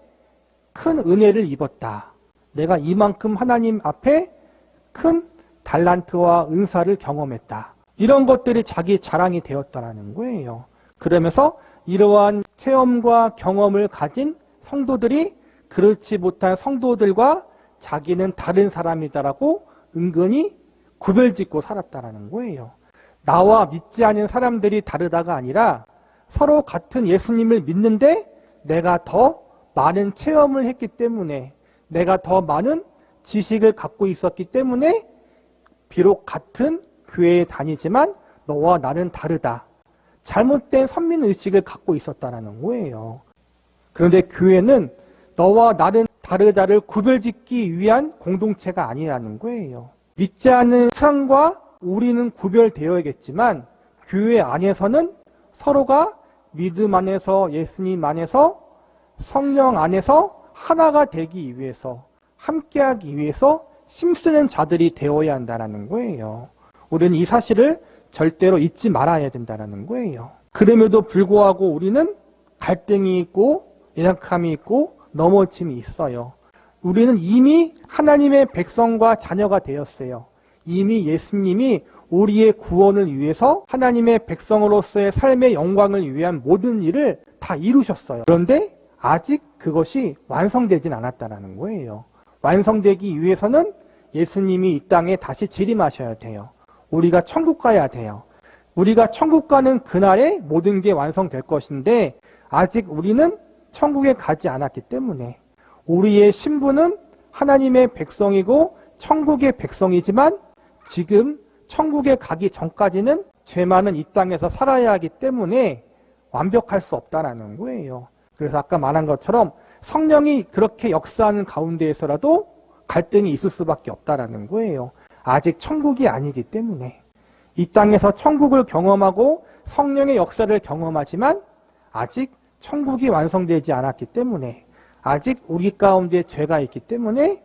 큰 은혜를 입었다. 내가 이만큼 하나님 앞에 큰 달란트와 은사를 경험했다. 이런 것들이 자기 자랑이 되었다는 거예요. 그러면서 이러한 체험과 경험을 가진 성도들이 그렇지 못한 성도들과 자기는 다른 사람이다라고 은근히 구별짓고 살았다는 거예요. 나와 믿지 않은 사람들이 다르다가 아니라 서로 같은 예수님을 믿는데 내가 더 많은 체험을 했기 때문에, 내가 더 많은 지식을 갖고 있었기 때문에 비록 같은 교회에 다니지만 너와 나는 다르다. 잘못된 선민의식을 갖고 있었다는 거예요. 그런데 교회는 너와 나는 다르다를 구별짓기 위한 공동체가 아니라는 거예요. 믿지 않는 세상과 우리는 구별되어야겠지만 교회 안에서는 서로가 믿음 안에서, 예수님 안에서, 성령 안에서 하나가 되기 위해서, 함께하기 위해서 힘쓰는 자들이 되어야 한다는 거예요. 우리는 이 사실을 절대로 잊지 말아야 된다는 거예요. 그럼에도 불구하고 우리는 갈등이 있고 연약함이 있고 넘어짐이 있어요. 우리는 이미 하나님의 백성과 자녀가 되었어요. 이미 예수님이 우리의 구원을 위해서 하나님의 백성으로서의 삶의 영광을 위한 모든 일을 다 이루셨어요. 그런데 아직 그것이 완성되진 않았다는 거예요. 완성되기 위해서는 예수님이 이 땅에 다시 재림하셔야 돼요. 우리가 천국 가야 돼요. 우리가 천국 가는 그날에 모든 게 완성될 것인데 아직 우리는 천국에 가지 않았기 때문에 우리의 신분은 하나님의 백성이고 천국의 백성이지만 지금 천국에 가기 전까지는 죄 많은 이 땅에서 살아야 하기 때문에 완벽할 수 없다는 거예요. 그래서 아까 말한 것처럼 성령이 그렇게 역사하는 가운데에서라도 갈등이 있을 수밖에 없다는 거예요. 아직 천국이 아니기 때문에 이 땅에서 천국을 경험하고 성령의 역사를 경험하지만 아직 천국이 완성되지 않았기 때문에 아직 우리 가운데 죄가 있기 때문에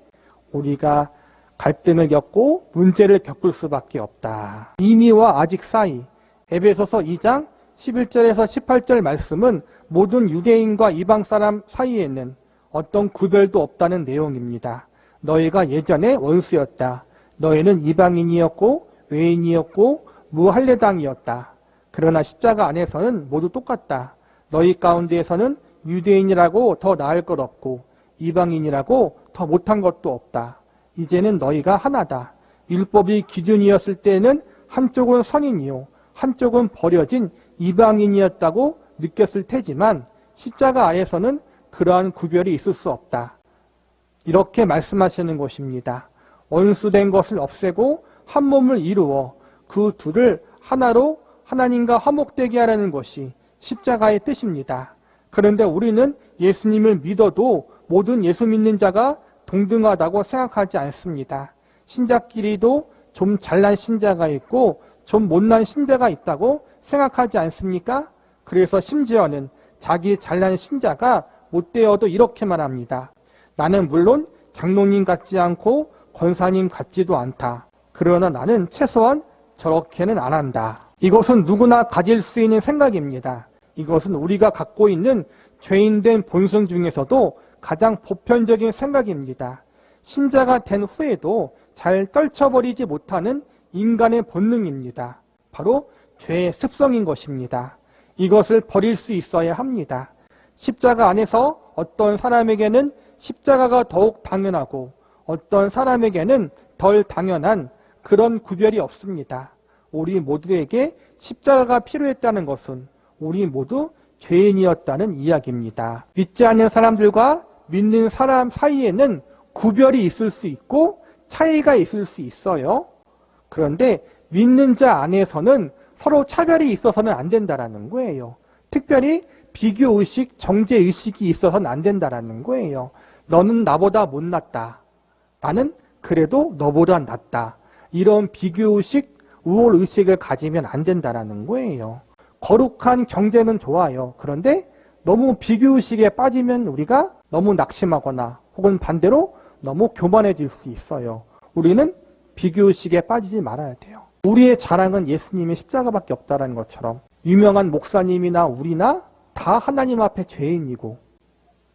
우리가 갈등을 겪고 문제를 겪을 수밖에 없다. 이미와 아직 사이, 에베소서 2장 11절에서 18절 말씀은 모든 유대인과 이방 사람 사이에는 어떤 구별도 없다는 내용입니다. 너희가 예전에 원수였다. 너희는 이방인이었고 외인이었고 무할례당이었다. 그러나 십자가 안에서는 모두 똑같다. 너희 가운데에서는 유대인이라고 더 나을 것 없고 이방인이라고 더 못한 것도 없다. 이제는 너희가 하나다. 율법이 기준이었을 때는 한쪽은 선인이요 한쪽은 버려진 이방인이었다고 느꼈을 테지만 십자가 아래서는 그러한 구별이 있을 수 없다. 이렇게 말씀하시는 것입니다. 원수된 것을 없애고 한 몸을 이루어 그 둘을 하나로 하나님과 화목되게 하라는 것이 십자가의 뜻입니다. 그런데 우리는 예수님을 믿어도 모든 예수 믿는 자가 동등하다고 생각하지 않습니다. 신자끼리도 좀 잘난 신자가 있고 좀 못난 신자가 있다고 생각하지 않습니까? 그래서 심지어는 자기 잘난 신자가 못되어도 이렇게 말합니다. 나는 물론 장로님 같지 않고 권사님 같지도 않다. 그러나 나는 최소한 저렇게는 안 한다. 이것은 누구나 가질 수 있는 생각입니다. 이것은 우리가 갖고 있는 죄인된 본성 중에서도 가장 보편적인 생각입니다. 신자가 된 후에도 잘 떨쳐버리지 못하는 인간의 본능입니다. 바로 죄의 습성인 것입니다. 이것을 버릴 수 있어야 합니다. 십자가 안에서 어떤 사람에게는 십자가가 더욱 당연하고 어떤 사람에게는 덜 당연한 그런 구별이 없습니다. 우리 모두에게 십자가가 필요했다는 것은 우리 모두 죄인이었다는 이야기입니다. 믿지 않는 사람들과 믿는 사람 사이에는 구별이 있을 수 있고 차이가 있을 수 있어요. 그런데 믿는 자 안에서는 서로 차별이 있어서는 안 된다라는 거예요. 특별히 비교의식, 정죄의식이 있어서는 안 된다라는 거예요. 너는 나보다 못났다. 나는 그래도 너보다 낫다. 이런 비교의식, 우월의식을 가지면 안 된다라는 거예요. 거룩한 경쟁은 좋아요. 그런데 너무 비교의식에 빠지면 우리가 너무 낙심하거나 혹은 반대로 너무 교만해질 수 있어요. 우리는 비교의식에 빠지지 말아야 돼요. 우리의 자랑은 예수님의 십자가밖에 없다는 것처럼 유명한 목사님이나 우리나 다 하나님 앞에 죄인이고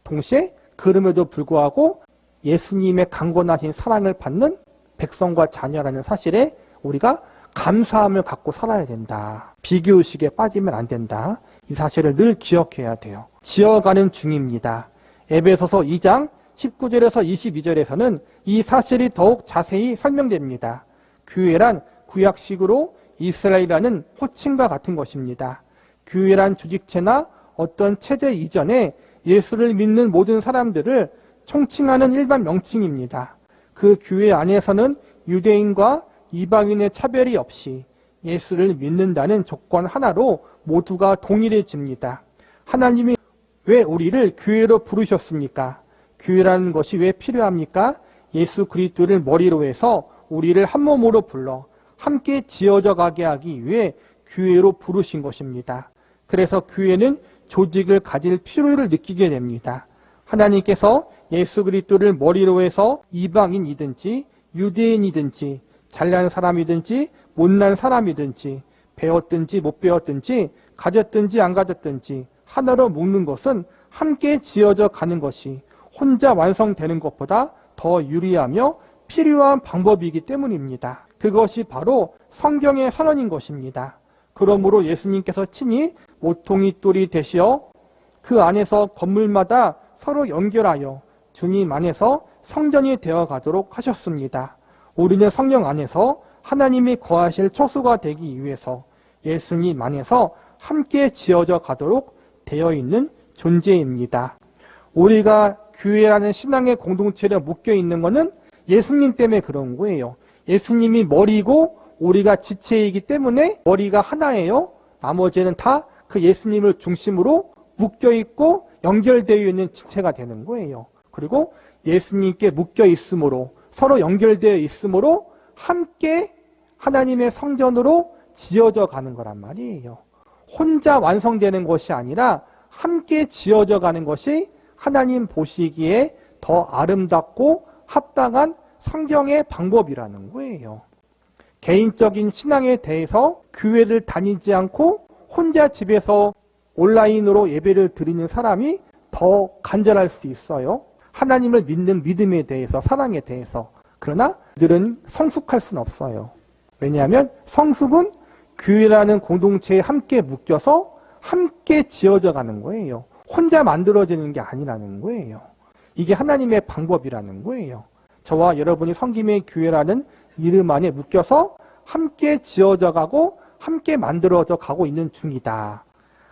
동시에 그럼에도 불구하고 예수님의 강건하신 사랑을 받는 백성과 자녀라는 사실에 우리가 감사함을 갖고 살아야 된다. 비교의식에 빠지면 안 된다. 이 사실을 늘 기억해야 돼요. 지어가는 중입니다. 에베소서 2장 19절에서 22절에서는 이 사실이 더욱 자세히 설명됩니다. 교회란 구약식으로 이스라엘이라는 호칭과 같은 것입니다. 교회란 조직체나 어떤 체제 이전에 예수를 믿는 모든 사람들을 총칭하는 일반 명칭입니다. 그 교회 안에서는 유대인과 이방인의 차별이 없이 예수를 믿는다는 조건 하나로 모두가 동일해집니다. 하나님이 왜 우리를 교회로 부르셨습니까? 교회라는 것이 왜 필요합니까? 예수 그리스도를 머리로 해서 우리를 한 몸으로 불러 함께 지어져 가게 하기 위해 교회로 부르신 것입니다. 그래서 교회는 조직을 가질 필요를 느끼게 됩니다. 하나님께서 예수 그리스도를 머리로 해서 이방인이든지 유대인이든지 잘난 사람이든지 못난 사람이든지 배웠든지 못 배웠든지 가졌든지 안 가졌든지 하나로 묶는 것은 함께 지어져 가는 것이 혼자 완성되는 것보다 더 유리하며 필요한 방법이기 때문입니다. 그것이 바로 성경의 선언인 것입니다. 그러므로 예수님께서 친히 모퉁이 돌이 되시어 그 안에서 건물마다 서로 연결하여 주님 안에서 성전이 되어 가도록 하셨습니다. 우리는 성령 안에서 하나님이 거하실 처소가 되기 위해서 예수님 안에서 함께 지어져 가도록 되어 있는 존재입니다. 우리가 교회라는 신앙의 공동체에 묶여 있는 것은 예수님 때문에 그런 거예요. 예수님이 머리고 우리가 지체이기 때문에 머리가 하나예요. 나머지는 다 그 예수님을 중심으로 묶여 있고 연결되어 있는 지체가 되는 거예요. 그리고 예수님께 묶여 있으므로 서로 연결되어 있으므로 함께 하나님의 성전으로 지어져 가는 거란 말이에요. 혼자 완성되는 것이 아니라 함께 지어져 가는 것이 하나님 보시기에 더 아름답고 합당한 성경의 방법이라는 거예요. 개인적인 신앙에 대해서 교회를 다니지 않고 혼자 집에서 온라인으로 예배를 드리는 사람이 더 간절할 수 있어요. 하나님을 믿는 믿음에 대해서, 사랑에 대해서. 그러나 그들은 성숙할 수는 없어요. 왜냐하면 성숙은 교회라는 공동체에 함께 묶여서 함께 지어져 가는 거예요. 혼자 만들어지는 게 아니라는 거예요. 이게 하나님의 방법이라는 거예요. 저와 여러분이 섬김의 교회라는 이름 안에 묶여서 함께 지어져 가고 함께 만들어져 가고 있는 중이다.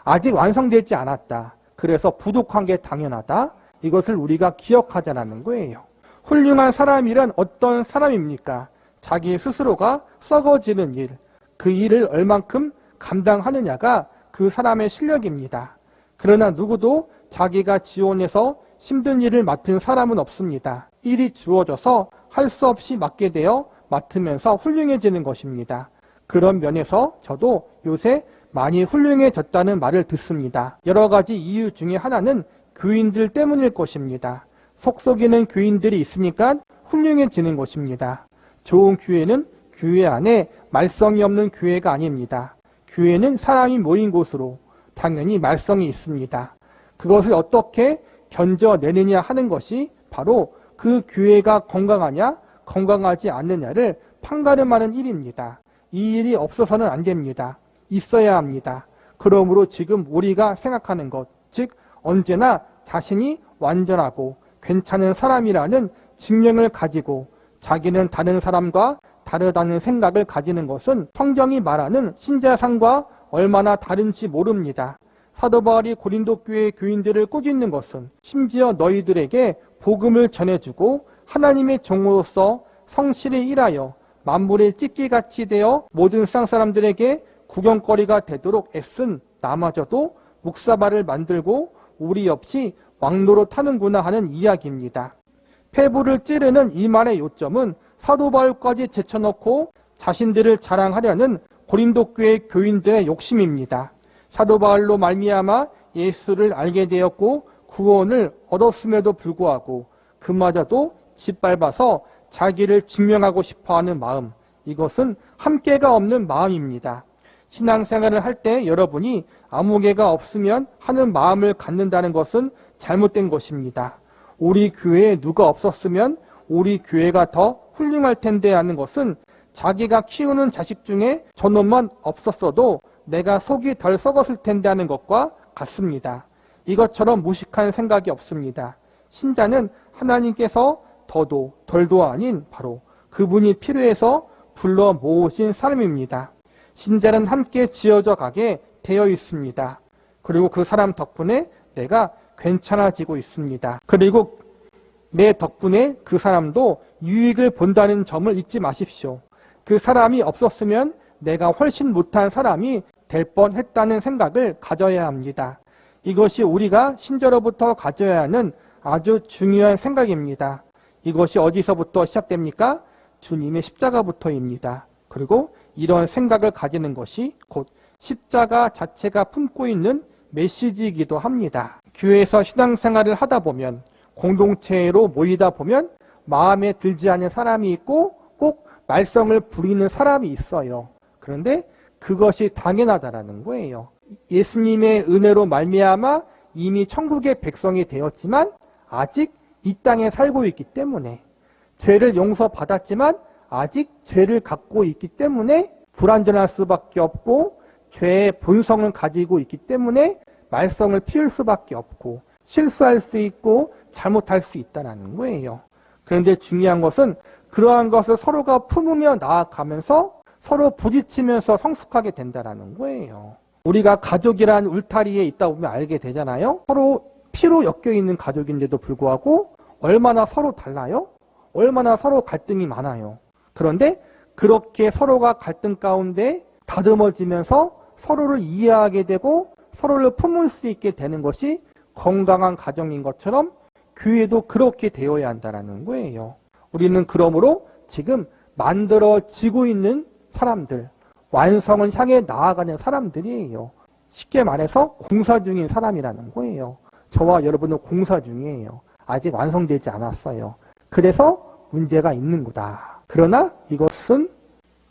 아직 완성되지 않았다. 그래서 부족한 게 당연하다. 이것을 우리가 기억하자는 거예요. 훌륭한 사람이란 어떤 사람입니까? 자기 스스로가 썩어지는 일, 그 일을 얼만큼 감당하느냐가 그 사람의 실력입니다. 그러나 누구도 자기가 지원해서 힘든 일을 맡은 사람은 없습니다. 일이 주어져서 할 수 없이 맡게 되어 맡으면서 훌륭해지는 것입니다. 그런 면에서 저도 요새 많이 훌륭해졌다는 말을 듣습니다. 여러 가지 이유 중에 하나는 교인들 때문일 것입니다. 속썩이는 교인들이 있으니까 훌륭해지는 것입니다. 좋은 교회는 교회 안에 말썽이 없는 교회가 아닙니다. 교회는 사람이 모인 곳으로 당연히 말썽이 있습니다. 그것을 어떻게 견뎌내느냐 하는 것이 바로 그 교회가 건강하냐 건강하지 않느냐를 판가름하는 일입니다. 이 일이 없어서는 안 됩니다. 있어야 합니다. 그러므로 지금 우리가 생각하는 것, 즉 언제나 자신이 완전하고 괜찮은 사람이라는 증명을 가지고 자기는 다른 사람과 다르다는 생각을 가지는 것은 성경이 말하는 신자상과 얼마나 다른지 모릅니다. 사도 바울이 고린도 교회 교인들을 꾸짖는 것은 심지어 너희들에게 복음을 전해주고 하나님의 종으로서 성실히 일하여 만물의 찢기같이 되어 모든 세상 사람들에게 구경거리가 되도록 애쓴 나마저도 묵사발을 만들고 우리 없이 왕노릇하는구나 하는 이야기입니다. 폐부를 찌르는 이 말의 요점은 사도 바울까지 제쳐놓고 자신들을 자랑하려는 고린도 교회 교인들의 욕심입니다. 사도 바울로 말미암아 예수를 알게 되었고 구원을 얻었음에도 불구하고 그마저도 짓밟아서 자기를 증명하고 싶어하는 마음, 이것은 함께가 없는 마음입니다. 신앙생활을 할 때 여러분이 아무 개가 없으면 하는 마음을 갖는다는 것은 잘못된 것입니다. 우리 교회에 누가 없었으면 우리 교회가 더 훌륭할 텐데 하는 것은 자기가 키우는 자식 중에 저놈만 없었어도 내가 속이 덜 썩었을 텐데 하는 것과 같습니다. 이것처럼 무식한 생각이 없습니다. 신자는 하나님께서 더도 덜도 아닌 바로 그분이 필요해서 불러 모으신 사람입니다. 신자는 함께 지어져 가게 되어 있습니다. 그리고 그 사람 덕분에 내가 괜찮아지고 있습니다. 그리고 내 덕분에 그 사람도 유익을 본다는 점을 잊지 마십시오. 그 사람이 없었으면 내가 훨씬 못한 사람이 될 뻔했다는 생각을 가져야 합니다. 이것이 우리가 신자로부터 가져야 하는 아주 중요한 생각입니다. 이것이 어디서부터 시작됩니까? 주님의 십자가부터입니다. 그리고 이런 생각을 가지는 것이 곧 십자가 자체가 품고 있는 메시지이기도 합니다. 교회에서 신앙생활을 하다 보면 공동체로 모이다 보면 마음에 들지 않는 사람이 있고 꼭 말썽을 부리는 사람이 있어요. 그런데 그것이 당연하다라는 거예요. 예수님의 은혜로 말미암아 이미 천국의 백성이 되었지만 아직 이 땅에 살고 있기 때문에 죄를 용서받았지만 아직 죄를 갖고 있기 때문에 불완전할 수밖에 없고 죄의 본성을 가지고 있기 때문에 말썽을 피울 수밖에 없고 실수할 수 있고 잘못할 수 있다는 거예요. 그런데 중요한 것은 그러한 것을 서로가 품으며 나아가면서 서로 부딪히면서 성숙하게 된다는 거예요. 우리가 가족이라는 울타리에 있다 보면 알게 되잖아요. 서로 피로 엮여있는 가족인데도 불구하고 얼마나 서로 달라요? 얼마나 서로 갈등이 많아요. 그런데 그렇게 서로가 갈등 가운데 다듬어지면서 서로를 이해하게 되고 서로를 품을 수 있게 되는 것이 건강한 가정인 것처럼 교회도 그렇게 되어야 한다는 거예요. 우리는 그러므로 지금 만들어지고 있는 사람들, 완성을 향해 나아가는 사람들이에요. 쉽게 말해서 공사 중인 사람이라는 거예요. 저와 여러분은 공사 중이에요. 아직 완성되지 않았어요. 그래서 문제가 있는 거다. 그러나 이것은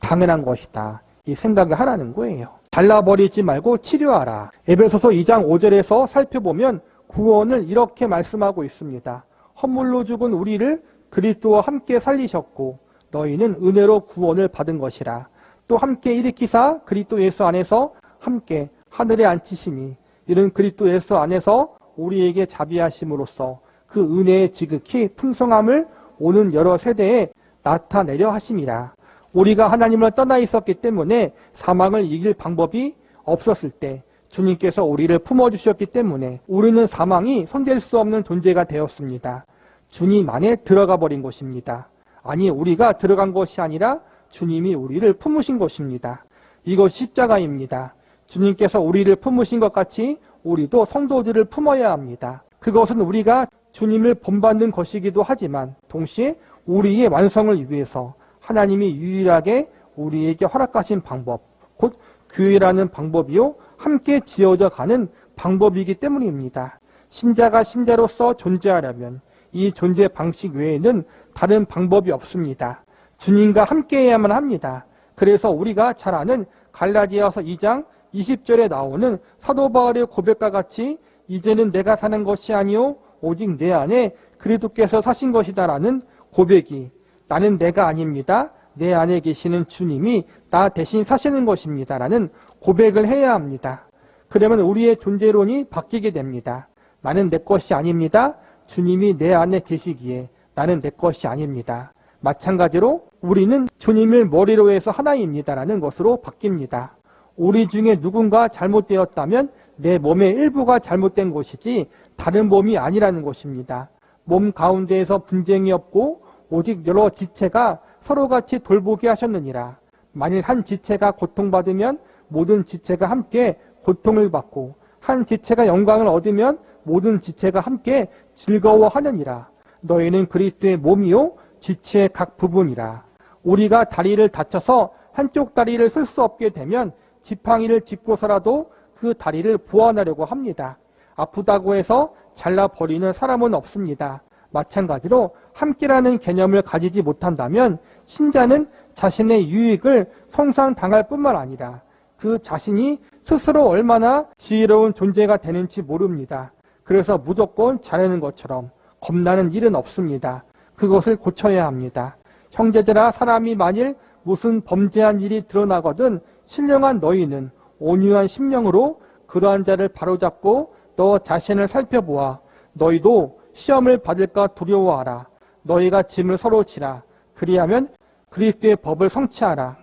당연한 것이다. 이 생각을 하라는 거예요. 잘라버리지 말고 치료하라. 에베소서 2장 5절에서 살펴보면 구원을 이렇게 말씀하고 있습니다. 헌물로 죽은 우리를 그리스도와 함께 살리셨고 너희는 은혜로 구원을 받은 것이라. 또 함께 일으키사 그리스도 예수 안에서 함께 하늘에 앉히시니 이는 그리스도 예수 안에서 우리에게 자비하심으로써 그 은혜의 지극히 풍성함을 오는 여러 세대에 나타내려 하심이라. 우리가 하나님을 떠나 있었기 때문에 사망을 이길 방법이 없었을 때 주님께서 우리를 품어주셨기 때문에 우리는 사망이 손댈 수 없는 존재가 되었습니다. 주님 안에 들어가 버린 것입니다. 아니, 우리가 들어간 것이 아니라 주님이 우리를 품으신 것입니다. 이것이 십자가입니다. 주님께서 우리를 품으신 것 같이 우리도 성도들을 품어야 합니다. 그것은 우리가 주님을 본받는 것이기도 하지만 동시에 우리의 완성을 위해서 하나님이 유일하게 우리에게 허락하신 방법, 곧 교회라는 방법이요 함께 지어져 가는 방법이기 때문입니다. 신자가 신자로서 존재하려면 이 존재 방식 외에는 다른 방법이 없습니다. 주님과 함께해야만 합니다. 그래서 우리가 잘 아는 갈라디아서 2장 20절에 나오는 사도 바울의 고백과 같이 이제는 내가 사는 것이 아니요 오직 내 안에 그리스도께서 사신 것이다라는 고백이 나는 내가 아닙니다. 내 안에 계시는 주님이 나 대신 사시는 것입니다라는 고백을 해야 합니다. 그러면 우리의 존재론이 바뀌게 됩니다. 나는 내 것이 아닙니다. 주님이 내 안에 계시기에 나는 내 것이 아닙니다. 마찬가지로 우리는 주님을 머리로 해서 하나입니다라는 것으로 바뀝니다. 우리 중에 누군가 잘못되었다면 내 몸의 일부가 잘못된 것이지 다른 몸이 아니라는 것입니다. 몸 가운데에서 분쟁이 없고 오직 여러 지체가 서로같이 돌보게 하셨느니라. 만일 한 지체가 고통받으면 모든 지체가 함께 고통을 받고 한 지체가 영광을 얻으면 모든 지체가 함께 즐거워하느니라. 너희는 그리스도의 몸이요 지체의 각 부분이라. 우리가 다리를 다쳐서 한쪽 다리를 쓸 수 없게 되면 지팡이를 짚고서라도 그 다리를 보완하려고 합니다. 아프다고 해서 잘라버리는 사람은 없습니다. 마찬가지로 함께라는 개념을 가지지 못한다면 신자는 자신의 유익을 손상당할 뿐만 아니라 그 자신이 스스로 얼마나 지혜로운 존재가 되는지 모릅니다. 그래서 무조건 잘하는 것처럼 겁나는 일은 없습니다. 그것을 고쳐야 합니다. 형제들아, 사람이 만일 무슨 범죄한 일이 드러나거든 신령한 너희는 온유한 심령으로 그러한 자를 바로잡고 너 자신을 살펴보아. 너희도 시험을 받을까 두려워하라. 너희가 짐을 서로 지라. 그리하면 그리스도의 법을 성취하라.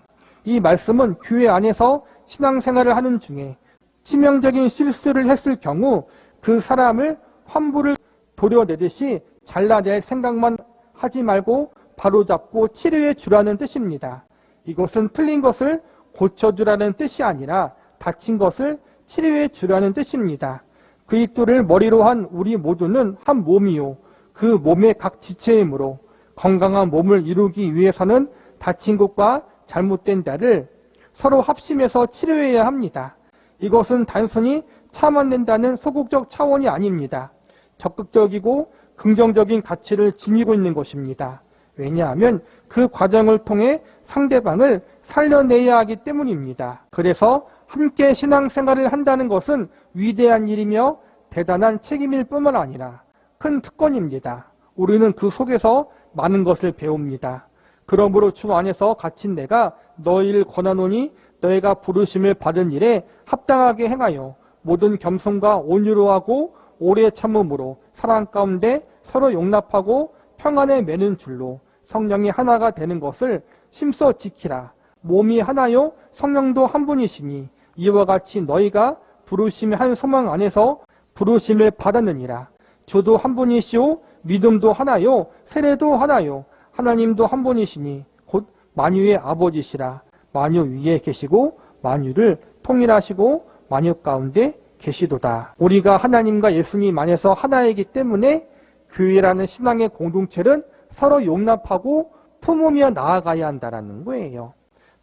이 말씀은 교회 안에서 신앙생활을 하는 중에 치명적인 실수를 했을 경우 그 사람을 환부를 도려내듯이 잘라낼 생각만 하지 말고 바로잡고 치료해 주라는 뜻입니다. 이것은 틀린 것을 고쳐주라는 뜻이 아니라 다친 것을 치료해 주라는 뜻입니다. 그리스도를 머리로 한 우리 모두는 한 몸이요 그 몸의 각 지체이므로 건강한 몸을 이루기 위해서는 다친 곳과 잘못된 데를 서로 합심해서 치료해야 합니다. 이것은 단순히 참아낸다는 소극적 차원이 아닙니다. 적극적이고 긍정적인 가치를 지니고 있는 것입니다. 왜냐하면 그 과정을 통해 상대방을 살려내야 하기 때문입니다. 그래서 함께 신앙생활을 한다는 것은 위대한 일이며 대단한 책임일 뿐만 아니라 큰 특권입니다. 우리는 그 속에서 많은 것을 배웁니다. 그러므로 주 안에서 갇힌 내가 너희를 권하노니 너희가 부르심을 받은 일에 합당하게 행하여 모든 겸손과 온유로 하고 오래 참음으로 사랑 가운데 서로 용납하고 평안에 매는 줄로 성령이 하나가 되는 것을 힘써 지키라. 몸이 하나요 성령도 한 분이시니 이와 같이 너희가 부르심의 한 소망 안에서 부르심을 받았느니라. 주도 한 분이시오 믿음도 하나요 세례도 하나요 하나님도 한 분이시니 곧 만유의 아버지시라. 만유 위에 계시고 만유를 통일하시고 만유 가운데 계시도다. 우리가 하나님과 예수님 안에서 하나이기 때문에 교회라는 신앙의 공동체는 서로 용납하고 품으며 나아가야 한다는 거예요.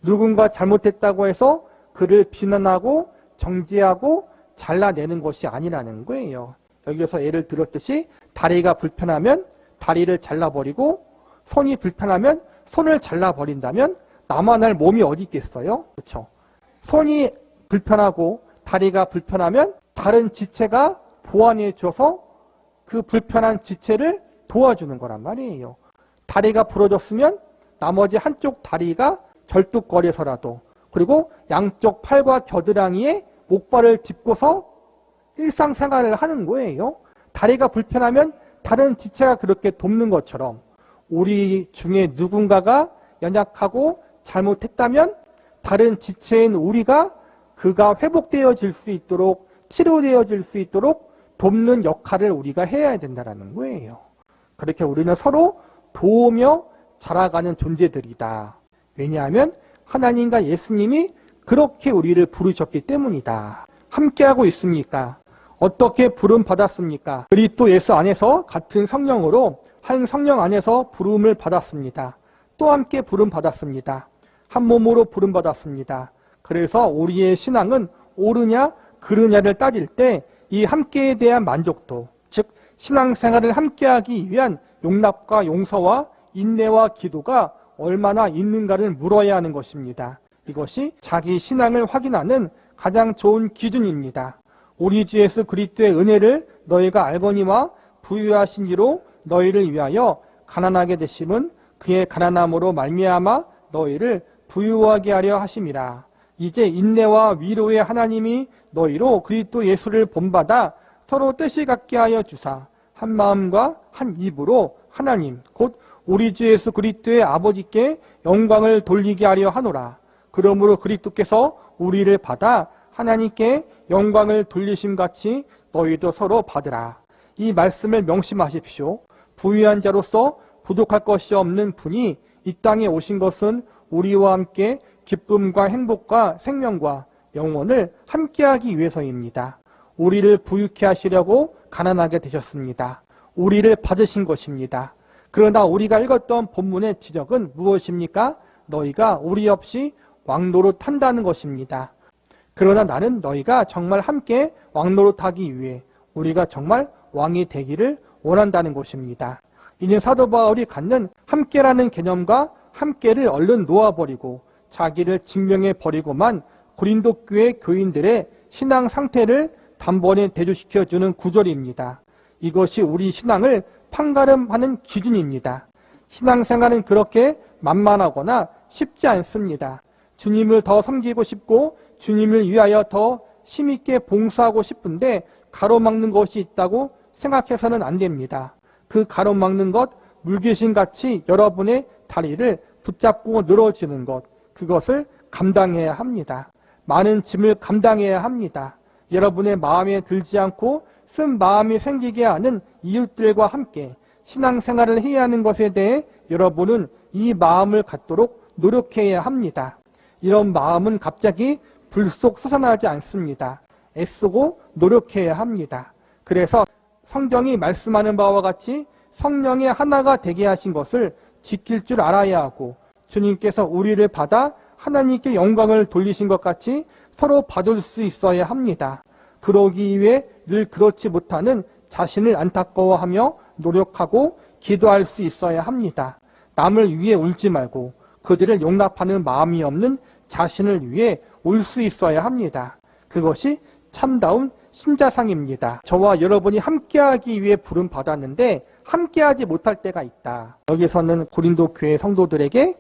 누군가 잘못했다고 해서 그를 비난하고 정죄하고 잘라내는 것이 아니라는 거예요. 여기서 예를 들었듯이 다리가 불편하면 다리를 잘라버리고 손이 불편하면 손을 잘라버린다면 나만 할 몸이 어디 있겠어요? 그렇죠? 손이 불편하고 다리가 불편하면 다른 지체가 보완해 줘서 그 불편한 지체를 도와주는 거란 말이에요. 다리가 부러졌으면 나머지 한쪽 다리가 절뚝거려서라도 그리고 양쪽 팔과 겨드랑이에 목발을 짚고서 일상생활을 하는 거예요. 다리가 불편하면 다른 지체가 그렇게 돕는 것처럼 우리 중에 누군가가 연약하고 잘못했다면 다른 지체인 우리가 그가 회복되어질 수 있도록, 치료되어질 수 있도록 돕는 역할을 우리가 해야 된다는 거예요. 그렇게 우리는 서로 도우며 자라가는 존재들이다. 왜냐하면 하나님과 예수님이 그렇게 우리를 부르셨기 때문이다. 함께하고 있습니까? 어떻게 부름 받았습니까? 그리스도 예수 안에서 같은 성령으로 한 성령 안에서 부름을 받았습니다. 또 함께 부름 받았습니다. 한 몸으로 부름 받았습니다. 그래서 우리의 신앙은 옳으냐 그르냐를 따질 때 이 함께에 대한 만족도, 즉 신앙생활을 함께하기 위한 용납과 용서와 인내와 기도가 얼마나 있는가를 물어야 하는 것입니다. 이것이 자기 신앙을 확인하는 가장 좋은 기준입니다. 우리 주 예수 그리스도의 은혜를 너희가 알거니와 부유하신 이로 너희를 위하여 가난하게 되심은 그의 가난함으로 말미암아 너희를 부유하게 하려 하심이라. 이제 인내와 위로의 하나님이 너희로 그리스도 예수를 본받아 서로 뜻이 같게 하여 주사 한 마음과 한 입으로 하나님 곧 우리 주 예수 그리스도의 아버지께 영광을 돌리게 하려 하노라. 그러므로 그리스도께서 우리를 받아 하나님께 영광을 돌리심 같이 너희도 서로 받으라. 이 말씀을 명심하십시오. 부유한 자로서 부족할 것이 없는 분이 이 땅에 오신 것은 우리와 함께 기쁨과 행복과 생명과 영혼을 함께하기 위해서입니다. 우리를 부유케 하시려고 가난하게 되셨습니다. 우리를 받으신 것입니다. 그러나 우리가 읽었던 본문의 지적은 무엇입니까? 너희가 우리 없이 왕노릇한다는 것입니다. 그러나 나는 너희가 정말 함께 왕노릇하기 위해 우리가 정말 왕이 되기를 원한다는 것입니다. 이는 사도 바울이 갖는 함께라는 개념과 함께를 얼른 놓아버리고 자기를 증명해 버리고만 고린도 교회 교인들의 신앙 상태를 단번에 대조시켜주는 구절입니다. 이것이 우리 신앙을 판가름하는 기준입니다. 신앙생활은 그렇게 만만하거나 쉽지 않습니다. 주님을 더 섬기고 싶고 주님을 위하여 더 힘있게 봉사하고 싶은데 가로막는 것이 있다고 생각해서는 안 됩니다. 그 가로막는 것, 물귀신같이 여러분의 다리를 붙잡고 늘어지는 것, 그것을 감당해야 합니다. 많은 짐을 감당해야 합니다. 여러분의 마음에 들지 않고 쓴 마음이 생기게 하는 이웃들과 함께 신앙생활을 해야 하는 것에 대해 여러분은 이 마음을 갖도록 노력해야 합니다. 이런 마음은 갑자기 불쑥 솟아나지 않습니다. 애쓰고 노력해야 합니다. 그래서 성경이 말씀하는 바와 같이 성령의 하나가 되게 하신 것을 지킬 줄 알아야 하고 주님께서 우리를 받아 하나님께 영광을 돌리신 것 같이 서로 받을 수 있어야 합니다. 그러기 위해 늘 그렇지 못하는 자신을 안타까워하며 노력하고 기도할 수 있어야 합니다. 남을 위해 울지 말고 그들을 용납하는 마음이 없는 자신을 위해 울 수 있어야 합니다. 그것이 참다운 신자상입니다. 저와 여러분이 함께하기 위해 부름 받았는데 함께하지 못할 때가 있다. 여기서는 고린도 교회 성도들에게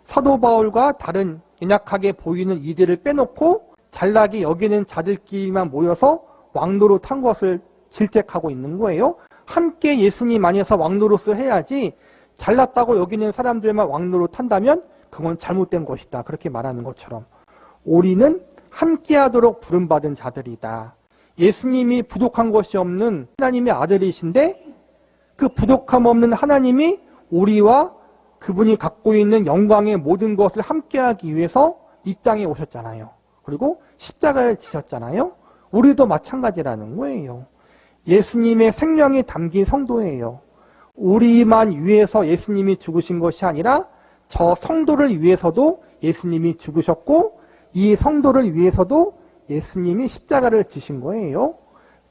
사도 바울과 다른 연약하게 보이는 이들을 빼놓고 잘나게 여기는 자들끼리만 모여서 왕노릇한 것을 질책하고 있는 거예요. 함께 예수님 안에서 왕노릇을 해야지 잘났다고 여기는 사람들만 왕노릇한다면 그건 잘못된 것이다. 그렇게 말하는 것처럼 우리는 함께하도록 부름받은 자들이다. 예수님이 부족한 것이 없는 하나님의 아들이신데 그 부족함 없는 하나님이 우리와 그분이 갖고 있는 영광의 모든 것을 함께하기 위해서 이 땅에 오셨잖아요. 그리고 십자가를 지셨잖아요. 우리도 마찬가지라는 거예요. 예수님의 생명이 담긴 성도예요. 우리만 위해서 예수님이 죽으신 것이 아니라 저 성도를 위해서도 예수님이 죽으셨고 이 성도를 위해서도 예수님이 십자가를 지신 거예요.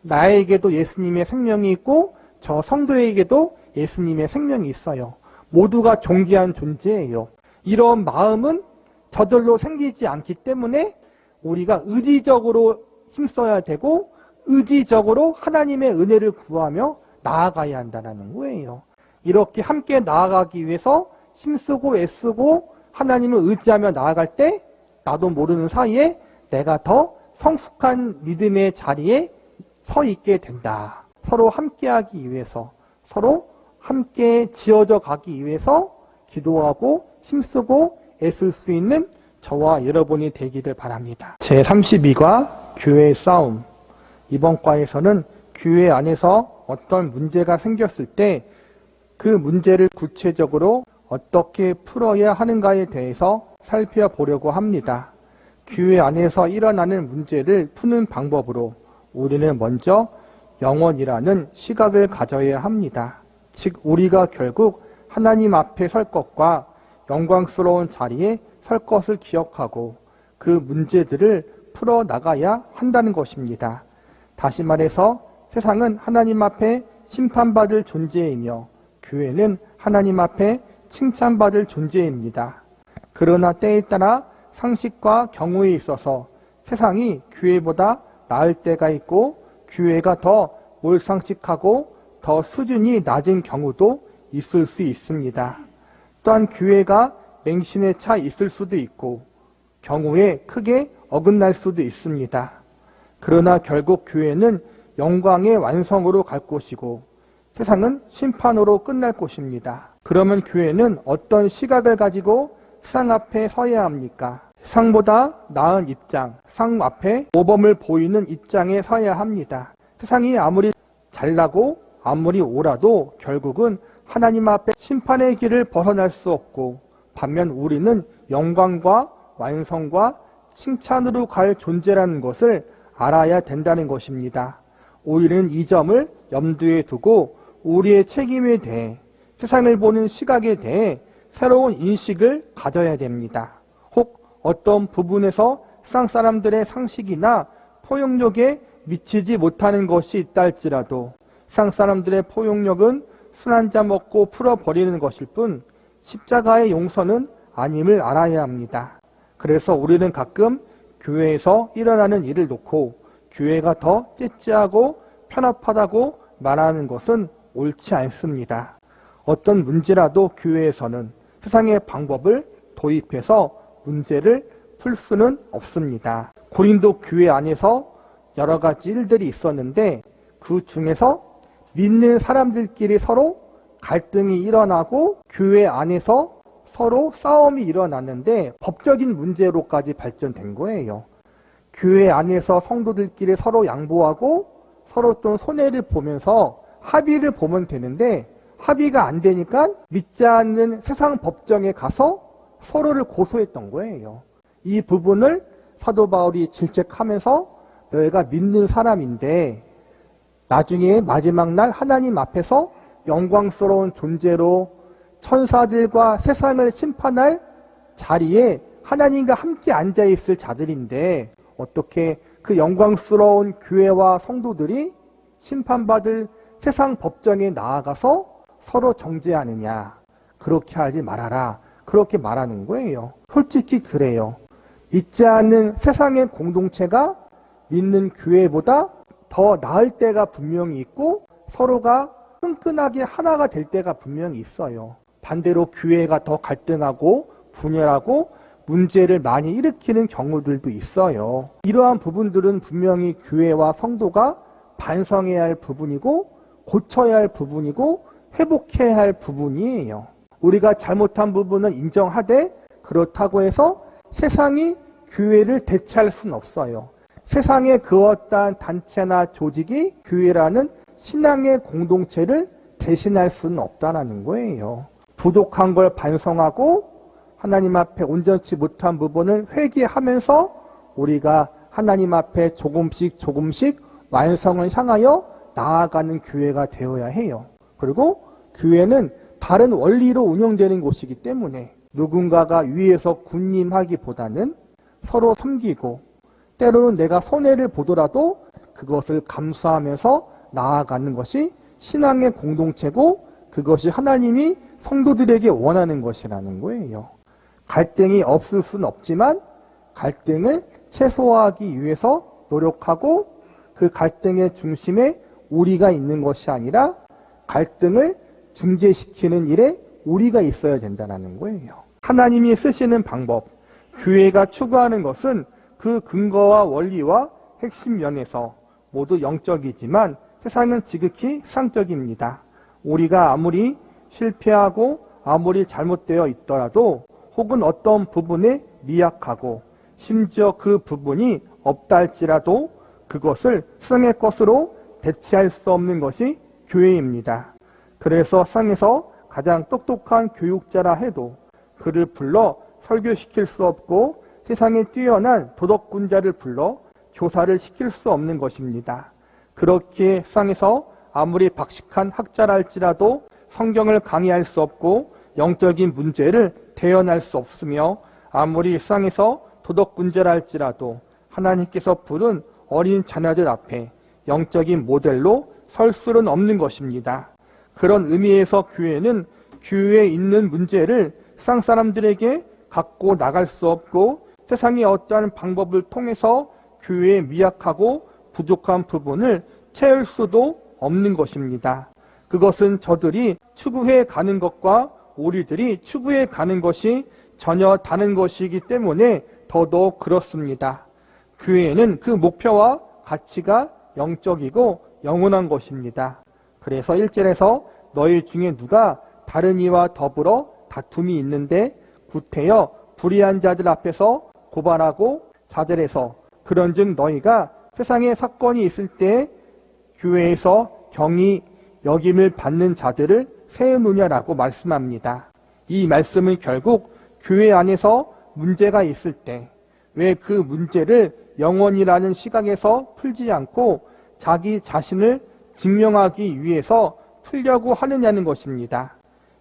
나에게도 예수님의 생명이 있고 저 성도에게도 예수님의 생명이 있어요. 모두가 존귀한 존재예요. 이런 마음은 저절로 생기지 않기 때문에 우리가 의지적으로 힘써야 되고 의지적으로 하나님의 은혜를 구하며 나아가야 한다는 거예요. 이렇게 함께 나아가기 위해서 힘쓰고 애쓰고 하나님을 의지하며 나아갈 때 나도 모르는 사이에 내가 더 성숙한 믿음의 자리에 서 있게 된다. 서로 함께하기 위해서, 서로 함께 지어져 가기 위해서 기도하고 힘쓰고 애쓸 수 있는 저와 여러분이 되기를 바랍니다. 제32과 교회의 싸움. 이번 과에서는 교회 안에서 어떤 문제가 생겼을 때 그 문제를 구체적으로 어떻게 풀어야 하는가에 대해서 살펴보려고 합니다. 교회 안에서 일어나는 문제를 푸는 방법으로 우리는 먼저 영원이라는 시각을 가져야 합니다. 즉 우리가 결국 하나님 앞에 설 것과 영광스러운 자리에 설 것을 기억하고 그 문제들을 풀어나가야 한다는 것입니다. 다시 말해서 세상은 하나님 앞에 심판받을 존재이며 교회는 하나님 앞에 칭찬받을 존재입니다. 그러나 때에 따라 상식과 경우에 있어서 세상이 교회보다 나을 때가 있고 교회가 더 몰상식하고 더 수준이 낮은 경우도 있을 수 있습니다. 또한 교회가 맹신에 차 있을 수도 있고 경우에 크게 어긋날 수도 있습니다. 그러나 결국 교회는 영광의 완성으로 갈 곳이고 세상은 심판으로 끝날 곳입니다. 그러면 교회는 어떤 시각을 가지고 세상 앞에 서야 합니까? 세상보다 나은 입장, 세상 앞에 모범을 보이는 입장에 서야 합니다. 세상이 아무리 잘나고 아무리 옳아도 결국은 하나님 앞에 심판의 길을 벗어날 수 없고 반면 우리는 영광과 완성과 칭찬으로 갈 존재라는 것을 알아야 된다는 것입니다. 우리는 이 점을 염두에 두고 우리의 책임에 대해 세상을 보는 시각에 대해 새로운 인식을 가져야 됩니다. 혹 어떤 부분에서 세상 사람들의 상식이나 포용력에 미치지 못하는 것이 있다 할지라도 세상 사람들의 포용력은 술 한잔 먹고 풀어버리는 것일 뿐 십자가의 용서는 아님을 알아야 합니다. 그래서 우리는 가끔 교회에서 일어나는 일을 놓고 교회가 더 째째하고 편협하다고 말하는 것은 옳지 않습니다. 어떤 문제라도 교회에서는 세상의 방법을 도입해서 문제를 풀 수는 없습니다. 고린도 교회 안에서 여러 가지 일들이 있었는데 그 중에서 믿는 사람들끼리 서로 갈등이 일어나고 교회 안에서 서로 싸움이 일어났는데 법적인 문제로까지 발전된 거예요. 교회 안에서 성도들끼리 서로 양보하고 서로 좀 손해를 보면서 합의를 보면 되는데 합의가 안 되니까 믿지 않는 세상 법정에 가서 서로를 고소했던 거예요. 이 부분을 사도 바울이 질책하면서 너희가 믿는 사람인데 나중에 마지막 날 하나님 앞에서 영광스러운 존재로 천사들과 세상을 심판할 자리에 하나님과 함께 앉아있을 자들인데 어떻게 그 영광스러운 교회와 성도들이 심판받을 세상 법정에 나아가서 서로 정죄하느냐. 그렇게 하지 말아라. 그렇게 말하는 거예요. 솔직히 그래요. 믿지 않는 세상의 공동체가 믿는 교회보다 더 나을 때가 분명히 있고 서로가 끈끈하게 하나가 될 때가 분명히 있어요. 반대로 교회가 더 갈등하고 분열하고 문제를 많이 일으키는 경우들도 있어요. 이러한 부분들은 분명히 교회와 성도가 반성해야 할 부분이고 고쳐야 할 부분이고 회복해야 할 부분이에요. 우리가 잘못한 부분은 인정하되 그렇다고 해서 세상이 교회를 대체할 수는 없어요. 세상에 그 어떠한 단체나 조직이 교회라는 신앙의 공동체를 대신할 수는 없다는 거예요. 부족한 걸 반성하고 하나님 앞에 온전치 못한 부분을 회개하면서 우리가 하나님 앞에 조금씩 완성을 향하여 나아가는 교회가 되어야 해요. 그리고 교회는 다른 원리로 운영되는 곳이기 때문에 누군가가 위에서 군림하기보다는 서로 섬기고 때로는 내가 손해를 보더라도 그것을 감수하면서 나아가는 것이 신앙의 공동체고 그것이 하나님이 성도들에게 원하는 것이라는 거예요. 갈등이 없을 수는 없지만 갈등을 최소화하기 위해서 노력하고 그 갈등의 중심에 우리가 있는 것이 아니라 갈등을 중재시키는 일에 우리가 있어야 된다는 거예요. 하나님이 쓰시는 방법, 교회가 추구하는 것은 그 근거와 원리와 핵심 면에서 모두 영적이지만 세상은 지극히 상적입니다. 우리가 아무리 실패하고 아무리 잘못되어 있더라도 혹은 어떤 부분에 미약하고 심지어 그 부분이 없다 할지라도 그것을 세상의 것으로 대체할 수 없는 것이 교회입니다. 그래서 세상에서 가장 똑똑한 교육자라 해도 그를 불러 설교시킬 수 없고 세상에 뛰어난 도덕군자를 불러 교사를 시킬 수 없는 것입니다. 그렇기에 세상에서 아무리 박식한 학자라 할지라도 성경을 강의할 수 없고 영적인 문제를 대연할 수 없으며 아무리 세상에서 도덕군자라 할지라도 하나님께서 부른 어린 자녀들 앞에 영적인 모델로 설 수는 없는 것입니다. 그런 의미에서 교회는 교회에 있는 문제를 세상 사람들에게 갖고 나갈 수 없고 세상의 어떠한 방법을 통해서 교회의 미약하고 부족한 부분을 채울 수도 없는 것입니다. 그것은 저들이 추구해 가는 것과 우리들이 추구해 가는 것이 전혀 다른 것이기 때문에 더더욱 그렇습니다. 교회는 그 목표와 가치가 영적이고 영원한 것입니다. 그래서 1절에서 너희 중에 누가 다른 이와 더불어 다툼이 있는데 구태여 불의한 자들 앞에서 고발하고 4절에서 그런즉 너희가 세상에 사건이 있을 때 교회에서 경히 여김을 받는 자들을 세우느냐라고 말씀합니다. 이 말씀은 결국 교회 안에서 문제가 있을 때 왜 그 문제를 영원이라는 시각에서 풀지 않고 자기 자신을 증명하기 위해서 풀려고 하느냐는 것입니다.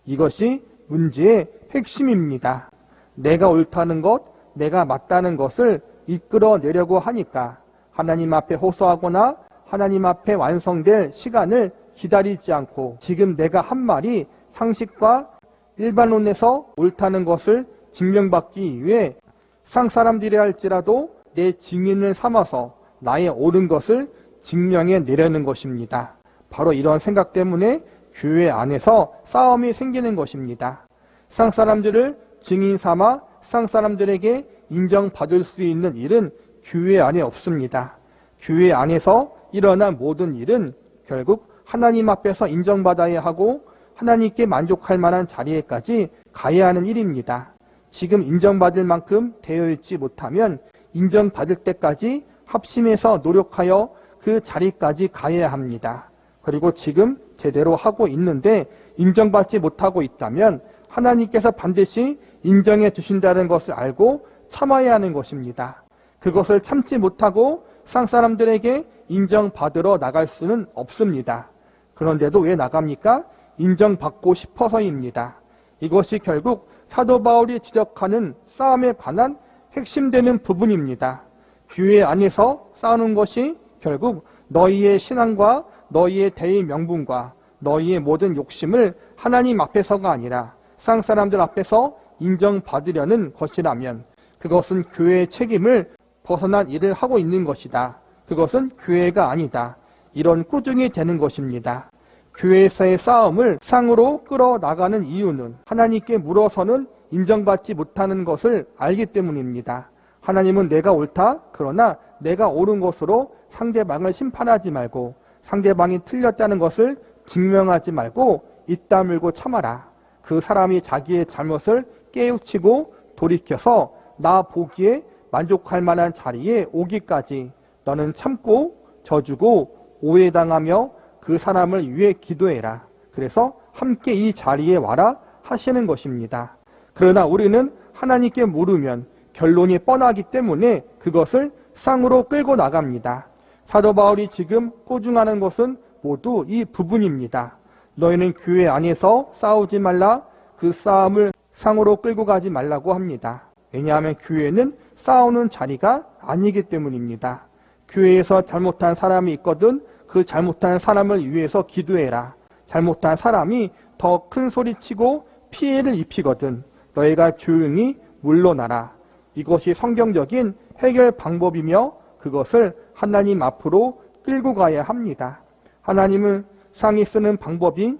이것이 문제의 핵심입니다. 내가 옳다는 것, 내가 맞다는 것을 이끌어내려고 하니까 하나님 앞에 호소하거나 하나님 앞에 완성될 시간을 기다리지 않고 지금 내가 한 말이 상식과 일반론에서 옳다는 것을 증명받기 위해 세상 사람들이 할지라도 내 증인을 삼아서 나의 옳은 것을 증명해 내려는 것입니다. 바로 이런 생각 때문에 교회 안에서 싸움이 생기는 것입니다. 세상 사람들을 증인 삼아 세상 사람들에게 인정받을 수 있는 일은 교회 안에 없습니다. 교회 안에서 일어난 모든 일은 결국 하나님 앞에서 인정받아야 하고 하나님께 만족할 만한 자리에까지 가야 하는 일입니다. 지금 인정받을 만큼 되어 있지 못하면 인정받을 때까지 합심해서 노력하여 그 자리까지 가야 합니다. 그리고 지금 제대로 하고 있는데 인정받지 못하고 있다면 하나님께서 반드시 인정해 주신다는 것을 알고 참아야 하는 것입니다. 그것을 참지 못하고 세상 사람들에게 인정받으러 나갈 수는 없습니다. 그런데도 왜 나갑니까? 인정받고 싶어서입니다. 이것이 결국 사도 바울이 지적하는 싸움에 관한 핵심되는 부분입니다. 교회 안에서 싸우는 것이 결국 너희의 신앙과 너희의 대의 명분과 너희의 모든 욕심을 하나님 앞에서가 아니라 세상 사람들 앞에서 인정받으려는 것이라면 그것은 교회의 책임을 벗어난 일을 하고 있는 것이다. 그것은 교회가 아니다. 이런 꾸중이 되는 것입니다. 교회에서의 싸움을 상으로 끌어나가는 이유는 하나님께 물어서는 인정받지 못하는 것을 알기 때문입니다. 하나님은 내가 옳다. 그러나 내가 옳은 것으로 상대방을 심판하지 말고 상대방이 틀렸다는 것을 증명하지 말고 입 다물고 참아라. 그 사람이 자기의 잘못을 깨우치고 돌이켜서 나 보기에 만족할 만한 자리에 오기까지 너는 참고 져주고 오해당하며 그 사람을 위해 기도해라. 그래서 함께 이 자리에 와라 하시는 것입니다. 그러나 우리는 하나님께 물으면 결론이 뻔하기 때문에 그것을 상으로 끌고 나갑니다. 사도 바울이 지금 꼬중하는 것은 모두 이 부분입니다. 너희는 교회 안에서 싸우지 말라. 그 싸움을 상으로 끌고 가지 말라고 합니다. 왜냐하면 교회는 싸우는 자리가 아니기 때문입니다. 교회에서 잘못한 사람이 있거든 그 잘못한 사람을 위해서 기도해라. 잘못한 사람이 더 큰 소리치고 피해를 입히거든 너희가 조용히 물러나라. 이것이 성경적인 해결 방법이며 그것을 하나님 앞으로 끌고 가야 합니다. 하나님은 상이 쓰는 방법이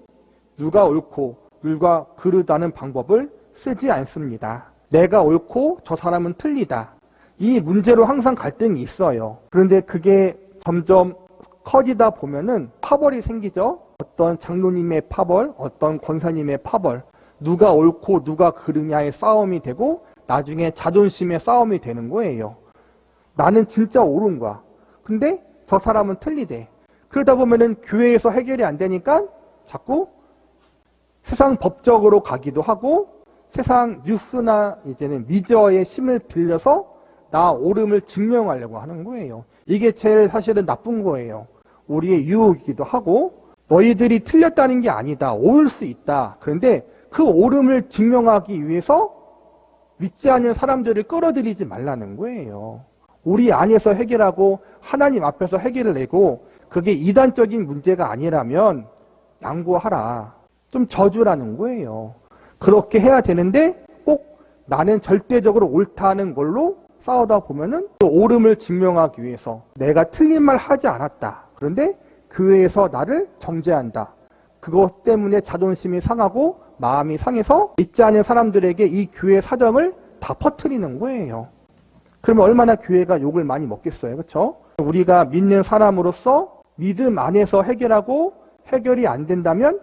누가 옳고 누가 그르다는 방법을 쓰지 않습니다. 내가 옳고 저 사람은 틀리다. 이 문제로 항상 갈등이 있어요. 그런데 그게 점점 커지다 보면은 파벌이 생기죠. 어떤 장로님의 파벌, 어떤 권사님의 파벌. 누가 옳고 누가 그르냐의 싸움이 되고 나중에 자존심의 싸움이 되는 거예요. 나는 진짜 옳은 거야. 근데 저 사람은 틀리대. 그러다 보면은 교회에서 해결이 안 되니까 자꾸 세상 법적으로 가기도 하고 세상 뉴스나 이제는 미디어의 힘을 빌려서 나 옳음을 증명하려고 하는 거예요. 이게 제일 사실은 나쁜 거예요. 우리의 유혹이기도 하고 너희들이 틀렸다는 게 아니다. 옳을 수 있다. 그런데 그 옳음을 증명하기 위해서 믿지 않는 사람들을 끌어들이지 말라는 거예요. 우리 안에서 해결하고 하나님 앞에서 해결을 내고 그게 이단적인 문제가 아니라면 양보하라. 좀 져주라는 거예요. 그렇게 해야 되는데 꼭 나는 절대적으로 옳다는 걸로 싸우다 보면은 또 옳음을 증명하기 위해서 내가 틀린 말 하지 않았다. 그런데 교회에서 나를 정죄한다. 그것 때문에 자존심이 상하고 마음이 상해서 믿지 않는 사람들에게 이 교회 사정을 다 퍼뜨리는 거예요. 그러면 얼마나 교회가 욕을 많이 먹겠어요. 그렇죠? 우리가 믿는 사람으로서 믿음 안에서 해결하고 해결이 안 된다면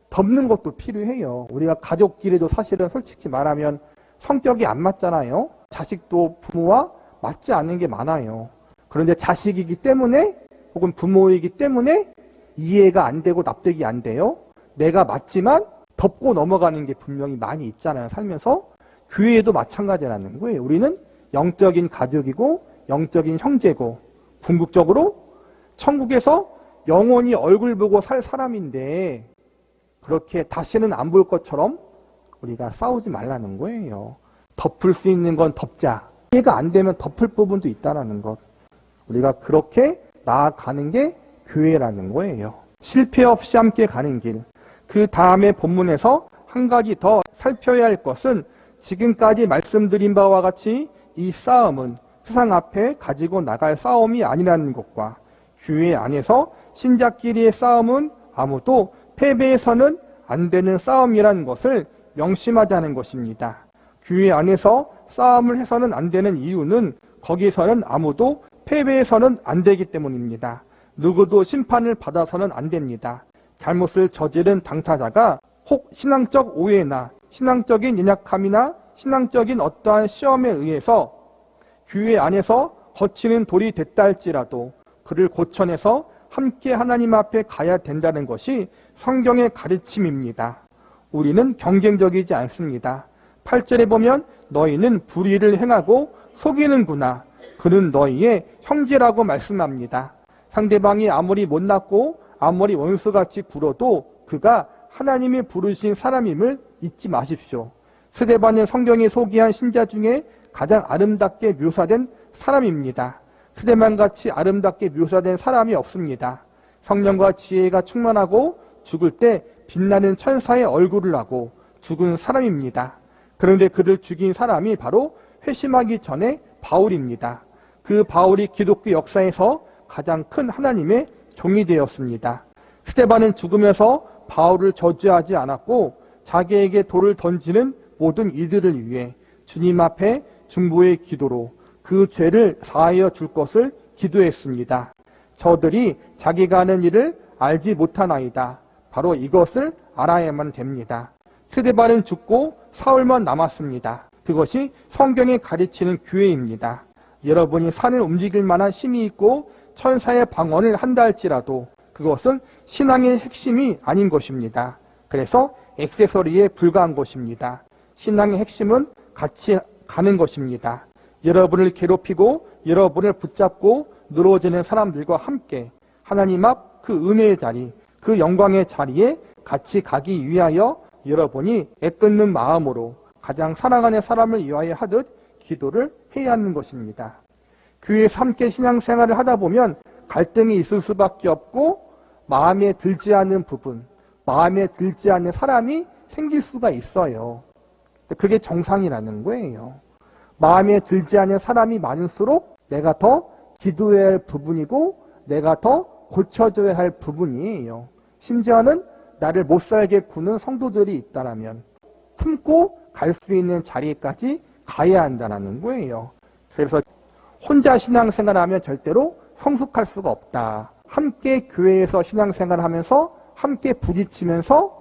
덮는 것도 필요해요. 우리가 가족끼리도 사실은 솔직히 말하면 성격이 안 맞잖아요. 자식도 부모와 맞지 않는 게 많아요. 그런데 자식이기 때문에 혹은 부모이기 때문에 이해가 안 되고 납득이 안 돼요. 내가 맞지만 덮고 넘어가는 게 분명히 많이 있잖아요. 살면서. 교회에도 마찬가지라는 거예요. 우리는 영적인 가족이고 영적인 형제고 궁극적으로 천국에서 영원히 얼굴 보고 살 사람인데 그렇게 다시는 안 볼 것처럼 우리가 싸우지 말라는 거예요. 덮을 수 있는 건 덮자. 이해가 안 되면 덮을 부분도 있다는 것. 우리가 그렇게 나아가는 게 교회라는 거예요. 실패 없이 함께 가는 길. 그 다음에 본문에서 한 가지 더 살펴야 할 것은 지금까지 말씀드린 바와 같이 이 싸움은 세상 앞에 가지고 나갈 싸움이 아니라는 것과 교회 안에서 신자끼리의 싸움은 아무도 패배해서는 안 되는 싸움이라는 것을 명심하자는 것입니다. 교회 안에서 싸움을 해서는 안 되는 이유는 거기서는 아무도 패배해서는 안 되기 때문입니다. 누구도 심판을 받아서는 안 됩니다. 잘못을 저지른 당사자가 혹 신앙적 오해나 신앙적인 연약함이나 신앙적인 어떠한 시험에 의해서 교회 안에서 거치는 돌이 됐다 할지라도 그를 고쳐내서 함께 하나님 앞에 가야 된다는 것이 성경의 가르침입니다. 우리는 경쟁적이지 않습니다. 8절에 보면 너희는 불의를 행하고 속이는구나. 그는 너희의 형제라고 말씀합니다. 상대방이 아무리 못났고 아무리 원수같이 굴어도 그가 하나님이 부르신 사람임을 잊지 마십시오. 스데반은 성경이 소개한 신자 중에 가장 아름답게 묘사된 사람입니다. 스데반같이 아름답게 묘사된 사람이 없습니다. 성령과 지혜가 충만하고 죽을 때 빛나는 천사의 얼굴을 하고 죽은 사람입니다. 그런데 그를 죽인 사람이 바로 회심하기 전에 바울입니다. 그 바울이 기독교 역사에서 가장 큰 하나님의 종이 되었습니다. 스데반은 죽으면서 바울을 저주하지 않았고 자기에게 돌을 던지는 모든 이들을 위해 주님 앞에 중보의 기도로 그 죄를 사하여 줄 것을 기도했습니다. 저들이 자기가 하는 일을 알지 못하나이다. 바로 이것을 알아야만 됩니다. 스데반은 죽고 사울만 남았습니다. 그것이 성경이 가르치는 교회입니다. 여러분이 산을 움직일 만한 힘이 있고 천사의 방언을 한다 할지라도 그것은 신앙의 핵심이 아닌 것입니다. 그래서 액세서리에 불과한 것입니다. 신앙의 핵심은 같이 가는 것입니다. 여러분을 괴롭히고 여러분을 붙잡고 늘어지는 사람들과 함께 하나님 앞 그 은혜의 자리, 그 영광의 자리에 같이 가기 위하여 여러분이 애끓는 마음으로 가장 사랑하는 사람을 위하여 하듯 기도를 해야 하는 것입니다. 교회에서 함께 신앙생활을 하다 보면 갈등이 있을 수밖에 없고 마음에 들지 않는 부분, 마음에 들지 않는 사람이 생길 수가 있어요. 그게 정상이라는 거예요. 마음에 들지 않는 사람이 많을수록 내가 더 기도해야 할 부분이고 내가 더 고쳐줘야 할 부분이에요. 심지어는 나를 못살게 구는 성도들이 있다면 품고 갈 수 있는 자리까지 가야 한다는 거예요. 그래서 혼자 신앙생활하면 절대로 성숙할 수가 없다. 함께 교회에서 신앙생활하면서 함께 부딪히면서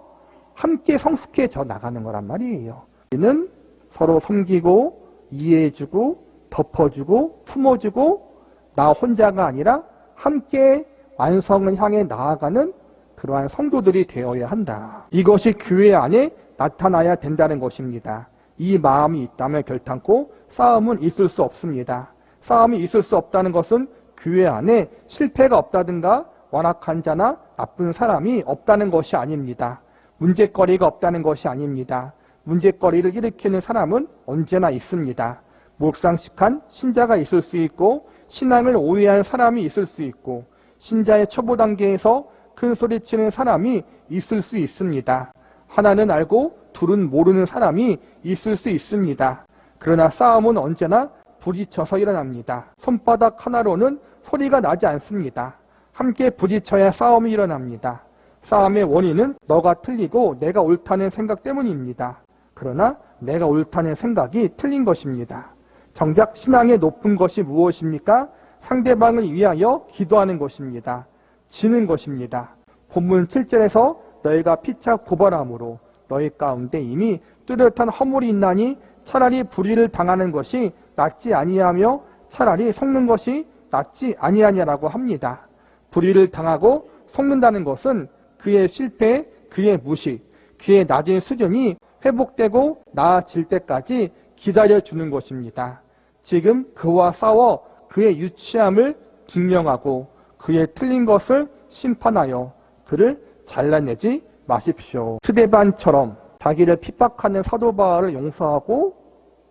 함께 성숙해져 나가는 거란 말이에요. 우리는 서로 섬기고 이해해주고 덮어주고 품어주고 나 혼자가 아니라 함께 완성을 향해 나아가는 그러한 성도들이 되어야 한다. 이것이 교회 안에 나타나야 된다는 것입니다. 이 마음이 있다면 결탄코 싸움은 있을 수 없습니다. 싸움이 있을 수 없다는 것은 교회 안에 실패가 없다든가 완악한 자나 나쁜 사람이 없다는 것이 아닙니다. 문제거리가 없다는 것이 아닙니다. 문제거리를 일으키는 사람은 언제나 있습니다. 몰상식한 신자가 있을 수 있고 신앙을 오해한 사람이 있을 수 있고 신자의 초보 단계에서 큰 소리치는 사람이 있을 수 있습니다. 하나는 알고 둘은 모르는 사람이 있을 수 있습니다. 그러나 싸움은 언제나 부딪혀서 일어납니다. 손바닥 하나로는 소리가 나지 않습니다. 함께 부딪혀야 싸움이 일어납니다. 싸움의 원인은 너가 틀리고 내가 옳다는 생각 때문입니다. 그러나 내가 옳다는 생각이 틀린 것입니다. 정작 신앙의 높은 것이 무엇입니까? 상대방을 위하여 기도하는 것입니다. 지는 것입니다. 본문 7절에서 너희가 피차 고발함으로 너희 가운데 이미 뚜렷한 허물이 있나니 차라리 불의를 당하는 것이 낫지 아니하며 차라리 속는 것이 낫지 아니하냐라고 합니다. 불의를 당하고 속는다는 것은 그의 실패, 그의 무식, 그의 낮은 수준이 회복되고 나아질 때까지 기다려주는 것입니다. 지금 그와 싸워 그의 유치함을 증명하고 그의 틀린 것을 심판하여 그를 잘라내지 마십시오. 스데반처럼 자기를 핍박하는 사도 바울을 용서하고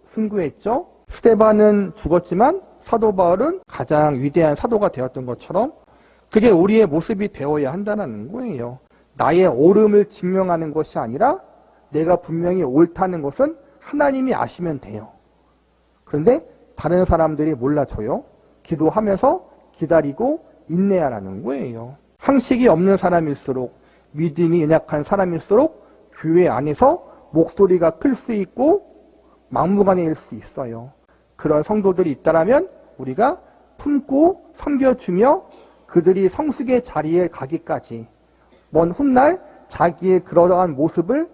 승구했죠. 스데반은 죽었지만 사도 바울은 가장 위대한 사도가 되었던 것처럼 그게 우리의 모습이 되어야 한다는 거예요. 나의 옳음을 증명하는 것이 아니라 내가 분명히 옳다는 것은 하나님이 아시면 돼요. 그런데 다른 사람들이 몰라줘요. 기도하면서 기다리고 인내하라는 거예요. 상식이 없는 사람일수록 믿음이 연약한 사람일수록 교회 안에서 목소리가 클 수 있고 막무가내일 수 있어요. 그런 성도들이 있다면 우리가 품고 섬겨주며 그들이 성숙의 자리에 가기까지 먼 훗날 자기의 그러한 모습을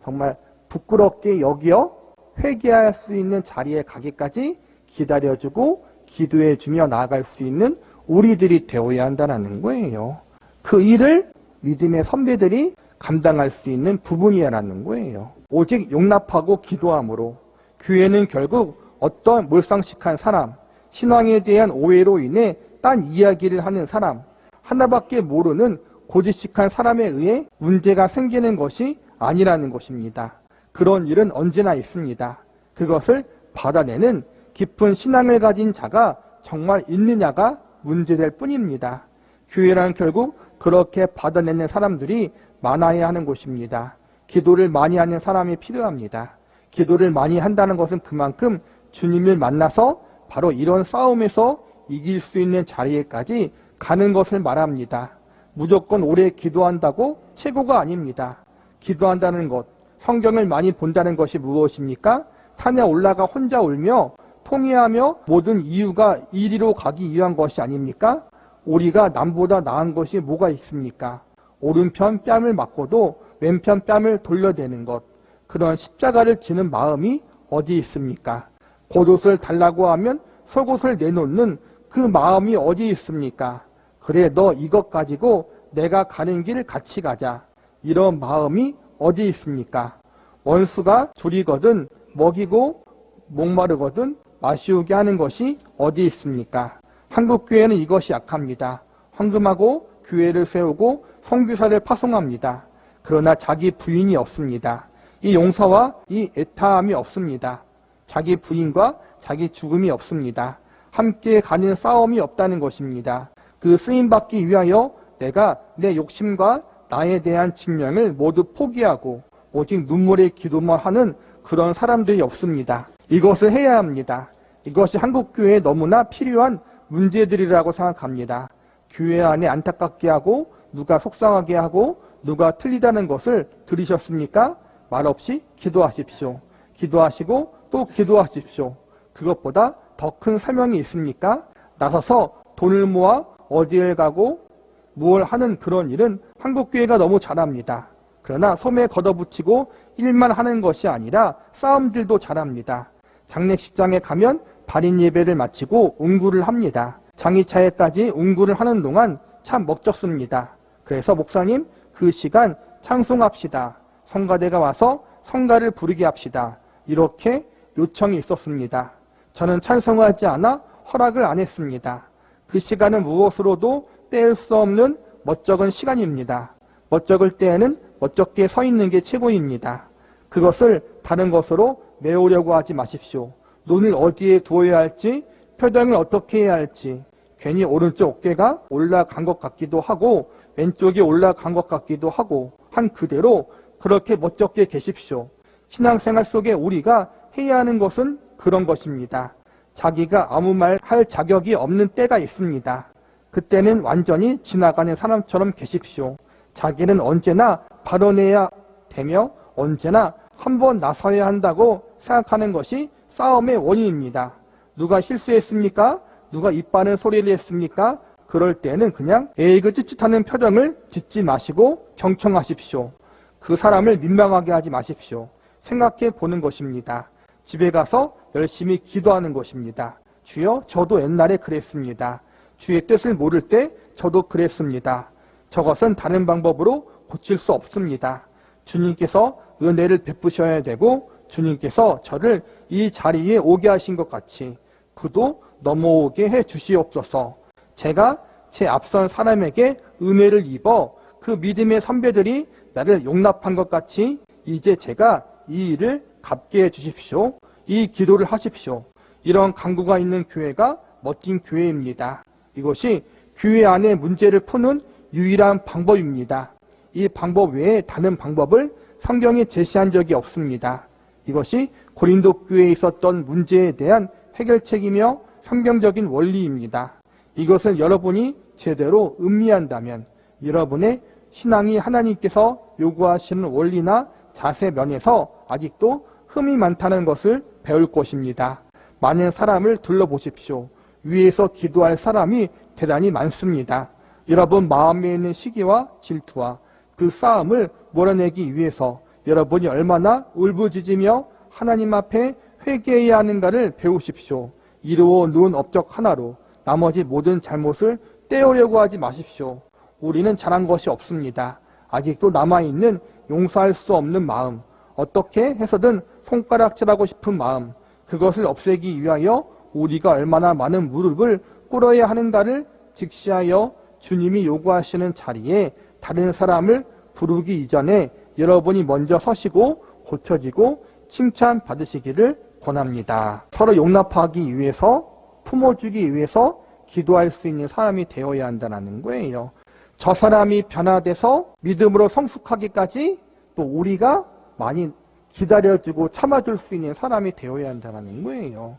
정말 부끄럽게 여겨 회개할 수 있는 자리에 가기까지 기다려주고 기도해주며 나아갈 수 있는 우리들이 되어야 한다는 거예요. 그 일을 믿음의 선배들이 감당할 수 있는 부분이라는 거예요. 오직 용납하고 기도함으로 교회는 결국 어떤 몰상식한 사람, 신앙에 대한 오해로 인해 딴 이야기를 하는 사람, 하나밖에 모르는 고지식한 사람에 의해 문제가 생기는 것이 아니라는 것입니다. 그런 일은 언제나 있습니다. 그것을 받아내는 깊은 신앙을 가진 자가 정말 있느냐가 문제될 뿐입니다. 교회란 결국 그렇게 받아내는 사람들이 많아야 하는 곳입니다. 기도를 많이 하는 사람이 필요합니다. 기도를 많이 한다는 것은 그만큼 주님을 만나서 바로 이런 싸움에서 이길 수 있는 자리에까지 가는 것을 말합니다. 무조건 오래 기도한다고 최고가 아닙니다. 기도한다는 것, 성경을 많이 본다는 것이 무엇입니까? 산에 올라가 혼자 울며 통회하며 모든 이유가 이리로 가기 위한 것이 아닙니까? 우리가 남보다 나은 것이 뭐가 있습니까? 오른편 뺨을 맞고도 왼편 뺨을 돌려대는 것, 그런 십자가를 지는 마음이 어디 있습니까? 겉옷을 달라고 하면 속옷을 내놓는 그 마음이 어디 있습니까? 그래, 너 이것 가지고 내가 가는 길 같이 가자. 이런 마음이 어디 있습니까? 원수가 줄이거든 먹이고 목마르거든 마시우게 하는 것이 어디 있습니까? 한국교회는 이것이 약합니다. 헌금하고 교회를 세우고 선교사를 파송합니다. 그러나 자기 부인이 없습니다. 이 용서와 이 애타함이 없습니다. 자기 부인과 자기 죽음이 없습니다. 함께 가는 싸움이 없다는 것입니다. 그 쓰임받기 위하여 내가 내 욕심과 나에 대한 직면을 모두 포기하고 오직 눈물의 기도만 하는 그런 사람들이 없습니다. 이것을 해야 합니다. 이것이 한국교회에 너무나 필요한 문제들이라고 생각합니다. 교회 안에 안타깝게 하고 누가 속상하게 하고 누가 틀리다는 것을 들으셨습니까? 말없이 기도하십시오. 기도하시고 또 기도하십시오. 그것보다 더 큰 사명이 있습니까? 나서서 돈을 모아 어디에 가고 무엇을 하는 그런 일은 한국교회가 너무 잘합니다. 그러나 소매 걷어붙이고 일만 하는 것이 아니라 싸움들도 잘합니다. 장례식장에 가면 발인 예배를 마치고 운구를 합니다. 장의차에까지 운구를 하는 동안 참 먹적습니다. 그래서 목사님, 그 시간 찬송합시다. 성가대가 와서 성가를 부르게 합시다. 이렇게 요청이 있었습니다. 저는 찬송하지 않아 허락을 안 했습니다. 그 시간은 무엇으로도 떼일 수 없는 멋쩍은 시간입니다. 멋쩍을 때에는 멋쩍게 서 있는 게 최고입니다. 그것을 다른 것으로 메우려고 하지 마십시오. 눈을 어디에 두어야 할지, 표정을 어떻게 해야 할지, 괜히 오른쪽 어깨가 올라간 것 같기도 하고 왼쪽이 올라간 것 같기도 하고 한 그대로 그렇게 멋쩍게 계십시오. 신앙생활 속에 우리가 해야 하는 것은 그런 것입니다. 자기가 아무 말 할 자격이 없는 때가 있습니다. 그때는 완전히 지나가는 사람처럼 계십시오. 자기는 언제나 발언해야 되며 언제나 한번 나서야 한다고 생각하는 것이 싸움의 원인입니다. 누가 실수했습니까? 누가 이빠른 소리를 했습니까? 그럴 때는 그냥 에이그 찌릿하는 표정을 짓지 마시고 경청하십시오. 그 사람을 민망하게 하지 마십시오. 생각해 보는 것입니다. 집에 가서 열심히 기도하는 것입니다. 주여, 저도 옛날에 그랬습니다. 주의 뜻을 모를 때 저도 그랬습니다. 저것은 다른 방법으로 고칠 수 없습니다. 주님께서 은혜를 베푸셔야 되고 주님께서 저를 이 자리에 오게 하신 것 같이 그도 넘어오게 해 주시옵소서. 제가 제 앞선 사람에게 은혜를 입어 그 믿음의 선배들이 나를 용납한 것 같이 이제 제가 이 일을 갚게 해 주십시오. 이 기도를 하십시오. 이런 간구가 있는 교회가 멋진 교회입니다. 이것이 교회 안의 문제를 푸는 유일한 방법입니다. 이 방법 외에 다른 방법을 성경에 제시한 적이 없습니다. 이것이 고린도 교회에 있었던 문제에 대한 해결책이며 성경적인 원리입니다. 이것을 여러분이 제대로 음미한다면 여러분의 신앙이 하나님께서 요구하시는 원리나 자세 면에서 아직도 흠이 많다는 것을 배울 것입니다. 많은 사람을 둘러보십시오. 위에서 기도할 사람이 대단히 많습니다. 여러분 마음에 있는 시기와 질투와 그 싸움을 몰아내기 위해서 여러분이 얼마나 울부짖으며 하나님 앞에 회개해야 하는가를 배우십시오. 이루어 놓은 업적 하나로 나머지 모든 잘못을 떼우려고 하지 마십시오. 우리는 잘한 것이 없습니다. 아직도 남아있는 용서할 수 없는 마음, 어떻게 해서든 손가락질하고 싶은 마음, 그것을 없애기 위하여 우리가 얼마나 많은 무릎을 꿇어야 하는가를 직시하여 주님이 요구하시는 자리에 다른 사람을 부르기 이전에 여러분이 먼저 서시고 고쳐지고 칭찬받으시기를 권합니다. 서로 용납하기 위해서, 품어주기 위해서 기도할 수 있는 사람이 되어야 한다는 거예요. 저 사람이 변화돼서 믿음으로 성숙하기까지 또 우리가 많이 기다려주고 참아줄 수 있는 사람이 되어야 한다는 거예요.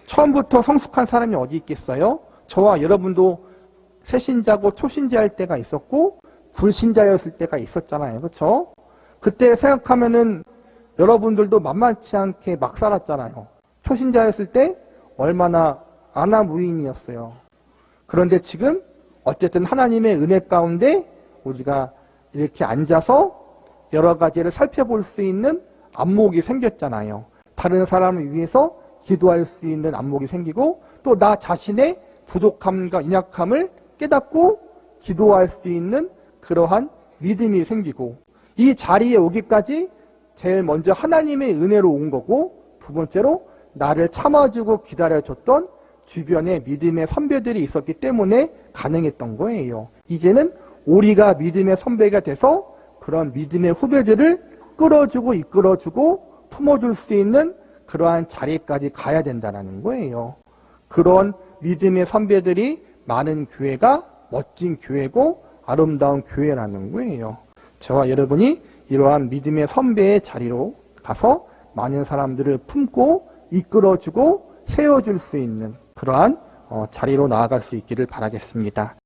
처음부터 성숙한 사람이 어디 있겠어요? 저와 여러분도 새신자고 초신자일 때가 있었고 불신자였을 때가 있었잖아요. 그렇죠? 그때 생각하면은 여러분들도 만만치 않게 막 살았잖아요. 초신자였을 때 얼마나 아나무인이었어요. 그런데 지금 어쨌든 하나님의 은혜 가운데 우리가 이렇게 앉아서 여러 가지를 살펴볼 수 있는 안목이 생겼잖아요. 다른 사람을 위해서 기도할 수 있는 안목이 생기고 또 나 자신의 부족함과 연약함을 깨닫고 기도할 수 있는 그러한 믿음이 생기고 이 자리에 오기까지 제일 먼저 하나님의 은혜로 온 거고 두 번째로 나를 참아주고 기다려줬던 주변에 믿음의 선배들이 있었기 때문에 가능했던 거예요. 이제는 우리가 믿음의 선배가 돼서 그런 믿음의 후배들을 끌어주고 이끌어주고 품어줄 수 있는 그러한 자리까지 가야 된다는 거예요. 그런 믿음의 선배들이 많은 교회가 멋진 교회고 아름다운 교회라는 거예요. 저와 여러분이 이러한 믿음의 선배의 자리로 가서 많은 사람들을 품고 이끌어주고 세워줄 수 있는 그러한 자리로 나아갈 수 있기를 바라겠습니다.